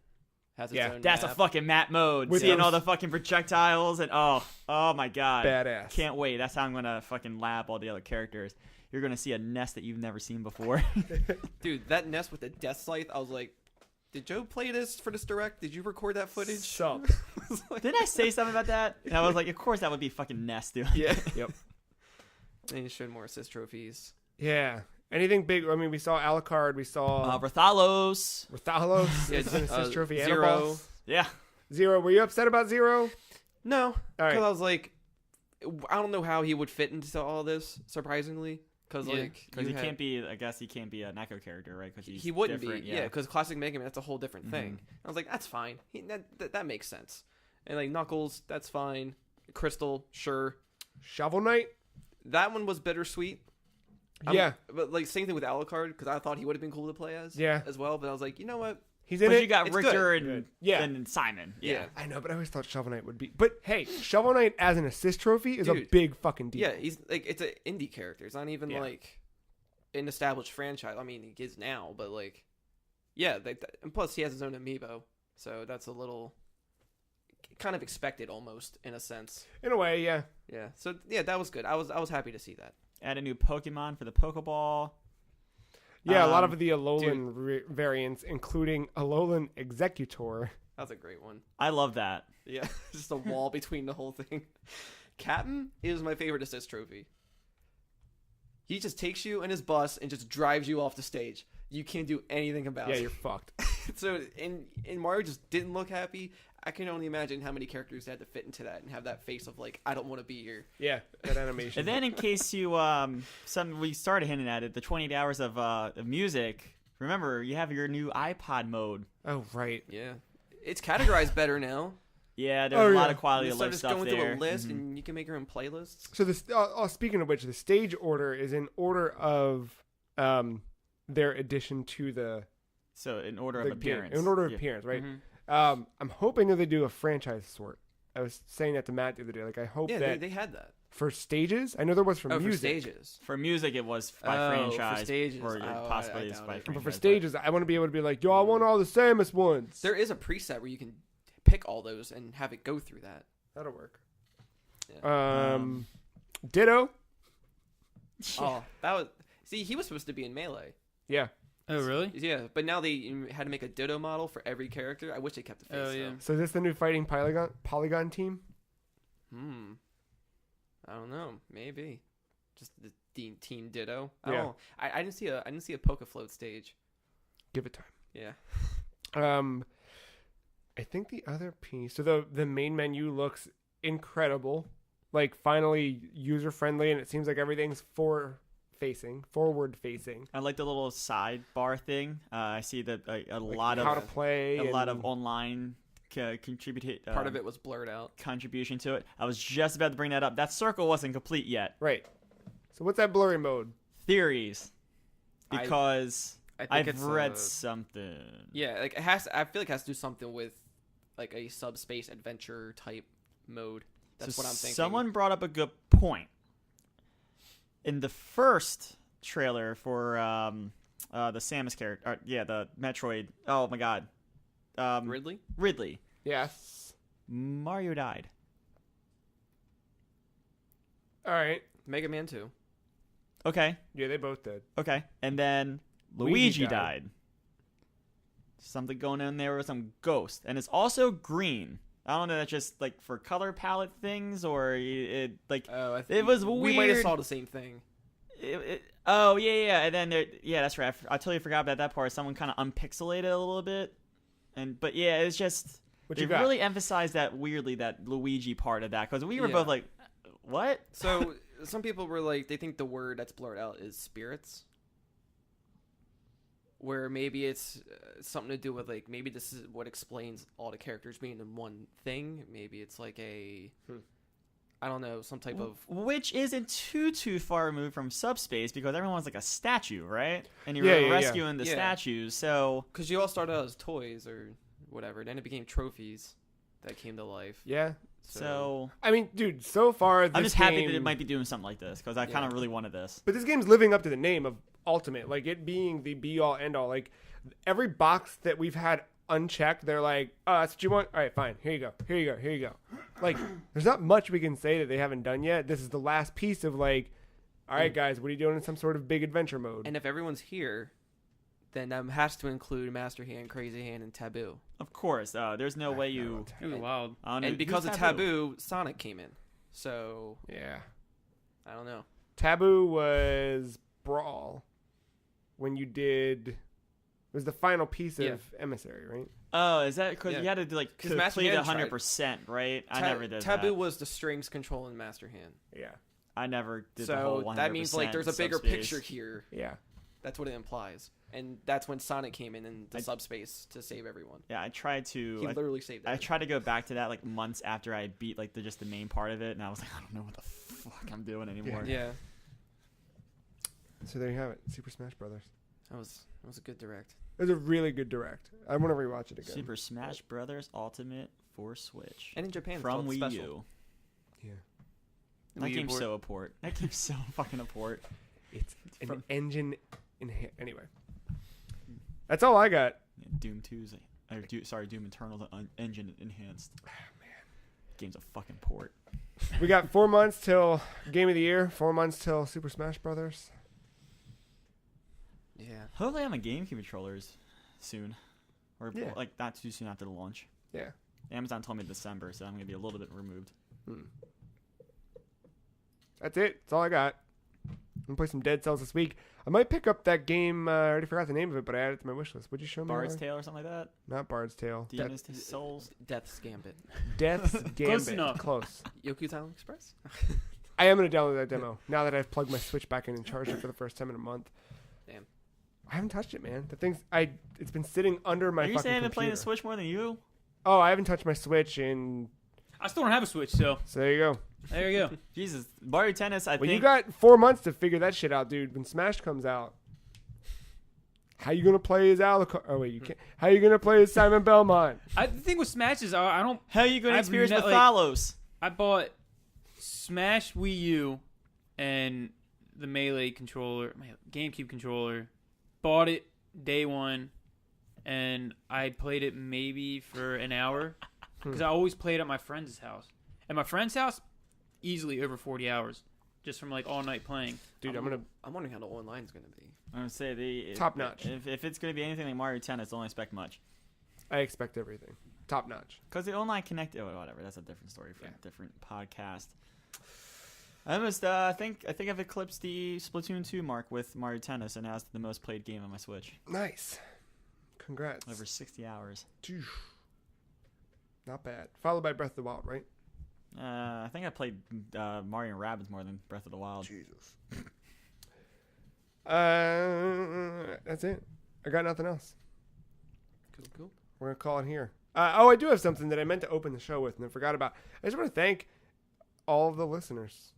Has its Yeah. own That's a map. fucking map mode. With Seeing those- all the fucking projectiles and oh my god, badass. can't wait. That's how I'm gonna fucking lab all the other characters. You're gonna see a nest that you've never seen before. Dude, that nest with the death scythe, I was like, did Joe play this for this direct? Did you record that footage? So, Didn't I say something about that? And I was like, of course that would be fucking nest, dude. Yeah. yep. And you showed more assist trophies. Yeah. Anything big? I mean, we saw Alucard. We saw Rathalos. Rathalos. Yeah, It's an assist trophy. and a Zero. boss. Yeah. Zero. Were you upset about Zero? No. All Because right. I was like, I don't know how he would fit into all this, surprisingly. Because Yeah. like, Because you he had- can't be. I guess he can't be a Neko character, right? Because he wouldn't be. Yeah, because classic Mega Man, that's a whole different thing. I was like, that's fine. That makes sense. And like Knuckles, that's fine. Crystal, sure. Shovel Knight. That one was bittersweet. Yeah. But like same thing with Alucard, because I thought he would have been cool to play as. Yeah. As well, but I was like, you know what? He's in But it. you got It's Richter good. and Yeah. and Simon. Yeah. I know, but I always thought Shovel Knight would be. But hey, Shovel Knight as an assist trophy is a Dude. big fucking deal. Yeah, he's like, it's an indie character. It's not even Yeah. like an established franchise. I mean, he is now, but like, yeah. And plus, he has his own amiibo, so that's a little kind of expected almost in a sense. In a way, yeah. Yeah. So yeah, that was good. I was happy to see that. Add a new Pokemon for the Pokeball. Yeah, a lot Um, of the Alolan variants, including Alolan Executor, That was a great one. I love that. Yeah, just a wall between the whole thing. Captain is my favorite assist trophy. He just takes you in his bus and just drives you off the stage. You can't do anything about it. Yeah, you're fucked. So, and Mario just didn't look happy. I can only imagine how many characters had to fit into that and have that face of like, I don't want to be here. Yeah, that animation. And then in case you, we started hinting at it, the 28 hours of music. Remember, you have your new iPod mode. Oh, right. Yeah. It's categorized better now. Yeah, there's a lot of quality of Instead life of just stuff going there. through a list and you can make your own playlists. So this. Speaking of which, the stage order is in order of their addition to the. So in order the of appearance. Game. In order of appearance, right? Mm-hmm. I'm hoping that they do a franchise sort. I was saying that to Matt the other day. Like, I hope that they had that. for stages. I know there was for music. For stages. For music, it was by franchise. For stages. Or possibly I it's doubt by it. franchise. But for stages, I want to be able to be like, yo, I want all the Samus ones. There is a preset where you can pick all those and have it go through that. That'll work. Yeah. Ditto. Oh, that was. See, he was supposed to be in Melee. Yeah. Oh, really? Yeah, but now they had to make a Ditto model for every character. I wish they kept the face. Oh, yeah. So is this the new fighting Polygon team? I don't know. Maybe. Just the Team Ditto. Yeah. I didn't see a Pokefloat stage. Give it time. Yeah. I think the other piece. So the main menu looks incredible, like finally user friendly, and it seems like everything's forward facing. I like the little sidebar thing. I see that a lot how of to play, a lot of online contributed. Part of it was blurred out. Contribution to it. I was just about to bring that up. That circle wasn't complete yet. Right. So what's that blurry mode? Theories, because I think I've read something. Yeah, like it has. I feel like it has to do something with like a subspace adventure type mode. That's what I'm thinking. Someone brought up a good point. In the first trailer for the Samus character, the Metroid. Oh my God, Ridley. Yes. Mario died. All right. Mega Man 2. Okay. Yeah, they both did. Okay. And then Luigi died. Something going in there with some ghost, and it's also green. I don't know. That's just like for color palette things, or it like it was weird. We might have saw the same thing. And then that's right. I totally forgot about that part. Someone kind of unpixelated a little bit, but yeah, it's just they really emphasized that weirdly, that Luigi part of that, because we were both like, what? So some people were like, they think the word that's blurred out is spirits. Where maybe it's something to do with like, maybe this is what explains all the characters being in one thing. Maybe it's like I don't know, some type of... Which isn't too far removed from Subspace, because everyone's like a statue, right? And you're rescuing the statues, so... Because you all started out as toys or whatever, then it became trophies that came to life. Yeah. So I mean, dude, so far I'm just happy that it might be doing something like this, because I kind of really wanted this. But this game's living up to the name of Ultimate, like it being the be-all, end-all. Like every box that we've had unchecked, they're like, oh, that's what you want? All right, fine. Here you go. Like, there's not much we can say that they haven't done yet. This is the last piece of like, all right, guys, what are you doing in some sort of big adventure mode? And if everyone's here, then that has to include Master Hand, Crazy Hand, and Taboo. Of course. There's no way you... It was wild. And because of Taboo, Sonic came in. So... Yeah. I don't know. Taboo was Brawl. When you did... It was the final piece of Emissary, right? Oh, is that because you had to do like complete 100%, right? I never did Taboo was the strings control in Master Hand. Yeah. I never did the whole 100%. So that means like there's a bigger picture here. Yeah. That's what it implies. And that's when Sonic came in the subspace to save everyone. Yeah, I tried to... He literally saved everyone. I tried to go back to that like months after I beat like just the main part of it, and I was like, I don't know what the fuck I'm doing anymore. Yeah. So there you have it. Super Smash Brothers. That was a good direct. It was a really good direct. I want to rewatch it again. Super Smash Brothers Ultimate for Switch. And in Japan, from it's Wii special. U. Yeah. That game's so a port. That game's so fucking a port. It's an engine anyway. That's all I got. Yeah, Doom 2's Doom Eternal engine enhanced. Oh, man. Game's a fucking port. We got 4 months till Game of the Year. 4 months till Super Smash Brothers. Yeah. Hopefully I'm a GameCube controllers soon. Or like not too soon after the launch. Yeah. Amazon told me December, so I'm going to be a little bit removed. That's it. That's all I got. I'm going to play some Dead Cells this week. I might pick up that game. I already forgot the name of it, but I added it to my wish list. Would you show me? Bard's Mark? Tale or something like that? Not Bard's Tale. Demon's Souls? Death's Gambit. Death's Gambit. enough. Close. Yoku's Express? I am going to download that demo now that I've plugged my Switch back in and charged it for the first time in a month. Damn. I haven't touched it, man. The thing's it's been sitting under my Are you fucking saying I've been computer. playing the Switch more than you? Oh, I haven't touched my Switch in... I still don't have a Switch, so So there you go. there you go. Jesus. Mario Tennis, I Well, think... you got 4 months to figure that shit out, dude. When Smash comes out, how you gonna play as Alucard? Oh wait, you can't. How you gonna play as Simon Belmont? The thing with Smash is I don't. How are you going to I've experience ne- like- Mythalos? I bought Smash Wii U and the Melee controller, my GameCube controller. Bought it day one, and I played it maybe for an hour because I always played at my friend's house. At my friend's house, easily over 40 hours, just from like all night playing. Dude, I'm wondering how the online's gonna be. I'm going to say Top notch. If it's going to be anything like Mario Tennis, don't expect much. I expect everything. Top notch. Because the online connect, whatever. That's a different story for a different podcast. I almost, I think I've eclipsed the Splatoon 2 mark with Mario Tennis and has the most played game on my Switch. Nice. Congrats. Over 60 hours. Phew. Not bad. Followed by Breath of the Wild, right? I think I played Mario and Rabbids more than Breath of the Wild. Jesus. That's it. I got nothing else. Cool. We're gonna call it here. I do have something that I meant to open the show with and I forgot about. I just want to thank all of the listeners.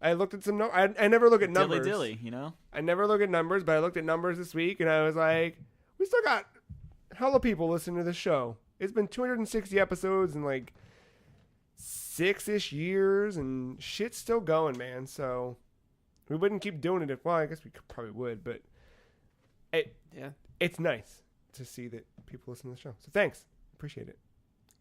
I looked at some I never look at numbers. Dilly, you know? I never look at numbers, but I looked at numbers this week and I was like, we still got hella people listening to the show. It's been 260 episodes and like 6-ish years and shit's still going, man. So we wouldn't keep doing it if, well, I guess we probably would, but it's nice to see that people listen to the show. So thanks. Appreciate it.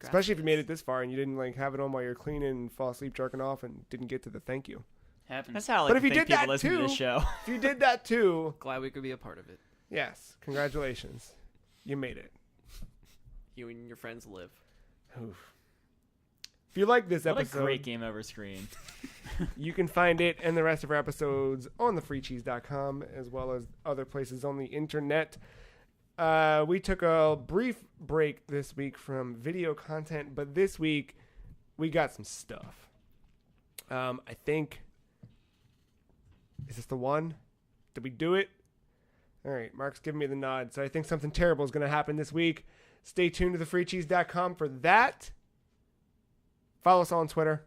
Especially if you made it this far and you didn't like have it on while you're cleaning and fall asleep jerking off and didn't get to the thank you. Happens. That's how I like But if to you think did people that listen to too- this show. If you did that too, Glad we could be a part of it. yes, congratulations. You made it. You and your friends live. Oof. If you like this What a episode, great game over screen. you can find it and the rest of our episodes on thefreecheese.com as well as other places on the internet. We took a brief break this week from video content, but this week we got some stuff. I think... Is this the one? Did we do it? All right, Mark's giving me the nod, so I think something terrible is going to happen this week. Stay tuned to thefreecheese.com for that. Follow us on Twitter.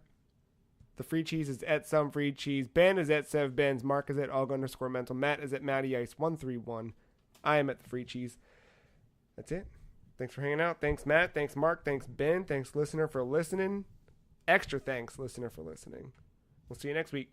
The Free Cheese is at SomeFreeCheese. Ben is at SevBenz. Mark is at Aug_Mental. Matt is at MattyIce131. I am at The Free Cheese. That's it. Thanks for hanging out. Thanks, Matt. Thanks, Mark. Thanks, Ben. Thanks, listener, for listening. Extra thanks, listener, for listening. We'll see you next week.